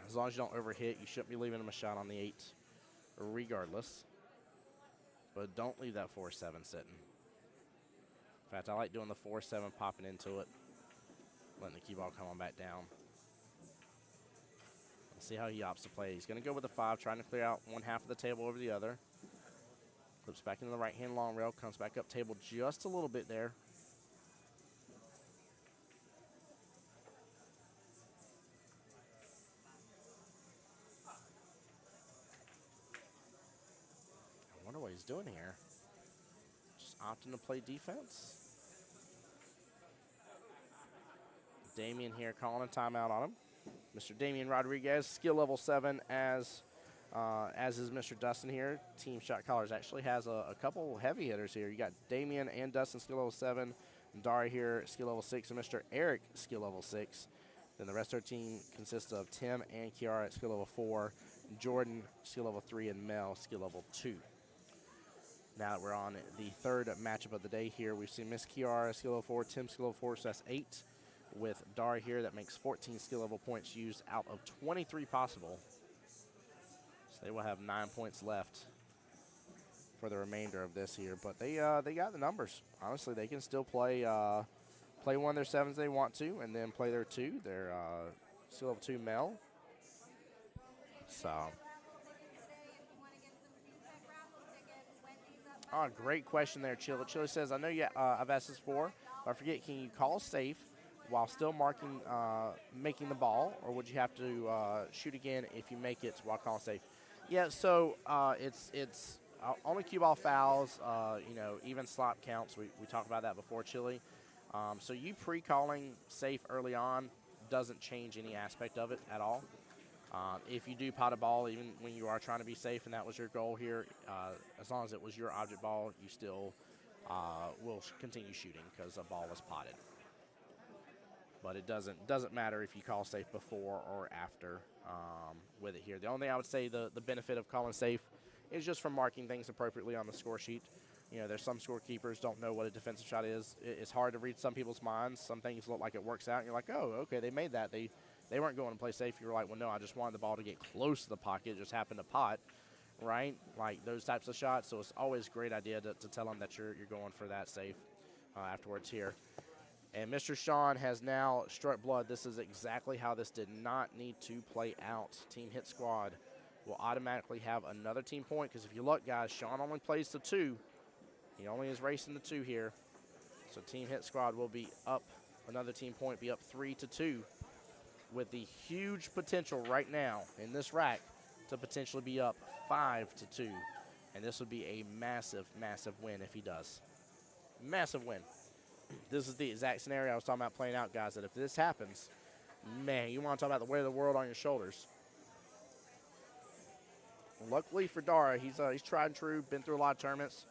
As long as you don't overhit, you shouldn't be leaving him a shot on the 8, regardless. But don't leave that 4-7 sitting. In fact, I like doing the 4-7, popping into it, letting the cue ball come on back down. Let's see how he opts to play. He's going to go with the 5, trying to clear out one half of the table over the other. Flips back into the right-hand long rail, comes back up table just a little bit there. I wonder what he's doing here. Just opting to play defense. Damian here calling a timeout on him. Mr. Damian Rodriguez, skill level 7 as is Mr. Dustin here. Team Shot Callers actually has a couple heavy hitters here. You got Damian and Dustin, skill level 7. Dara here, skill level 6, and Mr. Eric, skill level 6. Then the rest of our team consists of Tim and Kiara at skill level 4, Jordan, skill level 3, and Mel, skill level 2. Now that we're on the third matchup of the day here, we've seen Miss Kiara, skill level 4, Tim, skill level 4, so that's 8. With Dara here, that makes 14 skill level points used out of 23 possible. So they will have 9 points left for the remainder of this here. But they got the numbers. Honestly, they can still play play one of their 7s they want to, and then play their 2, their skill level 2 Mel. So. Oh, great question there, Chili. Chili says, I know I've asked this before, but I forget, can you call safe while still making the ball, or would you have to shoot again if you make it while calling safe? Yeah, so it's only cue ball fouls, even slop counts. We talked about that before, Chili. So you pre-calling safe early on doesn't change any aspect of it at all. If you do pot a ball, even when you are trying to be safe and that was your goal here, as long as it was your object ball, you still will continue shooting because the ball was potted. But it doesn't matter if you call safe before or after with it here. The only thing I would say the benefit of calling safe is just from marking things appropriately on the score sheet. There's some scorekeepers don't know what a defensive shot is. It's hard to read some people's minds. Some things look like it works out, and you're like, oh, okay, they made that. They weren't going to play safe. You were like, well, no, I just wanted the ball to get close to the pocket. It just happened to pot, right? Like those types of shots. So it's always a great idea to tell them that you're going for that safe afterwards here. And Mr. Shawn has now struck blood. This is exactly how this did not need to play out. Team Hit Squad will automatically have another team point because if you look, guys, Shawn only plays to 2. He only is racing the 2 here. So Team Hit Squad will be up, another team point, be up 3-2 with the huge potential right now in this rack to potentially be up 5-2. And this would be a massive, massive win if he does. Massive win. This is the exact scenario I was talking about playing out, guys, that if this happens, man, you want to talk about the weight of the world on your shoulders. Luckily for Dara, he's tried and true, been through a lot of tournaments.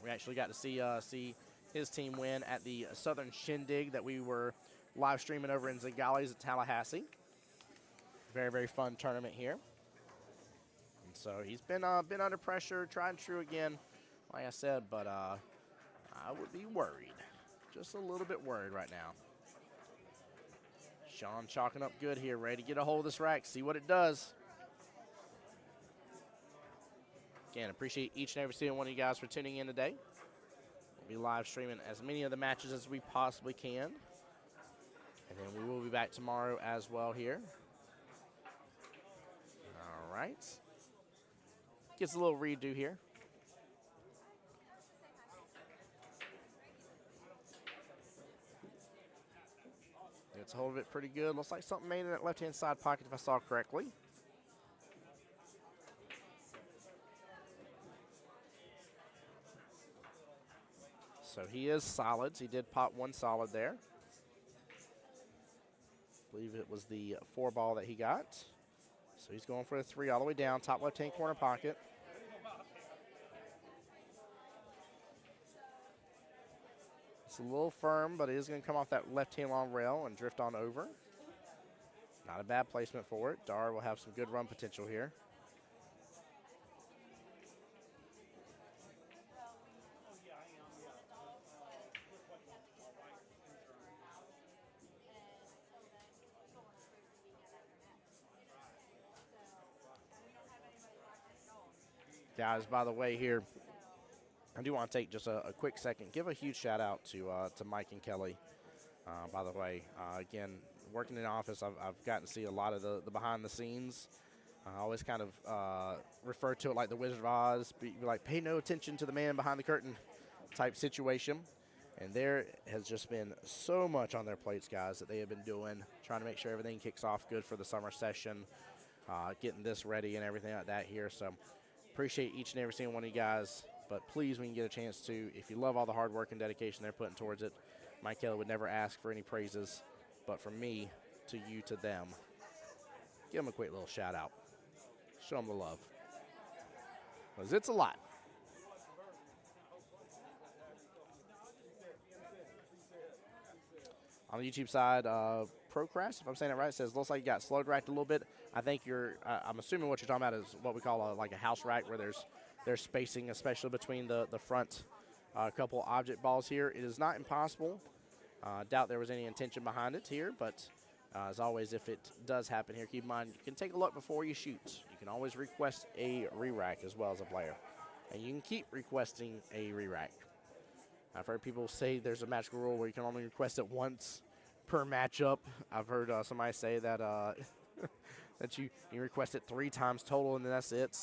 We actually got to see his team win at the Southern Shindig that we were live streaming over in Zagales at Tallahassee. Very, very fun tournament here. And so he's been under pressure, tried and true again, like I said, but I would be worried. Just a little bit worried right now. Shawn chalking up good here, ready to get a hold of this rack, see what it does. Again, appreciate each and every single one of you guys for tuning in today. We'll be live streaming as many of the matches as we possibly can. And then we will be back tomorrow as well here. All right. Gets a little redo here. Gets a hold of it pretty good. Looks like something made in that left-hand side pocket if I saw correctly. So he is solids. He did pop 1 solid there. I believe it was the 4 ball that he got. So he's going for the 3 all the way down, top left-hand corner pocket. It's a little firm, but it is going to come off that left-hand long rail and drift on over. Not a bad placement for it. Dara will have some good run potential here. Guys, by the way here, I do want to take just a quick second, give a huge shout out to Mike and Kelly. By the way, again, working in the office, I've gotten to see a lot of the behind the scenes. I always kind of refer to it like the Wizard of Oz, be like pay no attention to the man behind the curtain type situation. And there has just been so much on their plates, guys, that they have been doing, trying to make sure everything kicks off good for the summer session, getting this ready and everything like that here. So appreciate each and every single one of you guys. But please, when you get a chance to, if you love all the hard work and dedication they're putting towards it, Mike Kelly would never ask for any praises, but from me to you to them, give them a quick little shout out. Show them the love, because it's a lot. On the YouTube side, Procrast, if I'm saying it right, says looks like you got slowed racked a little bit. I think I'm assuming what you're talking about is what we call like a house rack, where there's spacing, especially between the front couple object balls here. It is not impossible. Doubt there was any intention behind it here, but as always, if it does happen here, keep in mind you can take a look before you shoot. You can always request a re-rack as well as a player, and you can keep requesting a re-rack. I've heard people say there's a magical rule where you can only request it once per matchup. I've heard somebody say that that you request it 3 times total and then that's it.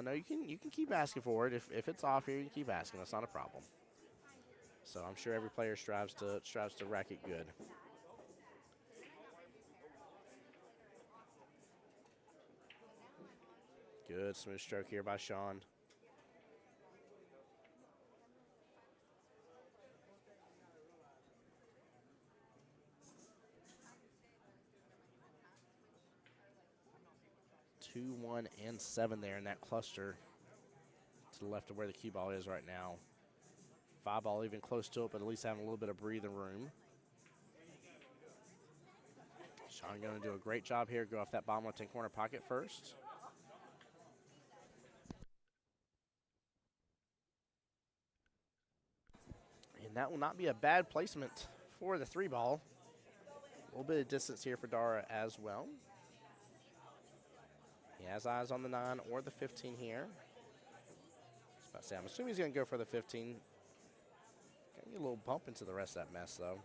No, you can keep asking for it. If it's off here, you can keep asking. That's not a problem. So I'm sure every player strives to rack it good. Good smooth stroke here by Shawn. Two, 1, and 7 there in that cluster to the left of where the cue ball is right now. 5 ball even close to it, but at least having a little bit of breathing room. Shawn going to do a great job here. Go off that bottom left-hand corner pocket first. And that will not be a bad placement for the 3 ball. A little bit of distance here for Dara as well. He has eyes on the 9 or the 15 here. I was about to say, I'm assuming he's going to go for the 15. Got me a little bump into the rest of that mess, though.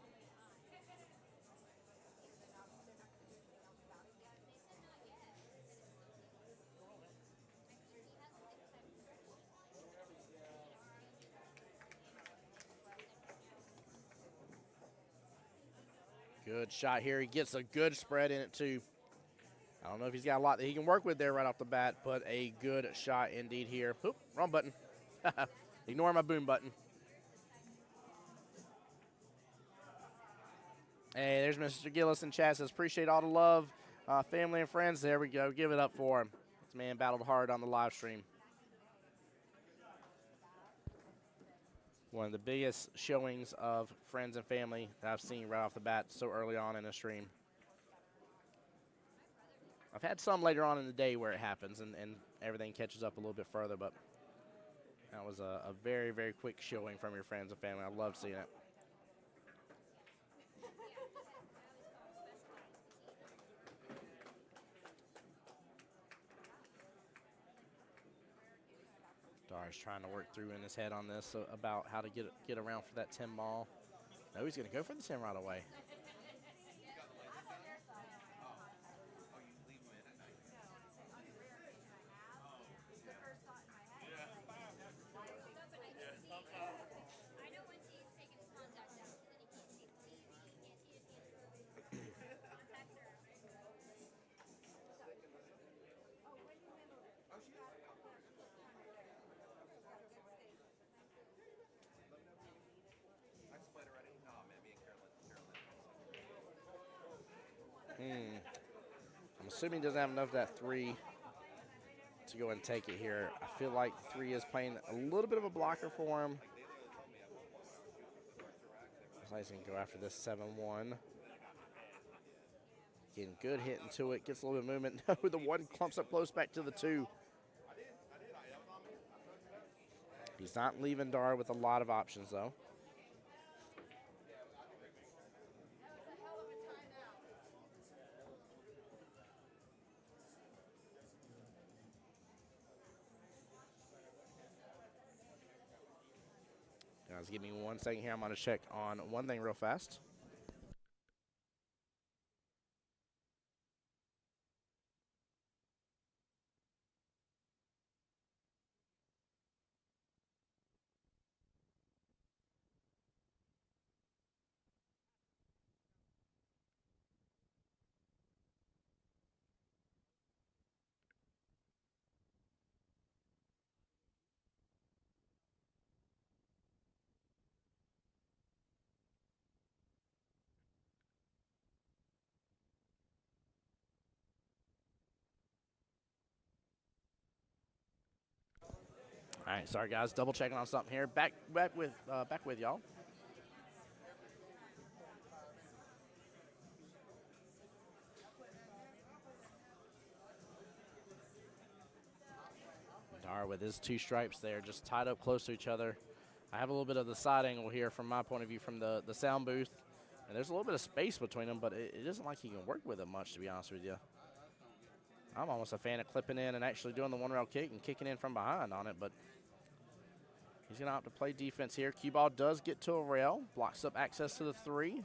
Good shot here. He gets a good spread in it, too. I don't know if he's got a lot that he can work with there right off the bat, but a good shot indeed here. Oop, wrong button. Ignore my boom button. Hey, there's Mr. Gillis in chat. Says, appreciate all the love, family and friends. There we go. Give it up for him. This man battled hard on the live stream. One of the biggest showings of friends and family that I've seen right off the bat so early on in the stream. I've had some later on in the day where it happens and everything catches up a little bit further, but that was a very, very quick showing from your friends and family. I love seeing it. Dar's trying to work through in his head on this about how to get around for that 10 ball. No, he's going to go for the 10 right away. I'm assuming he doesn't have enough of that 3 to go and take it here. I feel like 3 is playing a little bit of a blocker for him. Looks like he's going to go after this 7-1. Getting good hit into it, gets a little bit of movement. No, the 1 clumps up close back to the 2. He's not leaving Dar with a lot of options, though. Guys, give me 1 second here. I'm going to check on one thing real fast. All right, sorry guys, double checking on something here. Back with y'all. Dar with his 2 stripes there, just tied up close to each other. I have a little bit of the side angle here from my point of view from the sound booth, and there's a little bit of space between them, but it isn't like he can work with it much, to be honest with you. I'm almost a fan of clipping in and actually doing the 1-rail kick and kicking in from behind on it, but he's going to opt to play defense here. QBall does get to a rail, blocks up access to the 3.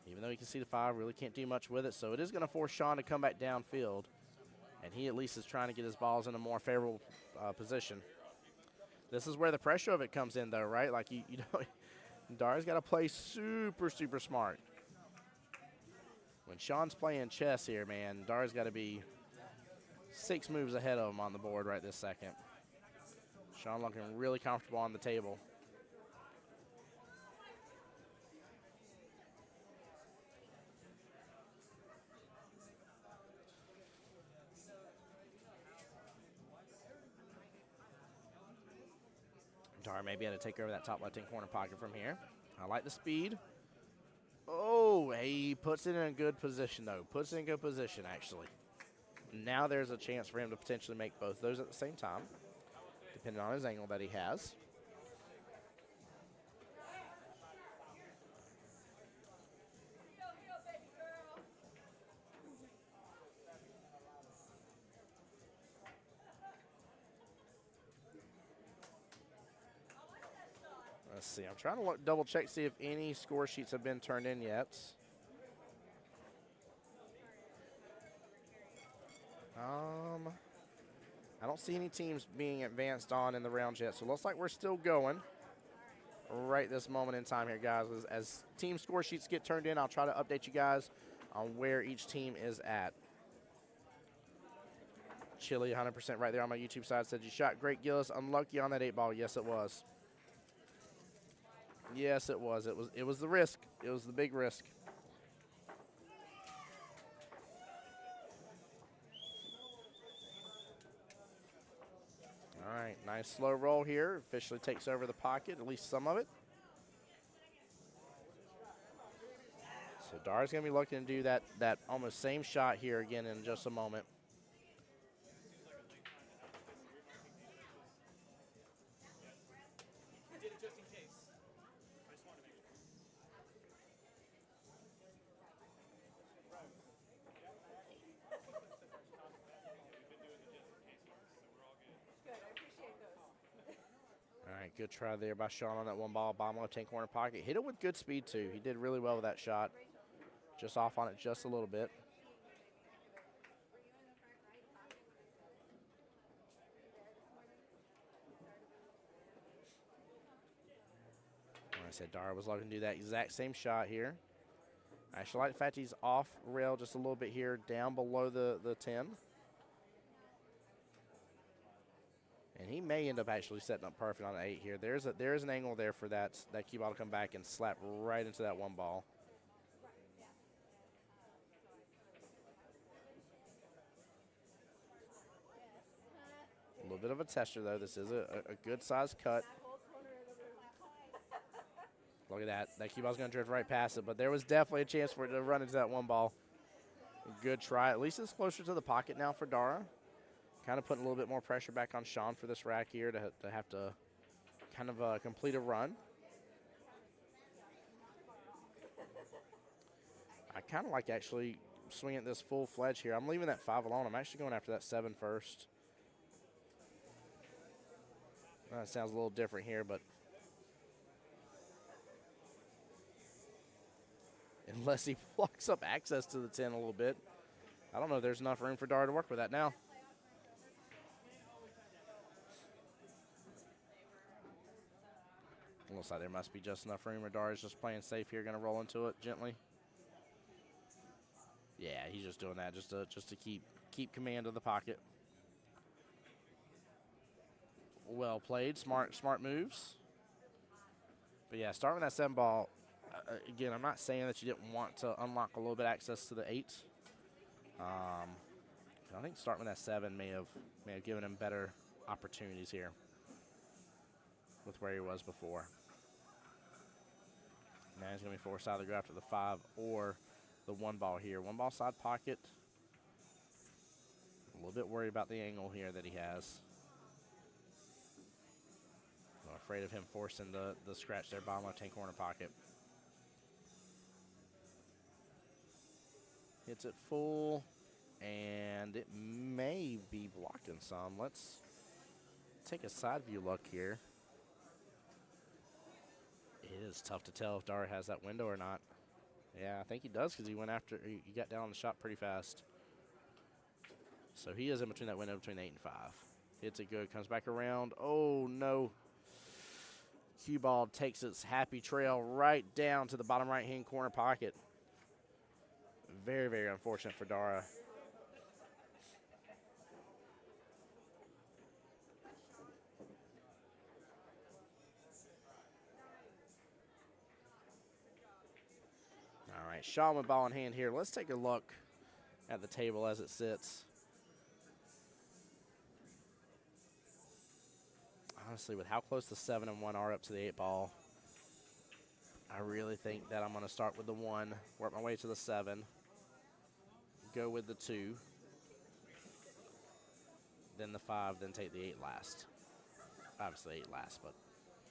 Even though he can see the 5, really can't do much with it, so it is going to force Shawn to come back downfield, and he at least is trying to get his balls in a more favorable position. This is where the pressure of it comes in, though, right? Like, you know, Dar's got to play super, super smart. When Shawn's playing chess here, man, Dar's got to be 6 moves ahead of him on the board right this second. Shawn looking really comfortable on the table. Dar may be able to take over that top left-hand corner pocket from here. I like the speed. Oh, he puts it in a good position, though. Puts it in good position, actually. Now there's a chance for him to potentially make both those at the same time, depending on his angle that he has. Let's see. I'm trying to double check, see if any score sheets have been turned in yet. I don't see any teams being advanced on in the rounds yet, so it looks like we're still going. right this moment in time here, guys. As team score sheets get turned in, I'll try to update you guys on where each team is at. Chili 100% right there on my YouTube side said you shot great, Gillis. Unlucky on that 8-ball. Yes, it was. Yes, it was. It was the risk. It was the big risk. All right, nice slow roll here. Officially takes over the pocket, at least some of it. So Dara's going to be looking to do that almost same shot here again in just a moment. All right, good try there by Shawn on that 1-ball. Bomb on the 10-corner pocket. Hit it with good speed, too. He did really well with that shot. Just off on it just a little bit. Like I said, Dara was looking to do that exact same shot here. I actually like the fact he's off rail just a little bit here, down below the 10. And he may end up actually setting up perfect on the 8 here. There is an angle there for that cue ball to come back and slap right into that 1-ball. A little bit of a tester, though. This is a good size cut. Look at that. That cue ball's going to drift right past it, but there was definitely a chance for it to run into that 1-ball. Good try. At least it's closer to the pocket now for Dara. Kind of putting a little bit more pressure back on Shawn for this rack here to have to kind of complete a run. I kind of like actually swinging this full-fledged here. I'm leaving that 5 alone. I'm actually going after that 7 first. That sounds a little different here, but unless he blocks up access to the 10 a little bit, I don't know if there's enough room for Dara to work with that now. Looks like there must be just enough room. Dara's just playing safe here, going to roll into it gently. Yeah, he's just doing that just to keep command of the pocket. Well played, smart moves. But yeah, starting with that 7-ball. Again, I'm not saying that you didn't want to unlock a little bit of access to the 8. I think starting with that 7 may have given him better opportunities here with where he was before. Now he's going to be forced either to go after the 5 or the 1-ball here. 1-ball side pocket. A little bit worried about the angle here that he has. I'm afraid of him forcing the scratch there, bottom left-hand corner pocket. Hits it full, and it may be blocking some. Let's take a side view look here. It is tough to tell if Dara has that window or not. Yeah, I think he does because he got down on the shot pretty fast. So he is in between that window between 8 and 5. Hits it good, comes back around. Oh, no. Cue ball takes its happy trail right down to the bottom right-hand corner pocket. Very, very unfortunate for Dara. All right, Shawn with ball in hand here. Let's take a look at the table as it sits. Honestly, with how close the 7 and 1 are up to the 8-ball, I really think that I'm going to start with the 1, work my way to the 7, go with the 2, then the 5, then take the 8 last. Obviously 8 last, but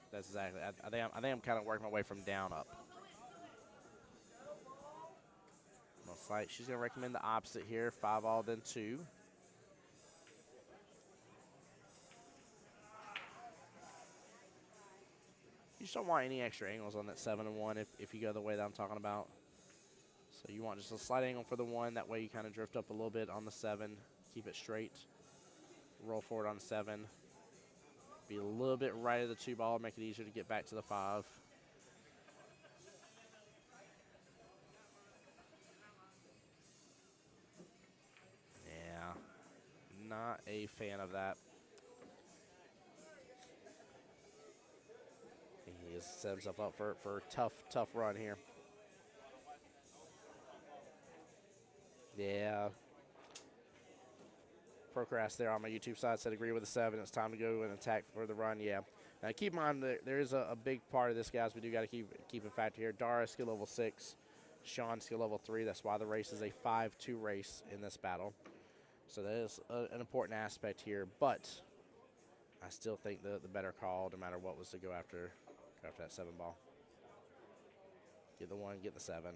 that's exactly. I think I'm kind of working my way from down up. Looks like she's going to recommend the opposite here, 5 all, then 2. You just don't want any extra angles on that 7 and 1 if you go the way that I'm talking about. So you want just a slight angle for the 1. That way you kind of drift up a little bit on the 7. Keep it straight. Roll forward on 7. Be a little bit right of the 2 ball, make it easier to get back to the 5. Yeah, not a fan of that. He has set himself up for a tough run here. Yeah. Procrast there on my YouTube side said agree with the 7. It's time to go and attack for the run. Yeah. Now keep in mind there is a big part of this, guys. We do got to keep in factor here. Dara skill level 6, Shawn skill level 3. That's why the race is a 5-2 race in this battle. So that is an important aspect here. But I still think the better call, no matter what, was to go after that 7 ball. Get the 1, get the 7.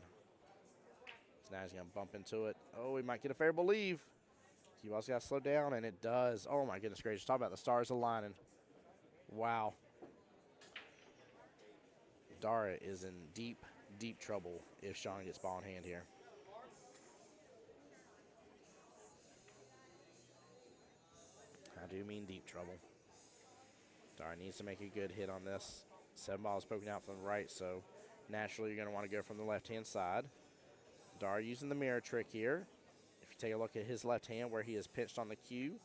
So now he's going to bump into it. Oh, he might get a favorable leave. You also got to slow down, and it does. Oh, my goodness gracious. Talk about the stars aligning. Wow. Dara is in deep trouble if Shawn gets ball in hand here. I do mean deep trouble. Dara needs to make a good hit on this. 7 ball is poking out from the right, so naturally you're going to want to go from the left-hand side. Dara using the mirror trick here. If you take a look at his left hand where he is pitched on the cue,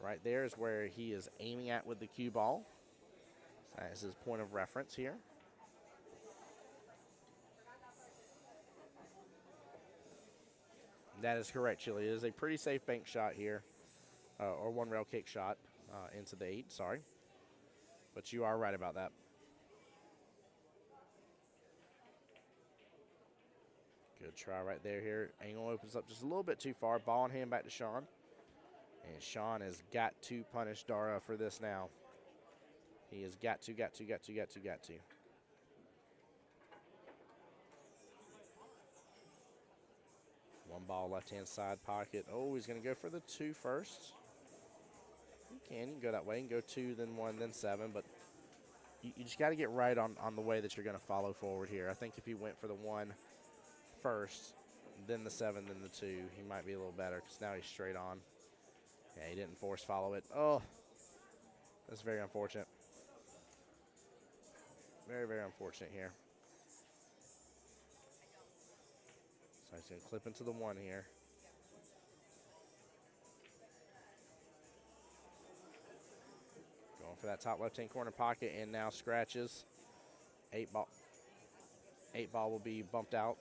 right there is where he is aiming at with the cue ball. So that is his point of reference here. That is correct, Chili. It is a pretty safe bank shot here, or 1 rail kick shot into the 8, sorry. But you are right about that. Good try right there here. Angle opens up just a little bit too far. Ball in hand back to Shawn. And Shawn has got to punish Dara for this now. He has got to. 1 ball left-hand side pocket. Oh, he's going to go for the 2 first. You can go that way and go 2, then 1, then 7. But you just got to get right on the way that you're going to follow forward here. I think if he went for the 1 first, then the 7, then the 2, he might be a little better because now he's straight on. Yeah, he didn't force follow it. Oh, that's very unfortunate. Very unfortunate here. So he's going to clip into the 1 here. Going for that top left-hand corner pocket and now scratches. 8 ball will be bumped out.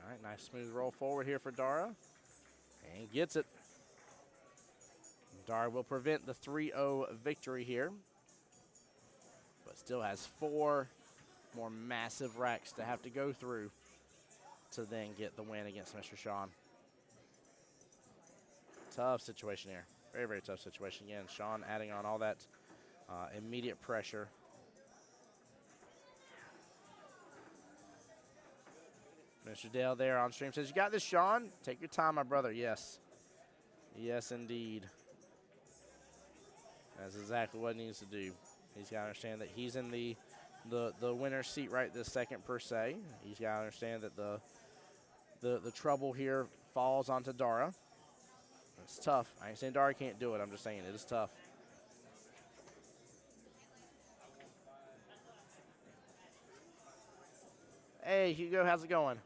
All right, nice smooth roll forward here for Dara. And gets it. Dara will prevent the 3-0 victory here, but still has 4 more massive racks to have to go through to then get the win against Mr. Shawn. Tough situation here. Very tough situation. Again, Shawn adding on all that immediate pressure. Mr. Dale there on stream says, you got this, Shawn? Take your time, my brother. Yes. Yes, indeed. That's exactly what he needs to do. He's got to understand that he's in the winner's seat right this second, per se. He's got to understand that the trouble here falls onto Dara. It's tough. I ain't saying Dara can't do it. I'm just saying it is tough. Hey, Hugo, how's it going?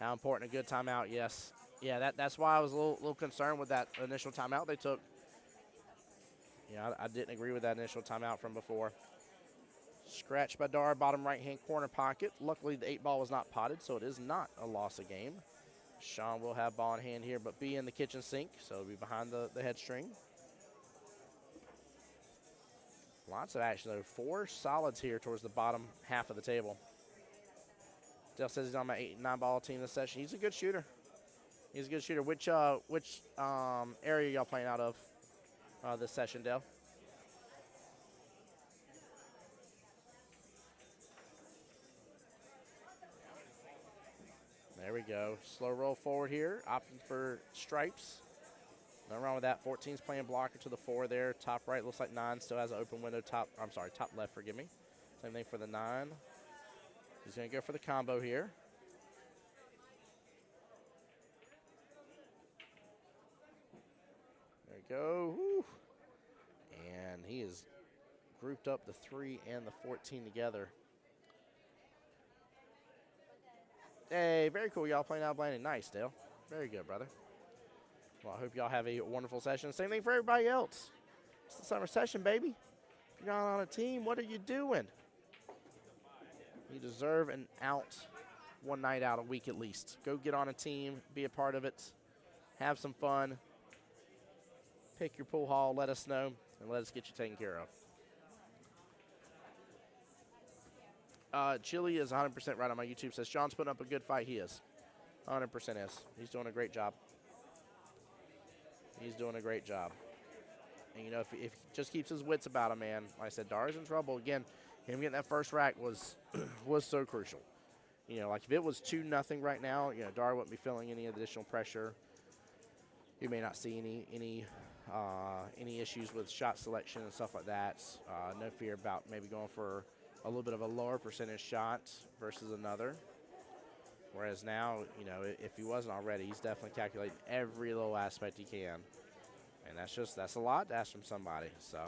How important a good timeout, yes. Yeah, that's why I was a little concerned with that initial timeout they took. Yeah, I didn't agree with that initial timeout from before. Scratch by Dara, bottom right-hand corner pocket. Luckily, the 8 ball was not potted, so it is not a loss of game. Shawn will have ball in hand here, but be in the kitchen sink, so it'll be behind the head string. Lots of action, though. 4 solids here towards the bottom half of the table. Dale says he's on my 8-9 ball team this session. He's a good shooter. He's a good shooter. Which area y'all playing out of this session, Dale? There There we go. Slow roll forward here, opting for stripes. Nothing wrong with that. 14's playing blocker to the 4 there. Top right looks like 9 still has an open window. Top left, forgive me. Same thing for the 9. He's going to go for the combo here. There we go. Woo. And he has grouped up the 3 and the 14 together. Hey, very cool. Y'all playing out landing. Nice, Dale. Very good, brother. Well, I hope y'all have a wonderful session. Same thing for everybody else. It's the summer session, baby. If you're not on a team, what are you doing? You deserve an out, one night out a week at least. Go get on a team, be a part of it, have some fun. Pick your pool hall, let us know, and let us get you taken care of. Chili is 100% right on my YouTube. Says, Shawn's putting up a good fight. He is. 100% is. He's doing a great job. He's doing a great job. And, you know, if he just keeps his wits about him, man, like I said, Dara's in trouble. Again, him getting that first rack was was so crucial. You know, like if it was 2-0 right now, you know, Dara wouldn't be feeling any additional pressure. You may not see any issues with shot selection and stuff like that. No fear about maybe going for a little bit of a lower percentage shot versus another. Whereas now, you know, if he wasn't already, he's definitely calculating every little aspect he can. And that's a lot to ask from somebody. So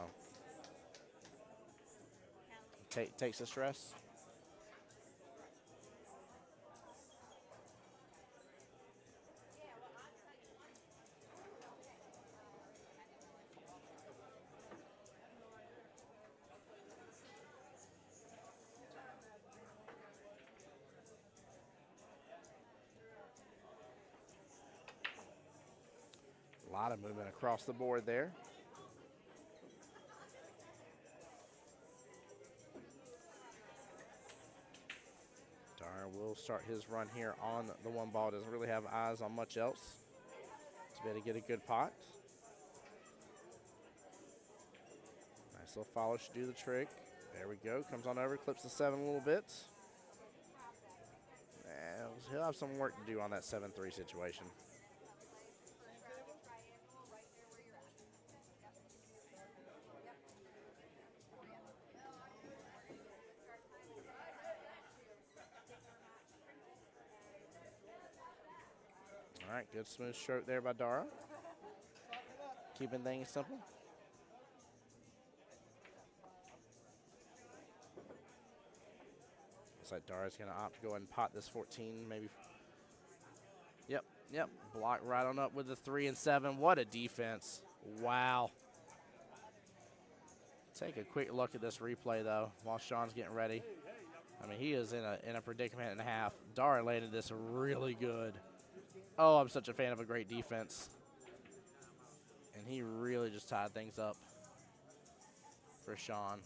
takes the stress. A lot of movement across the board there. Dara will start his run here on the 1 ball. Doesn't really have eyes on much else. To be able to get a good pot. Nice little follow should do the trick. There we go. Comes on over, clips the 7 a little bit. He'll have some work to do on that 7-3 situation. All right, good smooth stroke there by Dara. Keeping things simple. Looks like Dara's going to opt to go ahead and pot this 14, maybe. Yep. Block right on up with the 3 and 7. What a defense. Wow. Take a quick look at this replay, though, while Shawn's getting ready. I mean, he is in a predicament and a half. Dara landed this really good. Oh, I'm such a fan of a great defense. And he really just tied things up for Shawn.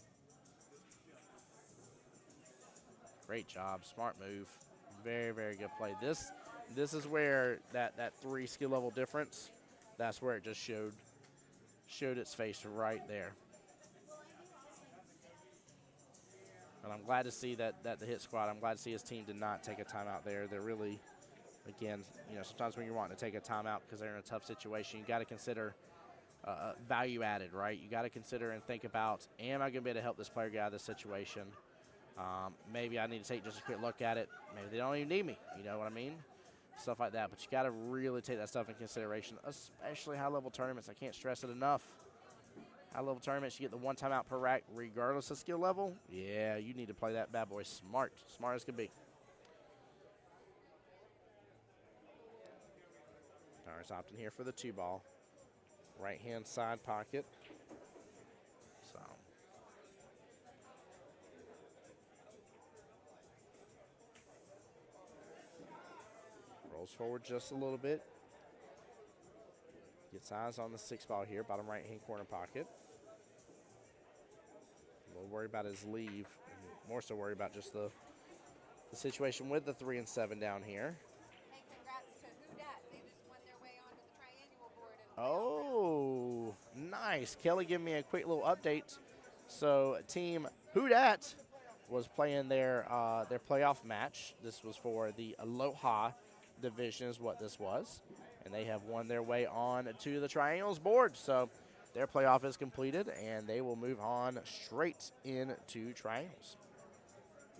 Great job. Smart move. Very, very good play. This is where that 3 skill level difference, that's where it just showed its face right there. And I'm glad to see that the hit squad, I'm glad to see his team did not take a timeout there. They're really, again, you know, sometimes when you're wanting to take a timeout because they're in a tough situation, you got to consider value added, right? You got to consider and think about, am I going to be able to help this player get out of this situation? Maybe I need to take just a quick look at it. Maybe they don't even need me, you know what I mean? Stuff like that. But you got to really take that stuff in consideration, especially high-level tournaments. I can't stress it enough. High-level tournaments, you get the 1 timeout per rack regardless of skill level. Yeah, you need to play that bad boy smart as could be. Dara's opting here for the 2 ball. Right-hand side pocket. So. Rolls forward just a little bit. Gets eyes on the 6 ball here, bottom right-hand corner pocket. A little worried about his leave. More so worried about just the situation with the 3 and 7 down here. Hey, congrats to Who Dat. They just won their way onto the triannual board. Oh, nice. Kelly giving me a quick little update. So team Who Dat was playing their playoff match. This was for the Aloha division is what this was. And they have won their way on to the Triangles board. So their playoff is completed, and they will move on straight into Triangles.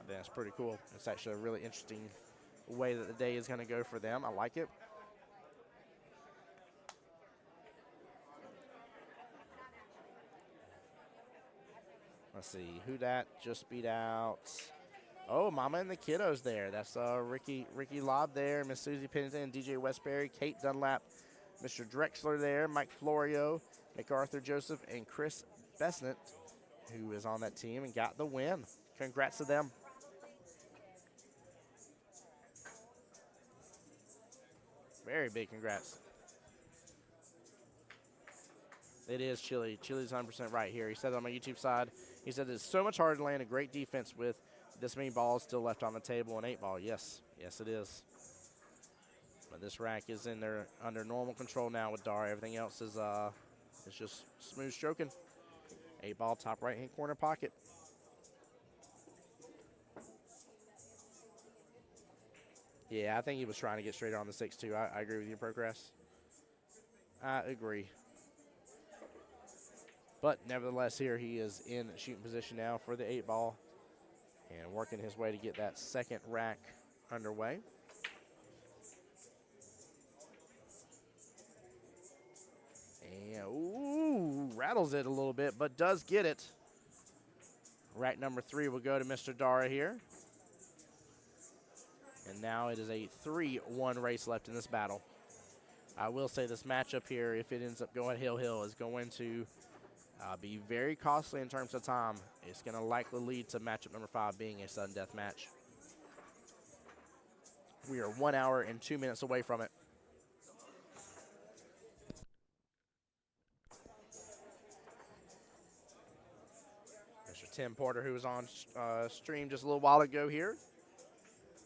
That's pretty cool. It's actually a really interesting way that the day is going to go for them. I like it. Let's see who that just beat out. Oh, Mama and the Kiddos there. That's Ricky Lobb there, Miss Susie Pennington, DJ Westbury, Kate Dunlap, Mr. Drexler there, Mike Florio, MacArthur Joseph, and Chris Besnett, who is on that team and got the win. Congrats to them. Very big congrats. It is Chili. Chili's 100% right here. He said on my YouTube side, he said it's so much harder to land a great defense with this many balls still left on the table and 8-ball. Yes, yes it is. But this rack is in there under normal control now with Dara. Everything else is it's just smooth stroking. 8-ball, top right-hand corner pocket. Yeah, I think he was trying to get straight on the 6-2. I agree with you, Progress. I agree. But nevertheless, here he is in shooting position now for the 8-ball and working his way to get that second rack underway. And, ooh, rattles it a little bit, but does get it. Rack number 3 will go to Mr. Dara here. And now it is a 3-1 race left in this battle. I will say this matchup here, if it ends up going hill-hill, is going to be very costly in terms of time. It's going to likely lead to matchup number 5 being a sudden death match. We are 1 hour and 2 minutes away from it. Mr. Tim Porter, who was on stream just a little while ago here,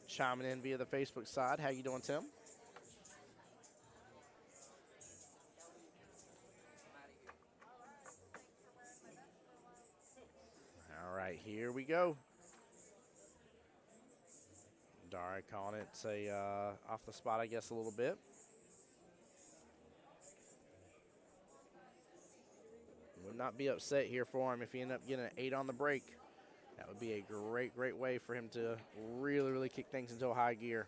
chiming in via the Facebook side. How you doing, Tim? All right, here we go. Dara calling it, say, off the spot, I guess, a little bit. Would not be upset here for him if he ended up getting an 8 on the break. That would be a great, great way for him to really, really kick things into a high gear.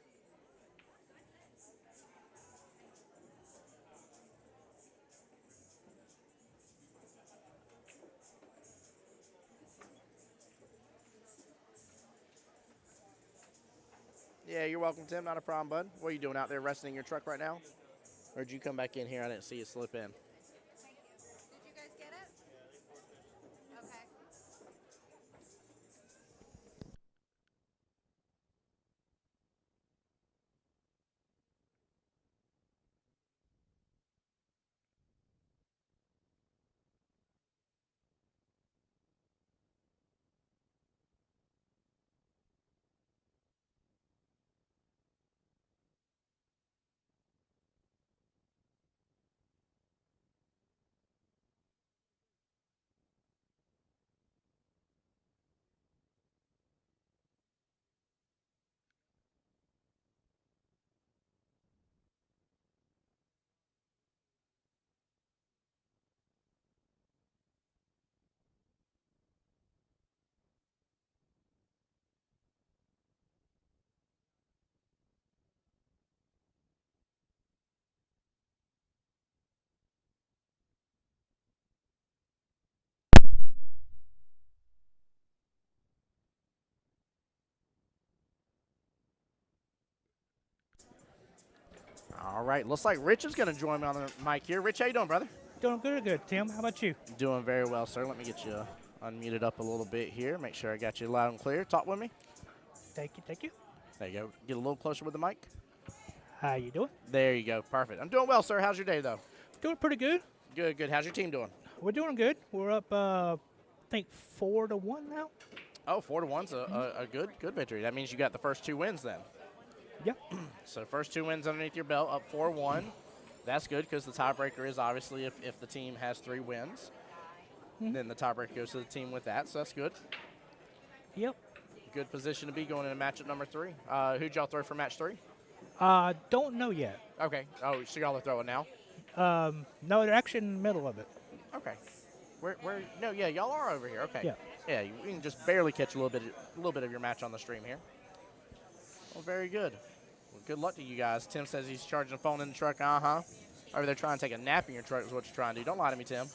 Yeah, you're welcome, Tim. Not a problem, bud. What are you doing out there, resting in your truck right now? Or did you come back in here? I didn't see you slip in. Thank you. Did you guys get it? Okay. All right, looks like Rich is going to join me on the mic here. Rich, how you doing, brother? Doing good, Tim. How about you? Doing very well, sir. Let me get you unmuted up a little bit here. Make sure I got you loud and clear. Talk with me. Thank you. There you go. Get a little closer with the mic. How you doing? There you go. Perfect. I'm doing well, sir. How's your day, though? Doing pretty good. Good, good. How's your team doing? We're doing good. We're up, I think 4-1 now. Oh, 4-1's a good victory. That means you got the first 2 wins then. Yeah. So first 2 wins underneath your belt, up 4-1. That's good because the tiebreaker is obviously if the team has 3 wins, then the tiebreaker goes to the team with that. So that's good. Yep. Good position to be going into matchup number 3. Who'd y'all throw for match 3? Don't know yet. Okay. Oh, so y'all are throwing now? No, they're actually in the middle of it. Okay. Where? No, yeah, y'all are over here. Okay. Yeah. Yeah, you can just barely catch a little bit of your match on the stream here. Well, very good. Well, good luck to you guys. Tim says he's charging the phone in the truck. Over there trying to take a nap in your truck is what you're trying to do. Don't lie to me, Tim.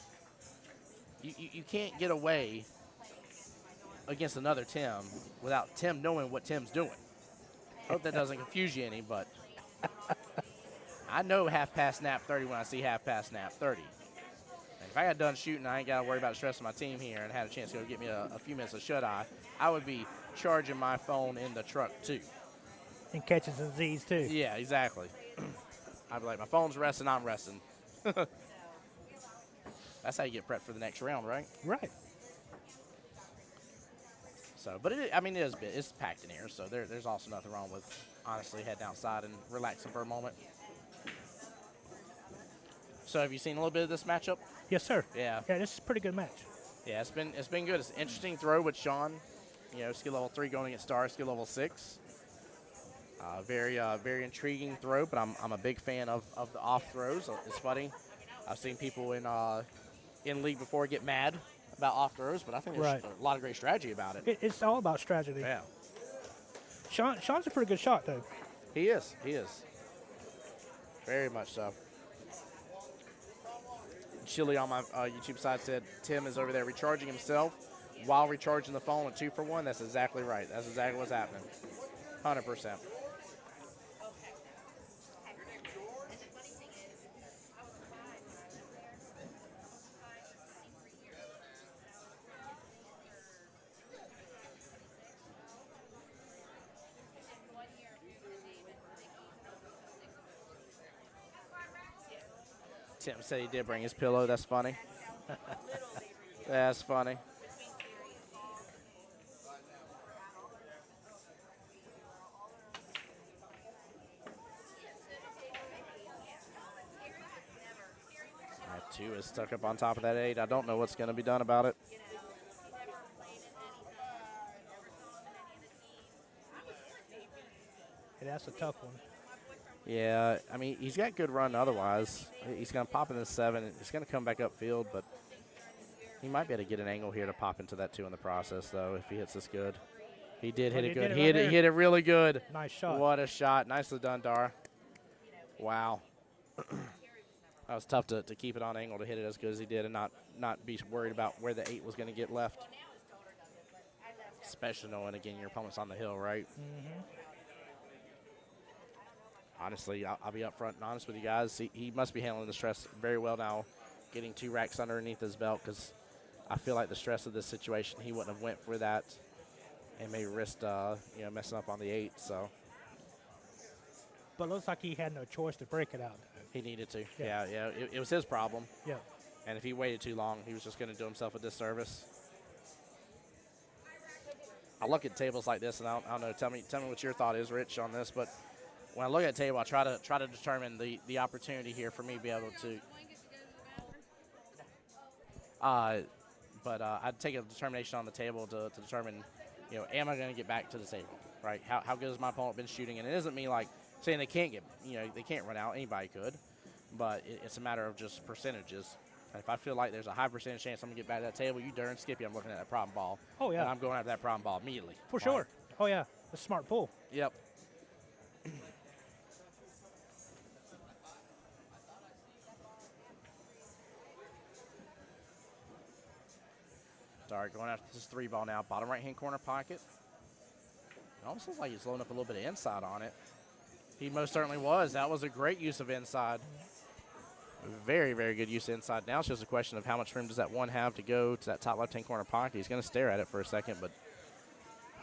You can't get away against another Tim without Tim knowing what Tim's doing. Hope that doesn't confuse you any, but I know half past nap 30 when I see half past nap 30. And if I got done shooting, I ain't got to worry about stressing my team here and had a chance to go get me a few minutes of shut-eye, I would be charging my phone in the truck too. And catches and Z's too. Yeah, exactly. I'd be like, my phone's resting, I'm resting. That's how you get prepped for the next round, right? Right. So, but it is it's packed in here, so there's also nothing wrong with honestly heading outside and relaxing for a moment. So, have you seen a little bit of this matchup? Yes, sir. Yeah. Yeah, this is a pretty good match. Yeah, it's been good. It's an interesting throw with Shawn. Skill level 3 going against Star, skill level 6. Very intriguing throw, but I'm a big fan of the off throws. It's funny. I've seen people in league before get mad about off throws, but I think there's a lot of great strategy about it. It's all about strategy. Yeah. Shawn's a pretty good shot, though. He is. Very much so. Chili on my YouTube side said Tim is over there recharging himself while recharging the phone at 2-for-1. That's exactly right. That's exactly what's happening. 100%. Tim said he did bring his pillow. That's funny. That's funny. That 2 is stuck up on top of that 8. I don't know what's going to be done about it. Yeah, that's a tough one. Yeah, I mean, he's got good run otherwise. He's going to pop in the 7. He's going to come back upfield, but he might be able to get an angle here to pop into that 2 in the process, though, if he hits this good. He did hit it good. He hit it really good. Nice shot. What a shot. Nicely done, Dara. Wow. That was tough to keep it on angle to hit it as good as he did and not be worried about where the 8 was going to get left. Especially knowing, again, your opponent's on the hill, right? Mm-hmm. Honestly, I'll be up front and honest with you guys. He must be handling the stress very well now, getting 2 racks underneath his belt, because I feel like the stress of this situation, he wouldn't have went for that and maybe risked messing up on the 8. So. But it looks like he had no choice to break it out. He needed to. Yeah. Yeah. It was his problem. Yeah. And if he waited too long, he was just going to do himself a disservice. I look at tables like this, and I don't know. Tell me what your thought is, Rich, on this. But when I look at a table, I try to determine the opportunity here for me to be able to. I'd take a determination on the table to determine, am I going to get back to the table, right? How good has my opponent been shooting? And it isn't me like saying they can't they can't run out. Anybody could, but it's a matter of just percentages. And if I feel like there's a high percentage chance I'm going to get back to that table, you darn skippy, I'm looking at that problem ball. Oh, yeah. And I'm going after that problem ball immediately. For sure. Oh, yeah. That's a smart pull. Yep. Dart going after this 3 ball now. Bottom right-hand corner pocket. It almost looks like he's loading up a little bit of inside on it. He most certainly was. That was a great use of inside. Very, very good use of inside. Now it's just a question of how much room does that 1 have to go to that top left-hand corner pocket. He's going to stare at it for a second, but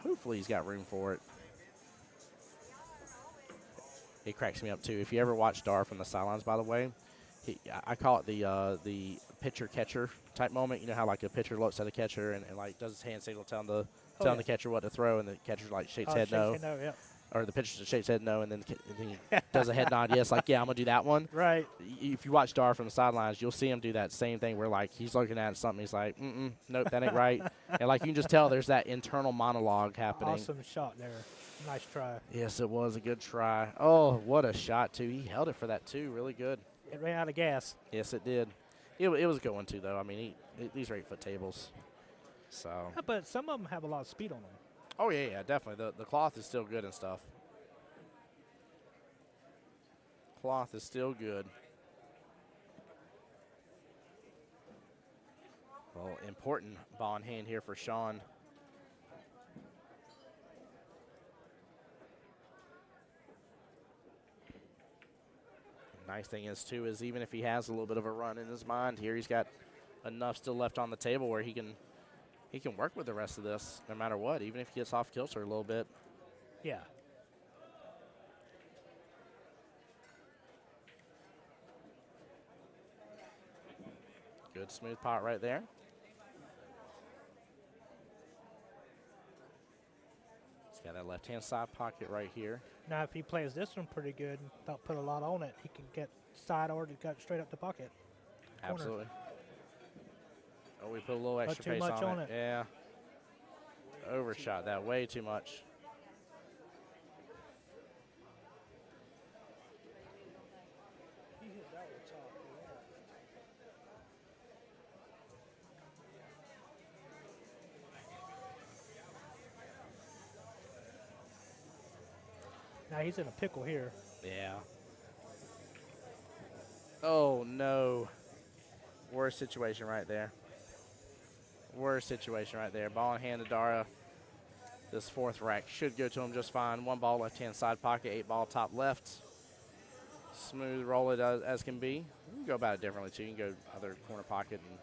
hopefully he's got room for it. He cracks me up, too. If you ever watch Dar from the sidelines, by the way, I call it the pitcher-catcher type moment. You know how, like, a pitcher looks at a catcher and like, does his hand signal telling the catcher what to throw, and the catcher, like, shakes head no. Yeah. Or the pitcher shakes head no, and then he does a head nod yes, like, yeah, I'm going to do that one. Right. If you watch Dar from the sidelines, you'll see him do that same thing where, like, he's looking at something. He's like, nope, that ain't right. And, like, you can just tell there's that internal monologue happening. Awesome shot there. Nice try. Yes, it was a good try. Oh, what a shot, too. He held it for that, too. Really good. It ran out of gas. Yes, it did. It was going to, though. I mean, these are 8-foot tables. So. Yeah, but some of them have a lot of speed on them. Oh, yeah, definitely. The cloth is still good and stuff. Cloth is still good. Well, important ball in hand here for Shawn. Nice thing is, too, is even if he has a little bit of a run in his mind here, he's got enough still left on the table where he can work with the rest of this no matter what, even if he gets off kilter a little bit. Yeah. Good smooth pot right there. He's got that left-hand side pocket right here. Now, if he plays this one pretty good and don't put a lot on it, he can get side or to cut straight up the pocket. Corner. Absolutely. Oh, we put a little extra Too pace much on it. Yeah. Overshot that way too much. Now he's in a pickle here. Yeah. Oh, no. Worst situation right there. Worst situation right there. Ball in hand to Dara. This fourth rack should go to him just fine. 1 ball left-hand side pocket, 8 ball top left. Smooth roll it as can be. You can go about it differently, too. You can go other corner pocket and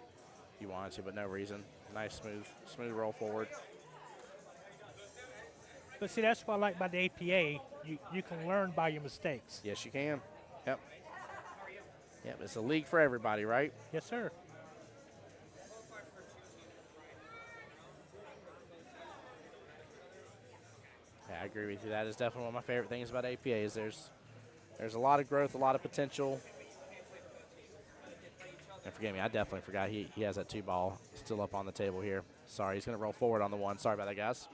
if you wanted to, but no reason. Nice, smooth roll forward. But see, that's what I like about the APA. You can learn by your mistakes. Yes, you can. Yep. Yep, it's a league for everybody, right? Yes, sir. Yeah, I agree with you. That is definitely one of my favorite things about APA is there's a lot of growth, a lot of potential. And forgive me, I definitely forgot he has that 2 ball still up on the table here. Sorry, he's going to roll forward on the 1. Sorry about that, guys.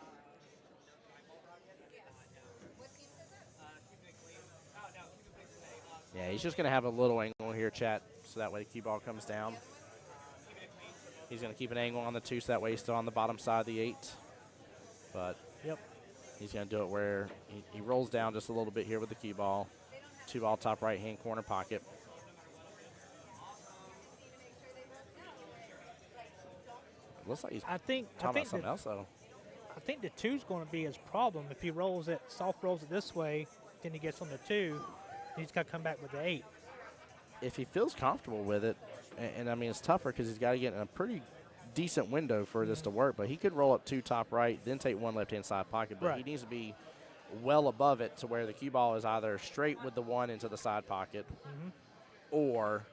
Yeah, he's just going to have a little angle here, chat, so that way the cue ball comes down. He's going to keep an angle on the 2, so that way he's still on the bottom side of the 8. But Yep. he's going to do it where he rolls down just a little bit here with the cue ball. 2 ball top right-hand corner pocket. Looks like he's talking about something else, though. I think the 2's going to be his problem. If he rolls it, soft rolls it this way, then he gets on the 2, he's got to come back with the 8. If he feels comfortable with it, and I mean, it's tougher because he's got to get in a pretty decent window for this to work, but he could roll up 2 top right, then take 1 left-hand side pocket, but he needs to be well above it to where the cue ball is either straight with the 1 into the side pocket or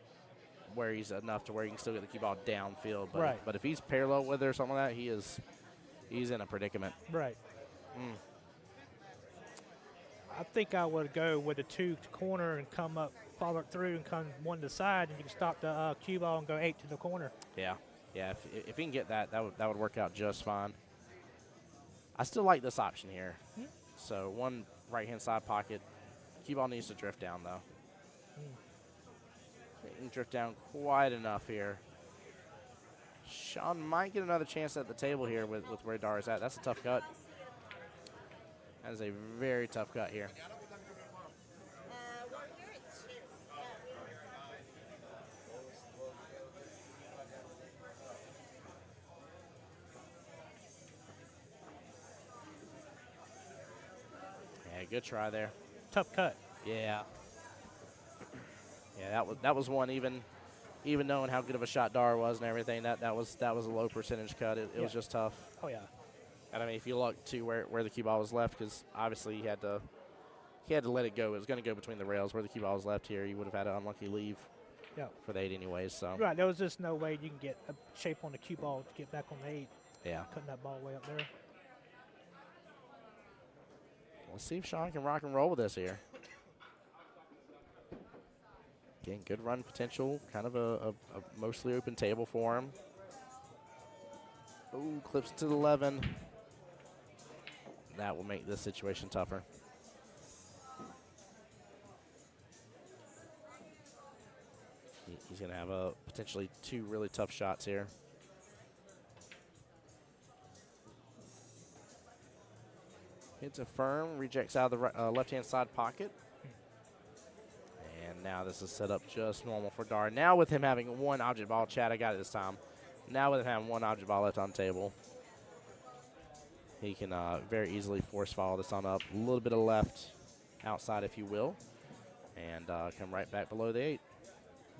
where he's enough to where he can still get the cue ball downfield. But if he's parallel with it or something like that, he's in a predicament. Right. I think I would go with the 2 to corner and come up, follow it through and come 1 to the side, and you can stop the cue ball and go 8 to the corner. Yeah. Yeah, if he can get that would work out just fine. I still like this option here. So 1 right-hand side pocket. Cue ball needs to drift down, though. It can drift down quite enough here. Shawn might get another chance at the table here with where Dara's at. That's a tough cut. That is a very tough cut here. Yeah, good try there. Tough cut. Yeah. Yeah, that was one even knowing how good of a shot Dara was and everything, that was a low percentage cut. It was just tough. Oh yeah. And I mean, if you look to where the cue ball was left, because obviously he had to let it go. It was going to go between the rails. Where the cue ball was left here, you would have had an unlucky leave for the 8 anyways. So right, there was just no way you can get a shape on the cue ball to get back on the 8. Yeah. Cutting that ball way up there. Let's see if Shawn can rock and roll with this here. Again, good run potential. Kind of a mostly open table for him. Ooh, clips to the 11. that will make this situation tougher. He's going to have potentially 2 really tough shots here. Hits a firm, rejects out of the left-hand side pocket. And now this is set up just normal for Dar. Now with him having 1 object ball, Chad, I got it this time. Now with him having 1 object ball left on the table, he can very easily force follow this on up. A little bit of left outside, if you will, and come right back below the 8.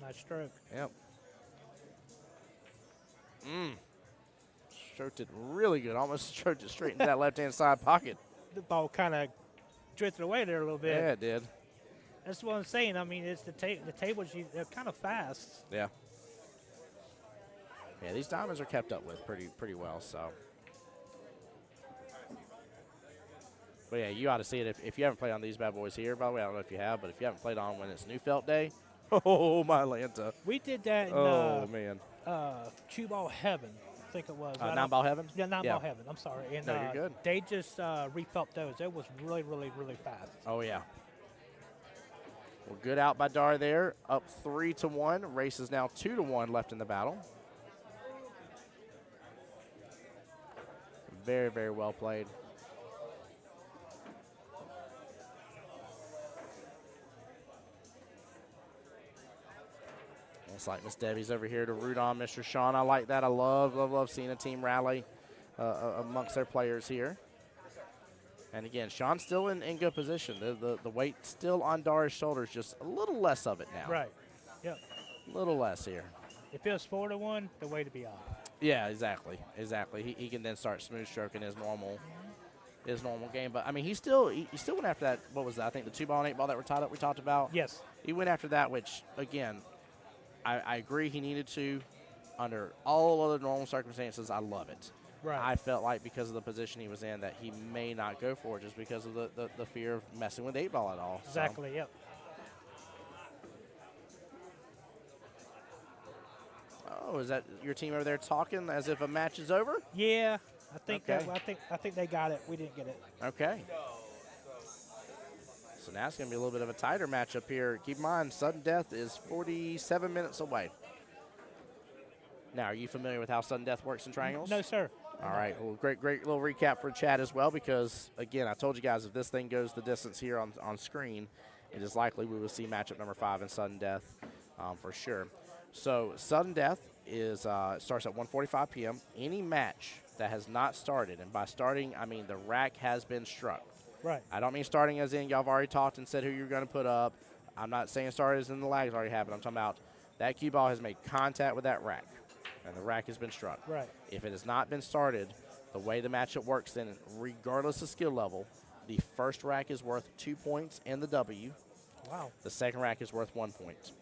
Nice stroke. Yep. Stroked it really good. Almost stroked it straight into that left-hand side pocket. The ball kind of drifted away there a little bit. Yeah, it did. That's what I'm saying. I mean, it's the tables, they're kind of fast. Yeah. Yeah, these diamonds are kept up with pretty well, so. But yeah, you ought to see it if you haven't played on these bad boys here. By the way, I don't know if you have, but if you haven't played on when it's Neufeld Day, oh, my Lanta. We did that in man. QBall Heaven, I think it was. 9-ball heaven? Yeah, 9-ball Heaven. I'm sorry. And, No, you're good. They just refelt those. It was really, really, really fast. Oh, yeah. Well, good out by Dar there. Up 3-1. Race is now 2-1 left in the battle. Very, very well played. It's like Miss Debbie's over here to root on Mr. Shawn. I like that. I love seeing a team rally amongst their players here. And again, Shawn's still in good position. The weight still on Dar's shoulders, just a little less of it now. Right. Yep. A little less here. If it was 4-1, the way to be off. Yeah, exactly. He can then start smooth stroking his normal game. But I mean, he still went after that. What was that? I think the 2-ball and 8-ball that were tied up. We talked about. Yes. He went after that, which again, I agree he needed to. Under all other normal circumstances, I love it. Right. I felt like because of the position he was in that he may not go for it just because of the fear of messing with 8-ball at all. Exactly. So. Yep. Oh, is that your team over there talking as if a match is over? Yeah. I think Okay. I think they got it. We didn't get it. Okay. So now it's going to be a little bit of a tighter matchup here. Keep in mind, sudden death is 47 minutes away. Now, are you familiar with how sudden death works in triangles? No, sir. All right. Well, great little recap for Chad as well because, again, I told you guys if this thing goes the distance here on screen, it is likely we will see matchup number 5 in sudden death for sure. So sudden death is starts at 1:45 p.m. Any match that has not started, and by starting, I mean the rack has been struck. Right. I don't mean starting as in y'all have already talked and said who you're going to put up. I'm not saying start as in the lags already happened. I'm talking about that cue ball has made contact with that rack, and the rack has been struck. Right. If it has not been started, the way the matchup works then, regardless of skill level, the first rack is worth 2 points and the W. Wow. The second rack is worth 1 point.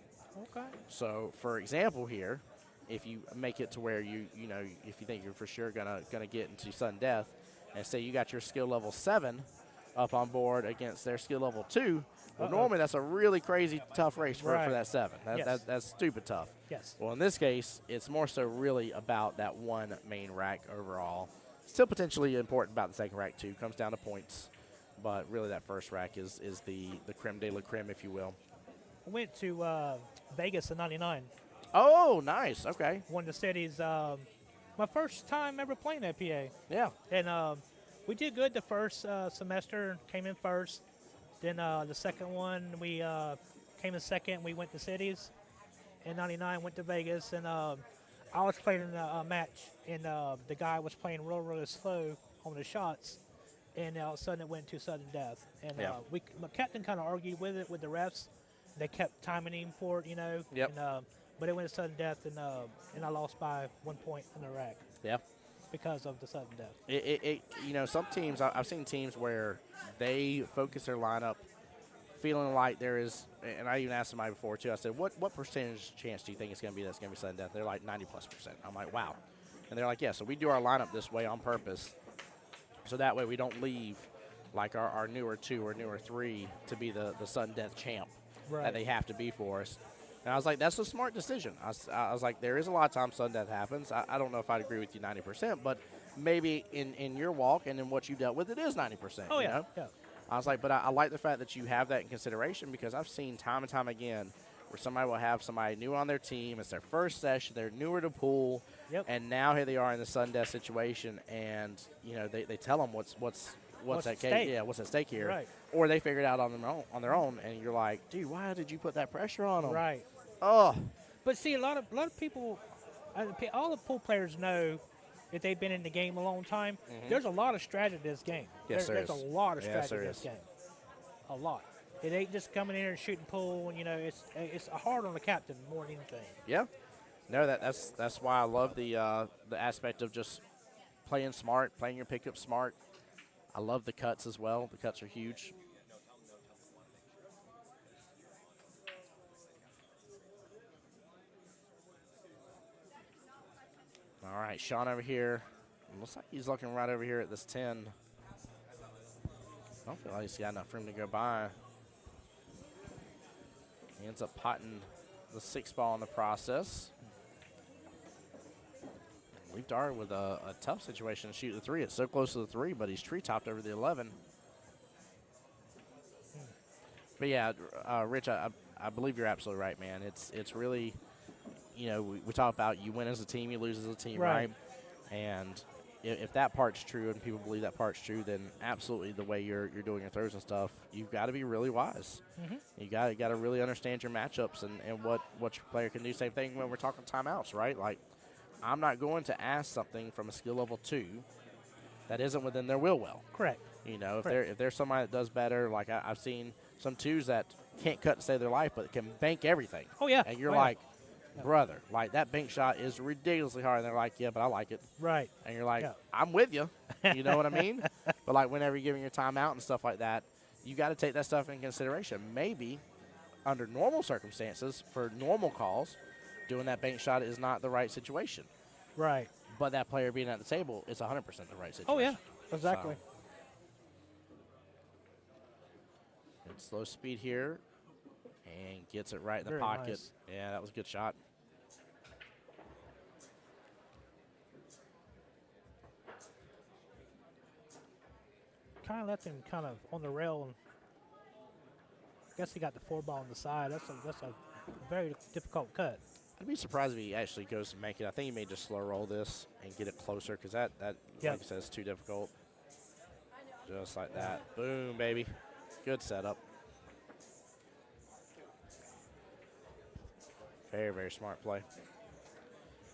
Okay. So, for example here, if you make it to where you know, if you think you're for sure gonna get into sudden death, and say you got your skill level 7 up on board against their skill level 2, well, normally that's a really crazy tough race for that 7. That's stupid tough. Yes. Well, in this case, it's more so really about that one main rack overall. Still potentially important about the second rack too. Comes down to points, but really that first rack is the creme de la creme, if you will. I went to Vegas in '99. Oh, nice. Okay. One of the cities. My first time ever playing APA. Yeah. And we did good the first semester. Came in first. Then the second one we came in second. We went to cities. In '99 went to Vegas, and I was playing in a match, and the guy was playing really slow on the shots, and all of a sudden it went to sudden death. And my captain kind of argued with it with the refs. They kept timing him for it, you know. Yep. And, but it went to sudden death, and I lost by 1 point in the rack. Yeah. Because of the sudden death. You know, some teams, I've seen teams where they focus their lineup feeling like there is, and I even asked somebody before too, I said, what percentage chance do you think it's going to be that's going to be sudden death? They're like 90+%. I'm like, wow. And they're like, yeah, so we do our lineup this way on purpose, so that way we don't leave like our newer 2 or newer 3 to be the sudden death champ that they have to be for us. And I was like, that's a smart decision. I was like, there is a lot of times sudden death happens. I don't know if I'd agree with you 90%, but maybe in your walk and in what you dealt with, it is 90%. Oh, you yeah. know? Yeah. I was like, but I like the fact that you have that in consideration, because I've seen time and time again where somebody will have somebody new on their team. It's their first session. They're newer to pool. Yep. And now here they are in the sudden death situation, and, they tell them what's What's at at stake. Yeah, what's at stake here. Right. Or they figure it out on their own, and you're like, dude, why did you put that pressure on them? Right. Oh. But see, a lot of people, all the pool players know if they've been in the game a long time. There's a lot of strategy to this game. Yes, there's a lot of Yes, strategy there to this is. game. A lot. It ain't just coming in here and shooting pool, and it's hard on the captain more than anything. Yeah. No, that's why I love the aspect of just playing smart, playing your pickup smart. I love the cuts as well. The cuts are huge. All right, Shawn over here. Looks like he's looking right over here at this 10. I don't feel like he's got enough room to go by. He ends up potting the 6 ball in the process. Leave Dar with a tough situation to shoot the 3. It's so close to the 3, but he's tree-topped over the 11. But, yeah, Rich, I believe you're absolutely right, man. It's really, we talk about you win as a team, you lose as a team, right? And if that part's true and people believe that part's true, then absolutely the way you're doing your throws and stuff, you've got to be really wise. You got to really understand your matchups and what your player can do. Same thing when we're talking timeouts, right? Like, I'm not going to ask something from a skill level 2 that isn't within their will well. Correct. If there's somebody that does better, like I've seen some 2s that can't cut to save their life but can bank everything. Oh, yeah. And you're Oh, yeah. like, brother, like that bank shot is ridiculously hard. And they're like, yeah, but I like it. Right. And you're like, Yeah. I'm with you. You know what I mean? But like whenever you're giving your timeout and stuff like that, you got to take that stuff into consideration. Maybe under normal circumstances, for normal calls, doing that bank shot is not the right situation. Right. But that player being at the table is 100% the right situation. Oh, yeah. Exactly. Good slow speed here. And gets it right in the Very pocket. nice. Yeah, that was a good shot. Kind of left him kind of on the rail. And I guess he got the 4 ball on the side. That's a very difficult cut. I'd be surprised if he actually goes to make it. I think he may just slow roll this and get it closer, because that Yep. like I said, is too difficult. Just like that. Boom, baby. Good setup. Very, very smart play.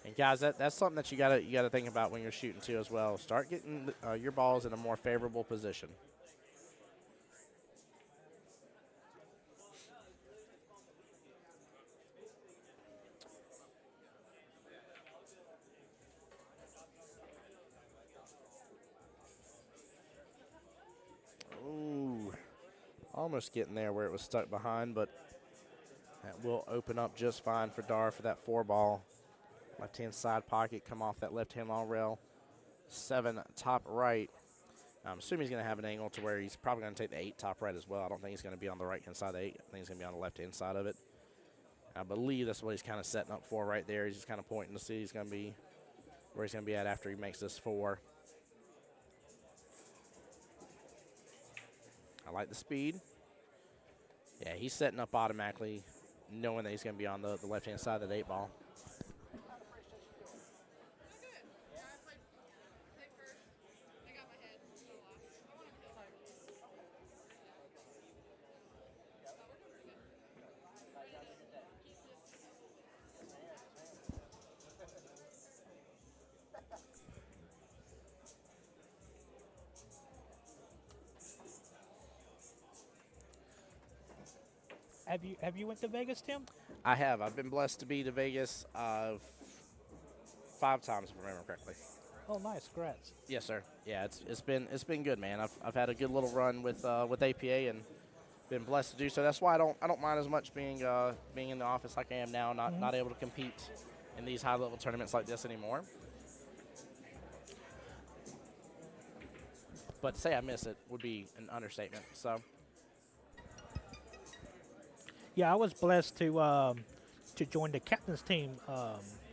And guys, that's something that you gotta think about when you're shooting too as well. Start getting your balls in a more favorable position. Ooh, almost getting there where it was stuck behind, but that will open up just fine for Dar for that 4 ball. Left-hand side pocket, come off that left-hand long rail. 7 top right. I'm assuming he's going to have an angle to where he's probably going to take the 8 top right as well. I don't think he's going to be on the right-hand side of the 8. I think he's going to be on the left-hand side of it. I believe that's what he's kind of setting up for right there. He's just kind of pointing to see he's going to be where he's going to be at after he makes this 4. I like the speed. Yeah, he's setting up automatically, knowing that he's going to be on the left-hand side of that 8 ball. Have you went to Vegas, Tim? I have. I've been blessed to be to Vegas 5 times, if I remember correctly. Oh, nice. Congrats. Yes, sir. Yeah, it's been good, man. I've had a good little run with APA and been blessed to do so. That's why I don't mind as much being in the office like I am now, not able to compete in these high level tournaments like this anymore. But to say I miss it would be an understatement. So. Yeah, I was blessed to join the captain's team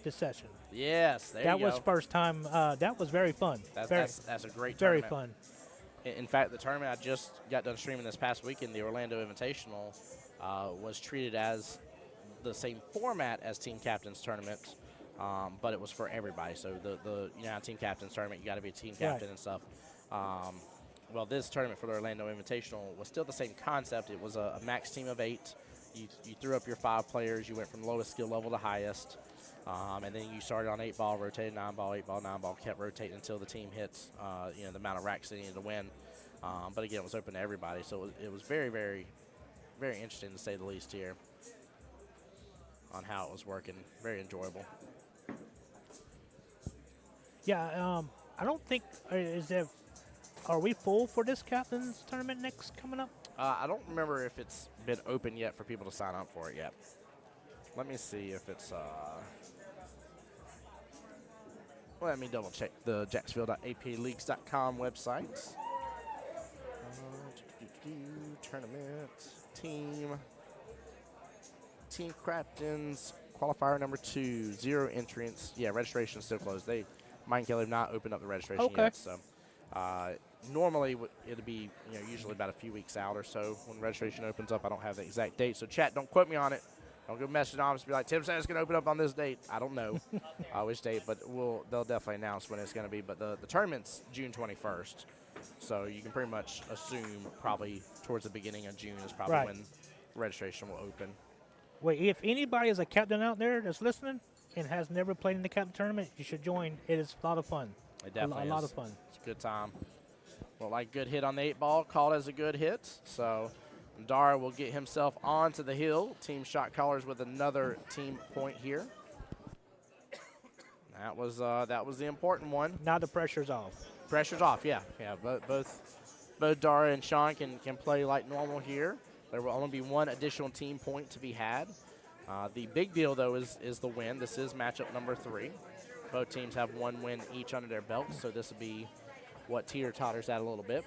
this session. Yes, there That you was go. first time. That was very fun. That's a great very tournament. fun. In fact, the tournament I just got done streaming this past weekend, the Orlando Invitational, was treated as the same format as Team Captains Tournament, but it was for everybody. So the Team Captains Tournament, you got to be a team captain and stuff. Well, this tournament for the Orlando Invitational was still the same concept. It was a max team of 8. You threw up your 5 players. You went from lowest skill level to highest. And then you started on 8 ball, rotated 9 ball, 8 ball, 9 ball, kept rotating until the team hits, the amount of racks they needed to win. But again, it was open to everybody, so it was very, very, very interesting to say the least here on how it was working. Very enjoyable. Yeah, I don't think are we full for this captain's tournament next coming up? I don't remember if it's been open yet for people to sign up for it yet. Let me see if it's. Let me double check the Jacksonville.apaleagues.com website. Tournament team captains qualifier number 2, 0 entrants. Yeah, registration is still closed. Mike and Kelly have not opened up the registration yet. So normally it'll be usually about a few weeks out or so when registration opens up. I don't have the exact date, so chat, don't quote me on it. Don't go messaging on us and be like, Tim said it's going to open up on this date. I don't know which date, but they'll definitely announce when it's going to be. But the tournament's June 21st, so you can pretty much assume probably towards the beginning of June is probably when registration will open. Wait, if anybody is a captain out there that's listening and has never played in the captain tournament, you should join. It is a lot of fun. It definitely a lot of fun. It's a good time. Well, like good hit on the 8 ball, called as a good hit. So Dara will get himself onto the hill. Team shot callers with another team point here. That was the important one. Now the pressure's off. Pressure's off, yeah. Both Dara and Shawn can play like normal here. There will only be one additional team point to be had. The big deal, though, is the win. This is matchup number 3. Both teams have 1 win each under their belts, so this will be what teeter-totters that a little bit.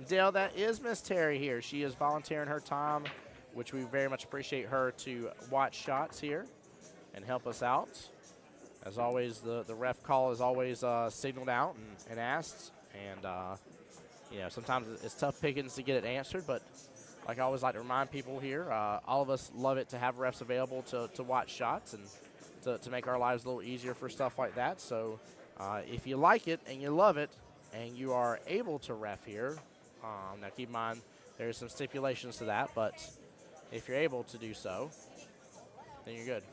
Dale, that is Miss Terry here. She is volunteering her time, which we very much appreciate her to watch shots here and help us out. As always, the ref call is always signaled out and asked. And, sometimes it's tough pickings to get it answered. But like I always like to remind people here, all of us love it to have refs available to watch shots and to make our lives a little easier for stuff like that. So if you like it and you love it and you are able to ref here, now keep in mind there's some stipulations to that, but if you're able to do so, then you're good.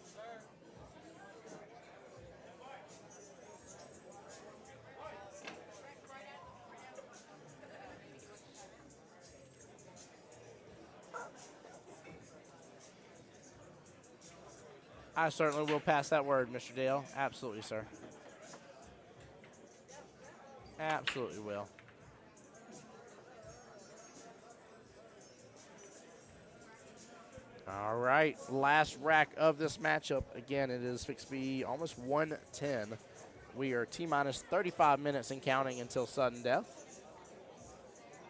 I certainly will pass that word, Mr. Dale. Absolutely, sir. Absolutely will. All right, last rack of this matchup. Again, it is fixed to be almost 1:10. We are T-minus 35 minutes and counting until sudden death.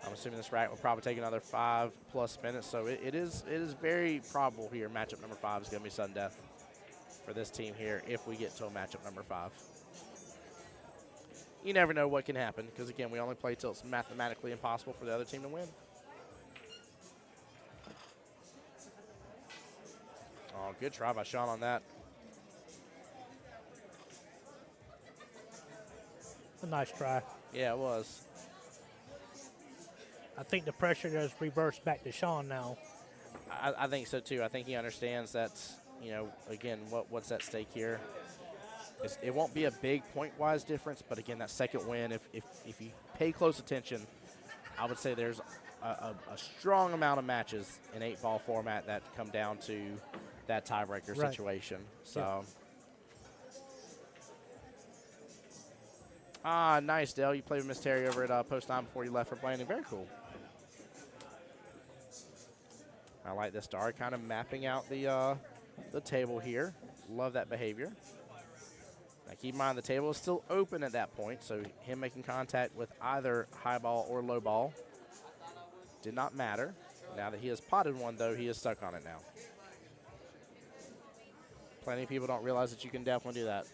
I'm assuming this rack will probably take another 5+ minutes, so it is very probable here. Matchup number 5 is going to be sudden death for this team here if we get to a matchup number 5. You never know what can happen because, again, we only play till it's mathematically impossible for the other team to win. Oh, good try by Shawn on that. A nice try. Yeah, it was. I think the pressure has reversed back to Shawn now. I think so, too. I think he understands that, again, what's at stake here. It won't be a big point-wise difference, but, again, that second win, if you pay close attention, I would say there's a strong amount of matches in 8-ball format that come down to that tiebreaker situation. So, nice, Dale. You played with Miss Terry over at Post 9 before you left for Blanding. Very cool. I like this star kind of mapping out the table here. Love that behavior. Now keep in mind the table is still open at that point, so him making contact with either high ball or low ball did not matter. Now that he has potted one, though, he is stuck on it now. Plenty of people don't realize that you can definitely do that.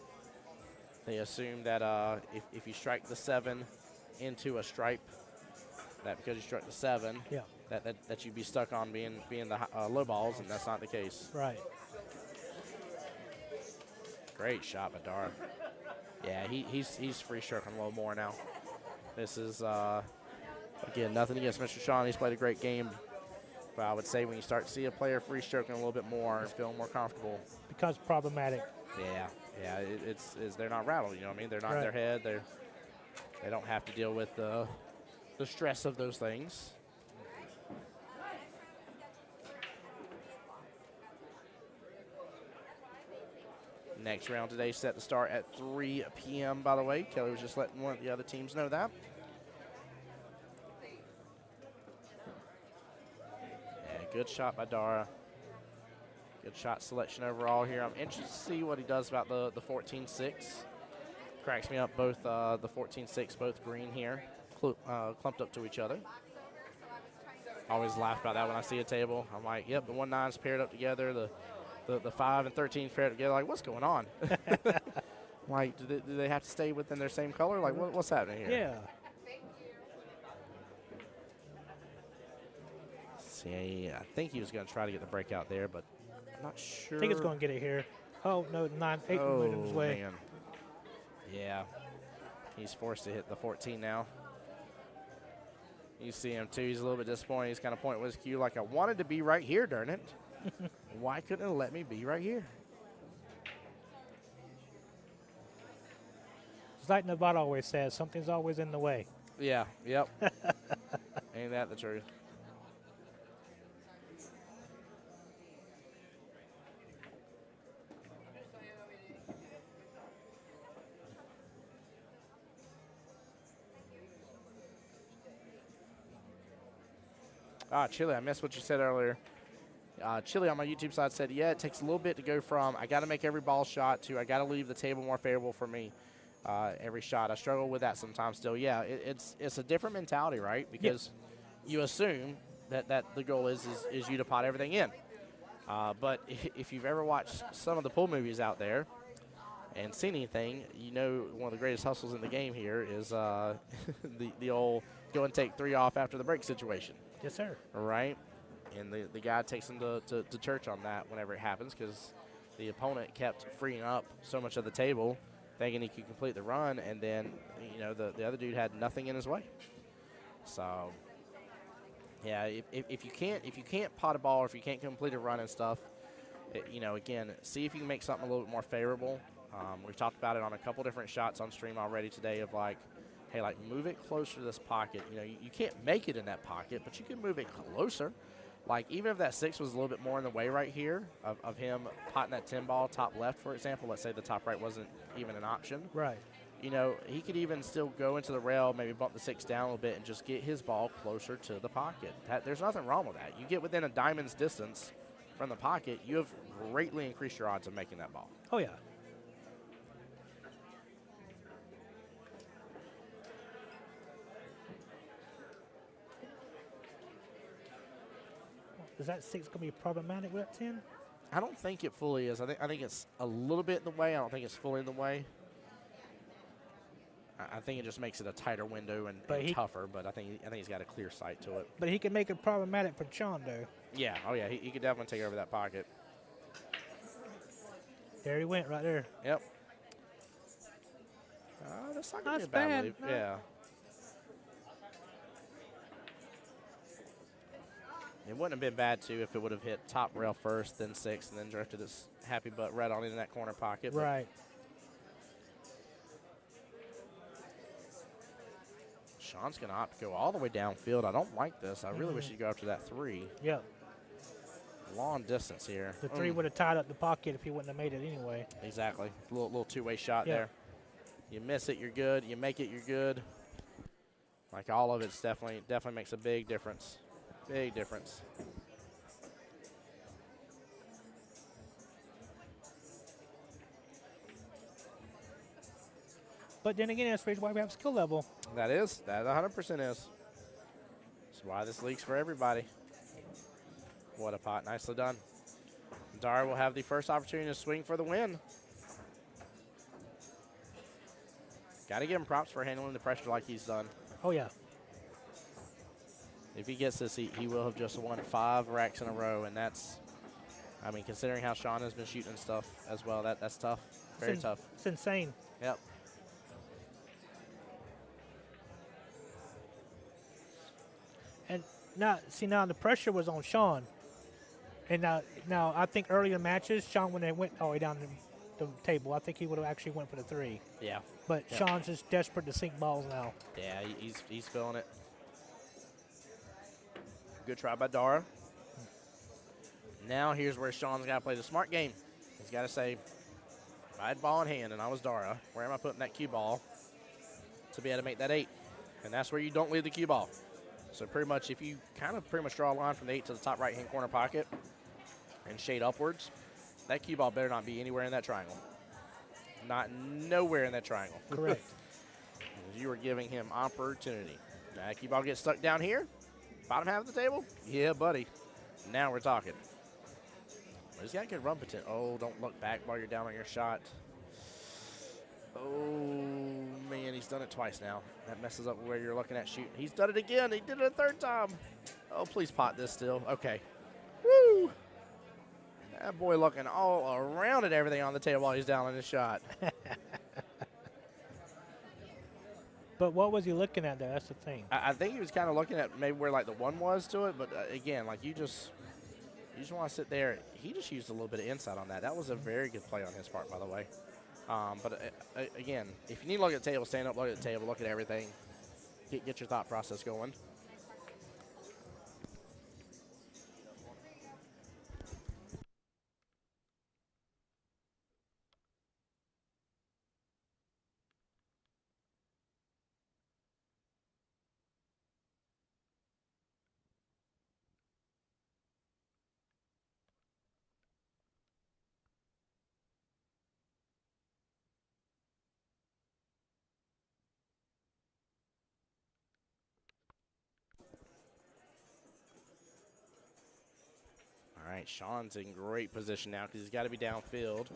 They assume that if you strike the 7 into a stripe, that because you struck the 7, Yeah. that you'd be stuck on being the low balls, and that's not the case. Right. Great shot by Dara. Yeah, he's free stroking a little more now. This is, again, nothing against Mr. Shawn. He's played a great game. But I would say when you start to see a player free stroking a little bit more and feeling more comfortable. Becomes problematic. Yeah, it's they're not rattled, you know what I mean? They're not in their head. They don't have to deal with the stress of those things. Next round today set to start at 3 p.m., by the way. Kelly was just letting one of the other teams know that. Yeah, good shot by Dara. Good shot selection overall here. I'm interested to see what he does about the 14-6. Cracks me up, both the 14-6, both green here, clumped up to each other. Always laugh about that when I see a table. I'm like, yep, the 1-9's paired up together, the 5 and 13 paired together. Like, what's going on? Like, do they have to stay within their same color? Like, what's happening here? Yeah. See, I think he was going to try to get the breakout there, but I'm not sure. I think it's going to get it here. Oh, no, 9-8 went in his way. Man. Yeah. He's forced to hit the 14 now. You see him, too. He's a little bit disappointed. He's kind of pointing with his cue like, I wanted to be right here, darn it. Why couldn't it let me be right here? It's like Nevada always says, something's always in the way. Yeah, yep. Ain't that the truth? Chili, I missed what you said earlier. Chili on my YouTube side said, yeah, it takes a little bit to go from I got to make every ball shot to I got to leave the table more favorable for me every shot. I struggle with that sometimes still. Yeah, it's a different mentality, right? Because you assume that the goal is you to pot everything in. But if you've ever watched some of the pool movies out there and seen anything, you know one of the greatest hustles in the game here is the old go and take 3 off after the break situation. Yes, sir. Right? And the guy takes him to church on that whenever it happens because the opponent kept freeing up so much of the table thinking he could complete the run, and then, you know, the other dude had nothing in his way. So, yeah, if you can't pot a ball or if you can't complete a run and stuff, you know, again, see if you can make something a little bit more favorable. We've talked about it on a couple different shots on stream already today of like, hey, like move it closer to this pocket. You know, you can't make it in that pocket, but you can move it closer. Like, even if that 6 was a little bit more in the way right here of him potting that 10 ball top left, for example, let's say the top right wasn't even an option. Right. You know, he could even still go into the rail, maybe bump the 6 down a little bit and just get his ball closer to the pocket. There's nothing wrong with that. You get within a diamond's distance from the pocket, you have greatly increased your odds of making that ball. Oh, yeah. Is that 6 going to be problematic with that 10? I don't think it fully is. I think it's a little bit in the way. I don't think it's fully in the way. I think it just makes it a tighter window and tougher, but I think he's got a clear sight to it. But he can make it problematic for Shawn, though. Yeah, oh yeah, he could definitely take over that pocket. There he went, right there. Yep. That's not going to be a bad lead. No. Yeah. It wouldn't have been bad, too, if it would have hit top rail first, then 6, and then drifted his happy butt right on into that corner pocket. Right. Shawn's going to opt to go all the way downfield. I don't like this. I really wish he'd go after that 3. Yep. Long distance here. The 3 would have tied up the pocket if he wouldn't have made it anyway. Exactly. Little two-way shot there. You miss it, you're good. You make it, you're good. Like all of it's definitely makes a big difference. Big difference. But then again, that's the reason why we have skill level. That 100% is. That's why this league's for everybody. What a pot. Nicely done. Dara will have the first opportunity to swing for the win. Got to give him props for handling the pressure like he's done. Oh, yeah. If he gets this, he will have just won 5 racks in a row, and that's, I mean, considering how Shawn has been shooting and stuff as well, that's tough. Very tough. It's insane. Yep. And now the pressure was on Shawn. And now I think earlier matches, Shawn, when they went all the way down the table, I think he would have actually went for the 3. Yeah. But Shawn's just desperate to sink balls now. Yeah, he's feeling it. Good try by Dara. Now here's where Shawn's got to play the smart game. He's got to say, if I had ball in hand and I was Dara, where am I putting that cue ball to be able to make that 8? And that's where you don't leave the cue ball. So pretty much if you kind of pretty much draw a line from the 8 to the top right-hand corner pocket and shade upwards, that cue ball better not be anywhere in that triangle. Not nowhere in that triangle. Correct. You are giving him opportunity. Now, that cue ball gets stuck down here, bottom half of the table. Yeah, buddy. Now we're talking. He's got good run potential. Oh, don't look back while you're down on your shot. Oh, man, he's done it twice now. That messes up where you're looking at shooting. He's done it again. He did it a 3rd time. Oh, please pot this still. Okay. Woo! That boy looking all around at everything on the table while he's down on his shot. But what was he looking at, though? That's the thing. I think he was kind of looking at maybe where, like, the 1 was to it. But, again, like, you just want to sit there. He just used a little bit of insight on that. That was a very good play on his part, by the way. But, again, if you need to look at the table, stand up, look at the table, look at everything. Get your thought process going. All right, Shawn's in great position now because he's got to be downfield.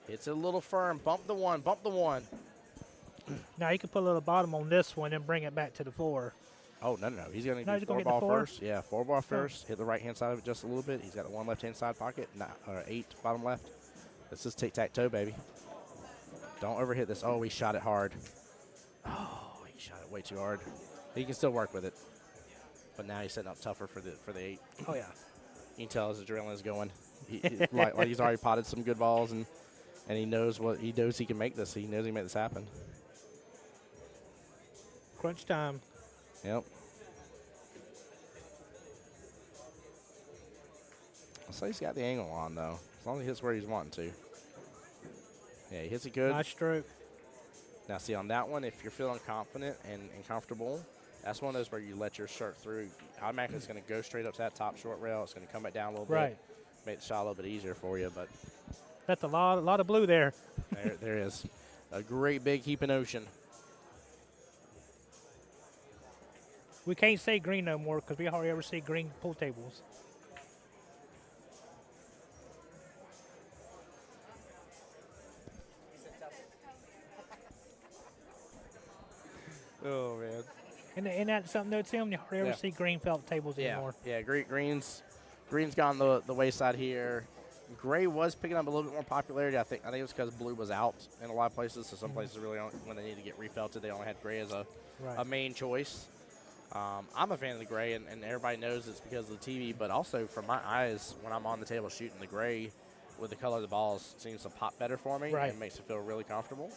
Hits it a little firm. Bump the 1. Bump the 1. Now you can put a little bottom on this one and bring it back to the 4. Oh, no. He's going No, to he's do gonna 4 get the ball 4? first. Yeah, 4 ball first. Hit the right-hand side of it just a little bit. He's got a 1 left-hand side pocket. 8 bottom left. This is tic-tac-toe, baby. Don't overhit this. Oh, he shot it hard. Oh, he shot it way too hard. He can still work with it. But now he's setting up tougher for the 8. Oh, yeah. You can tell his adrenaline is going. Like he's already potted some good balls, and he knows he can make this. He knows he can make this happen. Crunch time. Yep. I'll say he's got the angle on, though. As long as he hits where he's wanting to. Yeah, he hits it good. Nice stroke. Now, see, on that one, if you're feeling confident and comfortable, that's one of those where you let your shirt through. Automatically, it's going to go straight up to that top short rail. It's going to come back down a little Right. bit. Make the shot a little bit easier for you, but That's a lot of blue there. there is a great big heaping ocean. We can't say green no more because we hardly ever see green pool tables. Oh, man. And that's something though, Tim. You hardly ever see green felt tables anymore. Yeah, green's gone the wayside here. Gray was picking up a little bit more popularity. I think it was because blue was out in a lot of places. So some places really only, when they need to get refelted, they only had gray as a main choice. I'm a fan of the gray, and everybody knows it's because of the TV. But also from my eyes, when I'm on the table shooting, the gray with the color of the balls seems to pop better for me. Right. And makes me feel really comfortable.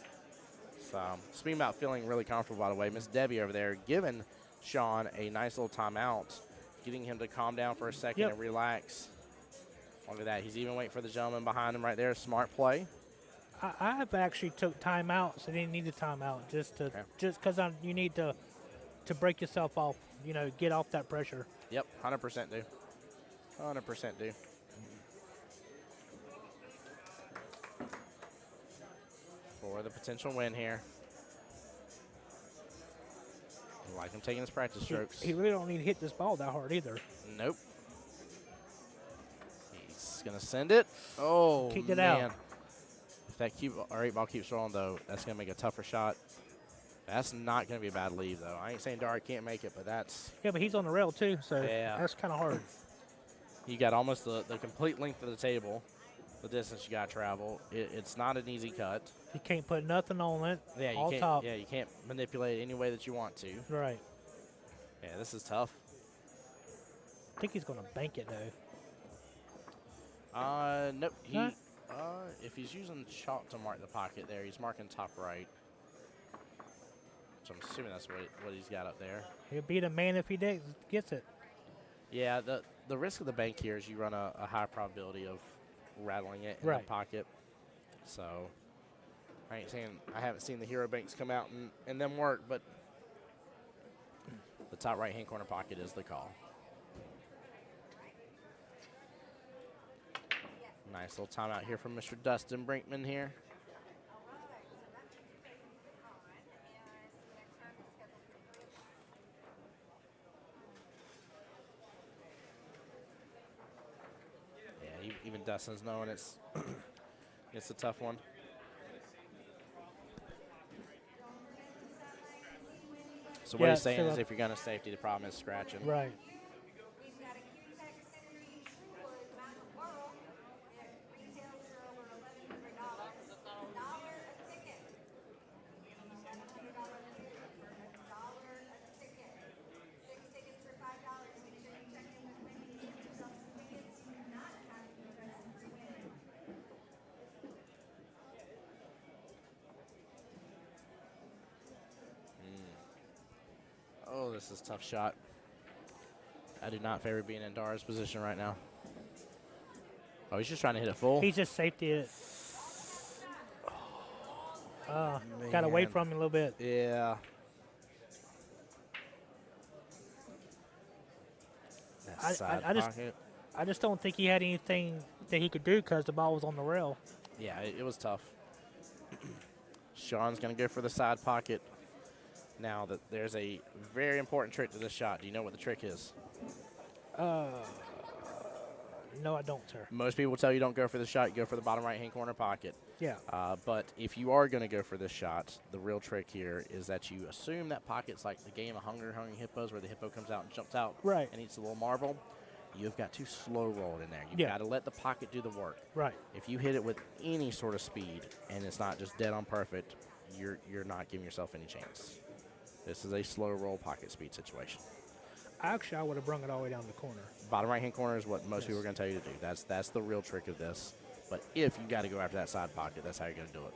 So speaking about feeling really comfortable, by the way, Miss Debbie over there giving Shawn a nice little timeout, getting him to calm down for a second and relax. Look at that. He's even waiting for the gentleman behind him right there. Smart play. I have actually took timeouts. I didn't need a timeout just because you need to break yourself off. You know, get off that pressure. Yep, 100% do. 100% do. For the potential win here. like him taking his practice strokes. He really don't need to hit this ball that hard either. Nope. He's going to send it. Oh, Kicked it man. out. If that cube or 8 ball keeps rolling, though, that's going to make a tougher shot. That's not going to be a bad lead, though. I ain't saying Dara can't make it, but that's... Yeah, but he's on the rail, too, so Yeah. that's kind of hard. You got almost the complete length of the table, the distance you got to travel. It's not an easy cut. You can't put nothing on it. Yeah, you all can't. top. Yeah, you can't manipulate it any way that you want to. Right. Yeah, this is tough. I think he's going to bank it, though. Nope. Huh? If he's using chalk to mark the pocket there, he's marking top right. So I'm assuming that's what he's got up there. He'll beat a man if he gets it. Yeah, the risk of the bank here is you run a high probability of rattling it in Right. the pocket. So I haven't seen the hero banks come out and them work, but the top right-hand corner pocket is the call. Nice little timeout here from Mr. Dustin Brinkman here. Yeah, even Dustin's knowing it's it's a tough one. So what Yeah, he's saying so is if you're going to safety, the problem is scratching. Right. We've got a Q-Tech Century Truewood Mountain Whirl. It retails for over $1,100. $1 a ticket. $700 ticket for $1 a ticket. 6 tickets for $5. Make sure you check in with Wendy to get yourself some tickets. You do not have to be present for winning. Oh, this is a tough shot. I do not favor being in Dara's position right now. Oh, he's just trying to hit it full. He's just safety it. Got away Man. from him a little bit. Yeah. That I side just- pocket. I just don't think he had anything that he could do because the ball was on the rail. Yeah, it was tough. Shawn's going to go for the side pocket. Now, that there's a very important trick to this shot. Do you know what the trick is? No, I don't, sir. Most people tell you don't go for the shot. You go for the bottom right-hand corner pocket. Yeah. But if you are going to go for this shot, the real trick here is that you assume that pocket's like the game of Hungry Hippos where the hippo comes out and jumps out Right. and eats a little marble. You've got to slow roll it in there. You've Yeah. got to let the pocket do the work. Right. If you hit it with any sort of speed and it's not just dead on perfect, you're not giving yourself any chance. This is a slow roll pocket speed situation. Actually, I would have brung it all the way down the corner. Bottom right-hand corner is what most Yes. people are going to tell you to do. That's the real trick of this. But if you got to go after that side pocket, that's how you're going to do it.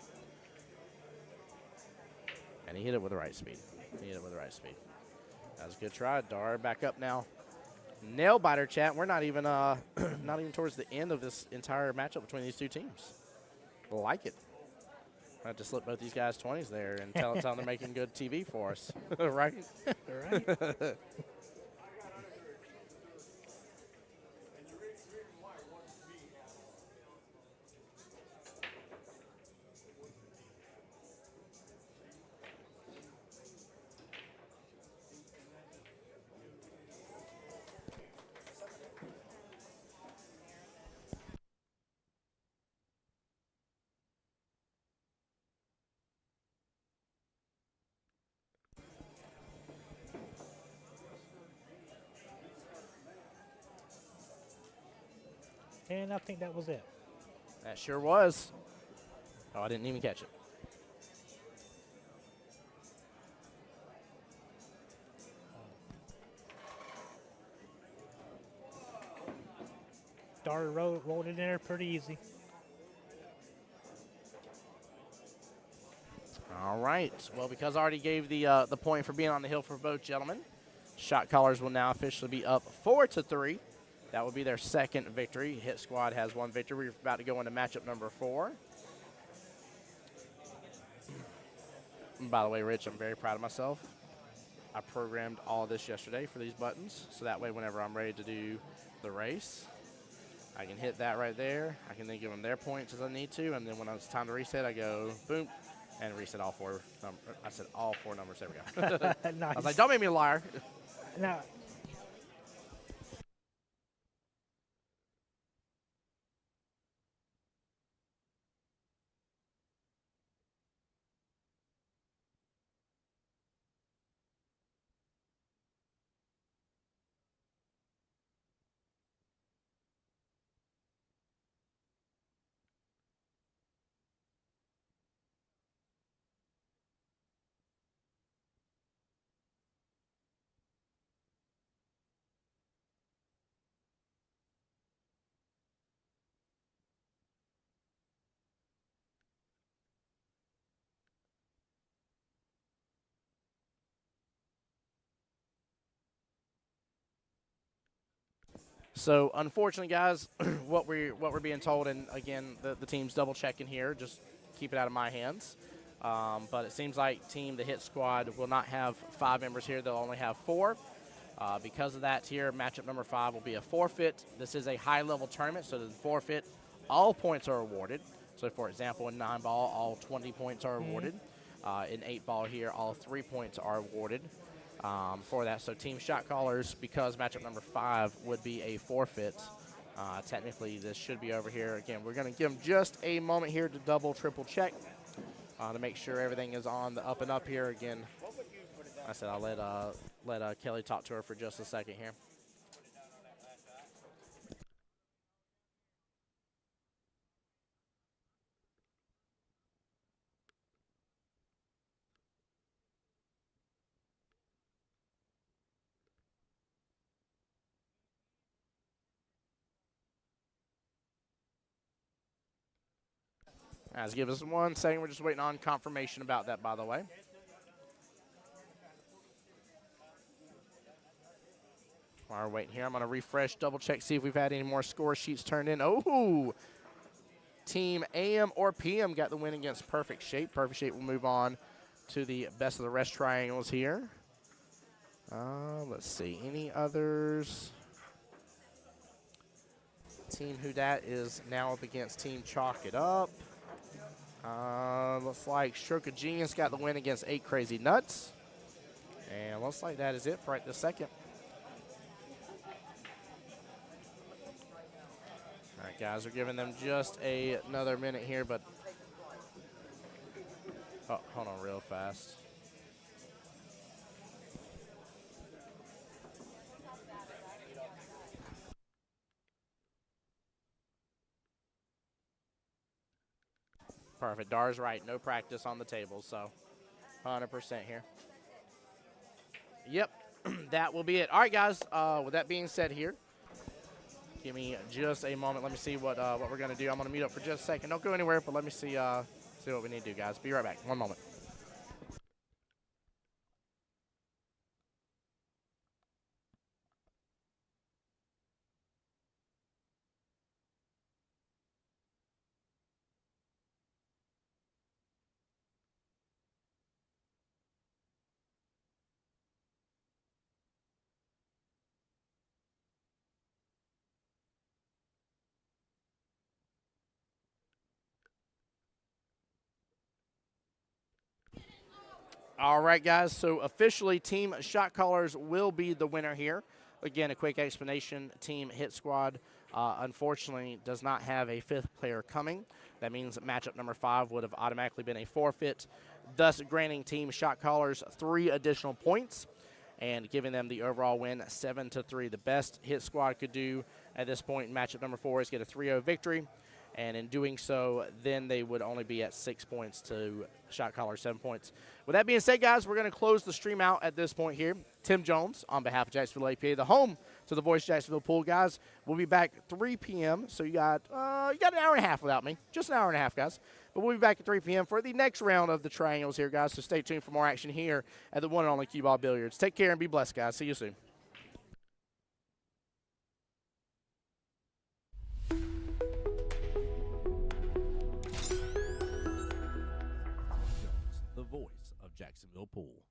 And he hit it with the right speed. That was a good try. Dar back up now. Nail biter chat. We're not even not even towards the end of this entire matchup between these two teams. Like it. I have to slip both these guys 20s there and tell them they're making good TV for us, right? Right. And I think that was it. That sure was. Oh, I didn't even catch it. Dar rolled it in there pretty easy. All right. Well, because I already gave the point for being on the hill for both gentlemen, shot callers will now officially be up 4-3. That will be their second victory. Hit Squad has one victory. We're about to go into matchup number 4. And by the way, Rich, I'm very proud of myself. I programmed all of this yesterday for these buttons, so that way whenever I'm ready to do the race, I can hit that right there. I can then give them their points as I need to, and then when it's time to reset, I go, boom, And reset all four. I said all four numbers. There we go. Nice. I was like, don't make me a liar. Now, So unfortunately, guys, what we're being told, and again, the team's double checking here. Just keep it out of my hands. But it seems like the hit squad will not have 5 members here. They'll only have 4. Because of that, here matchup number 5 will be a forfeit. This is a high-level tournament, so the forfeit, all points are awarded. So, for example, in 9-ball, all 20 points are awarded. In 8-ball here, all 3 points are awarded. For that. So team shot callers, because matchup number 5 would be a forfeit, technically this should be over here. Again, we're going to give them just a moment here to double, triple check to make sure everything is on the up and up here. Again, I said I'll let Kelly talk to her for just a second here. Guys, give us 1 second. We're just waiting on confirmation about that, by the way. While we're waiting here, I'm going to refresh, double check, see if we've had any more score sheets turned in. Oh, Team AM or PM got the win against Perfect Shape. Perfect Shape will move on to the best of the rest triangles here. Let's see, any others? Team Who Dat is now up against Team Chalk It Up. Looks like Stroke of Genius got the win against 8 Crazy Nuts. And looks like that is it for right this second. All right, guys, we're giving them just another minute here, but oh, hold on real fast. Perfect. Dar's right. No practice on the table, so 100% here. Yep, that will be it. All right, guys, with that being said here, give me just a moment. Let me see what we're going to do. I'm going to mute up for just a second. Don't go anywhere, but let me see what we need to do, guys. Be right back. 1 moment. All right, guys, so officially Team Shot Callers will be the winner here. Again, a quick explanation. Team Hit Squad, unfortunately, does not have a 5th player coming. That means that matchup number 5 would have automatically been a forfeit, thus granting Team Shot Callers 3 additional points and giving them the overall win 7-3. The best Hit Squad could do at this point in matchup number 4 is get a 3-0 victory. And in doing so, then they would only be at 6 points to Shot Caller 7 points. With that being said, guys, we're going to close the stream out at this point here. Tim Jones, on behalf of Jacksonville APA, the home to the Voice Jacksonville Pool, guys. We'll be back 3 p.m. So you got an hour and a half without me, just an hour and a half, guys. But we'll be back at 3 p.m. for the next round of the triangles here, guys. So stay tuned for more action here at the one and only QBall Billiards. Take care and be blessed, guys. See you soon. The voice of Jacksonville Pool.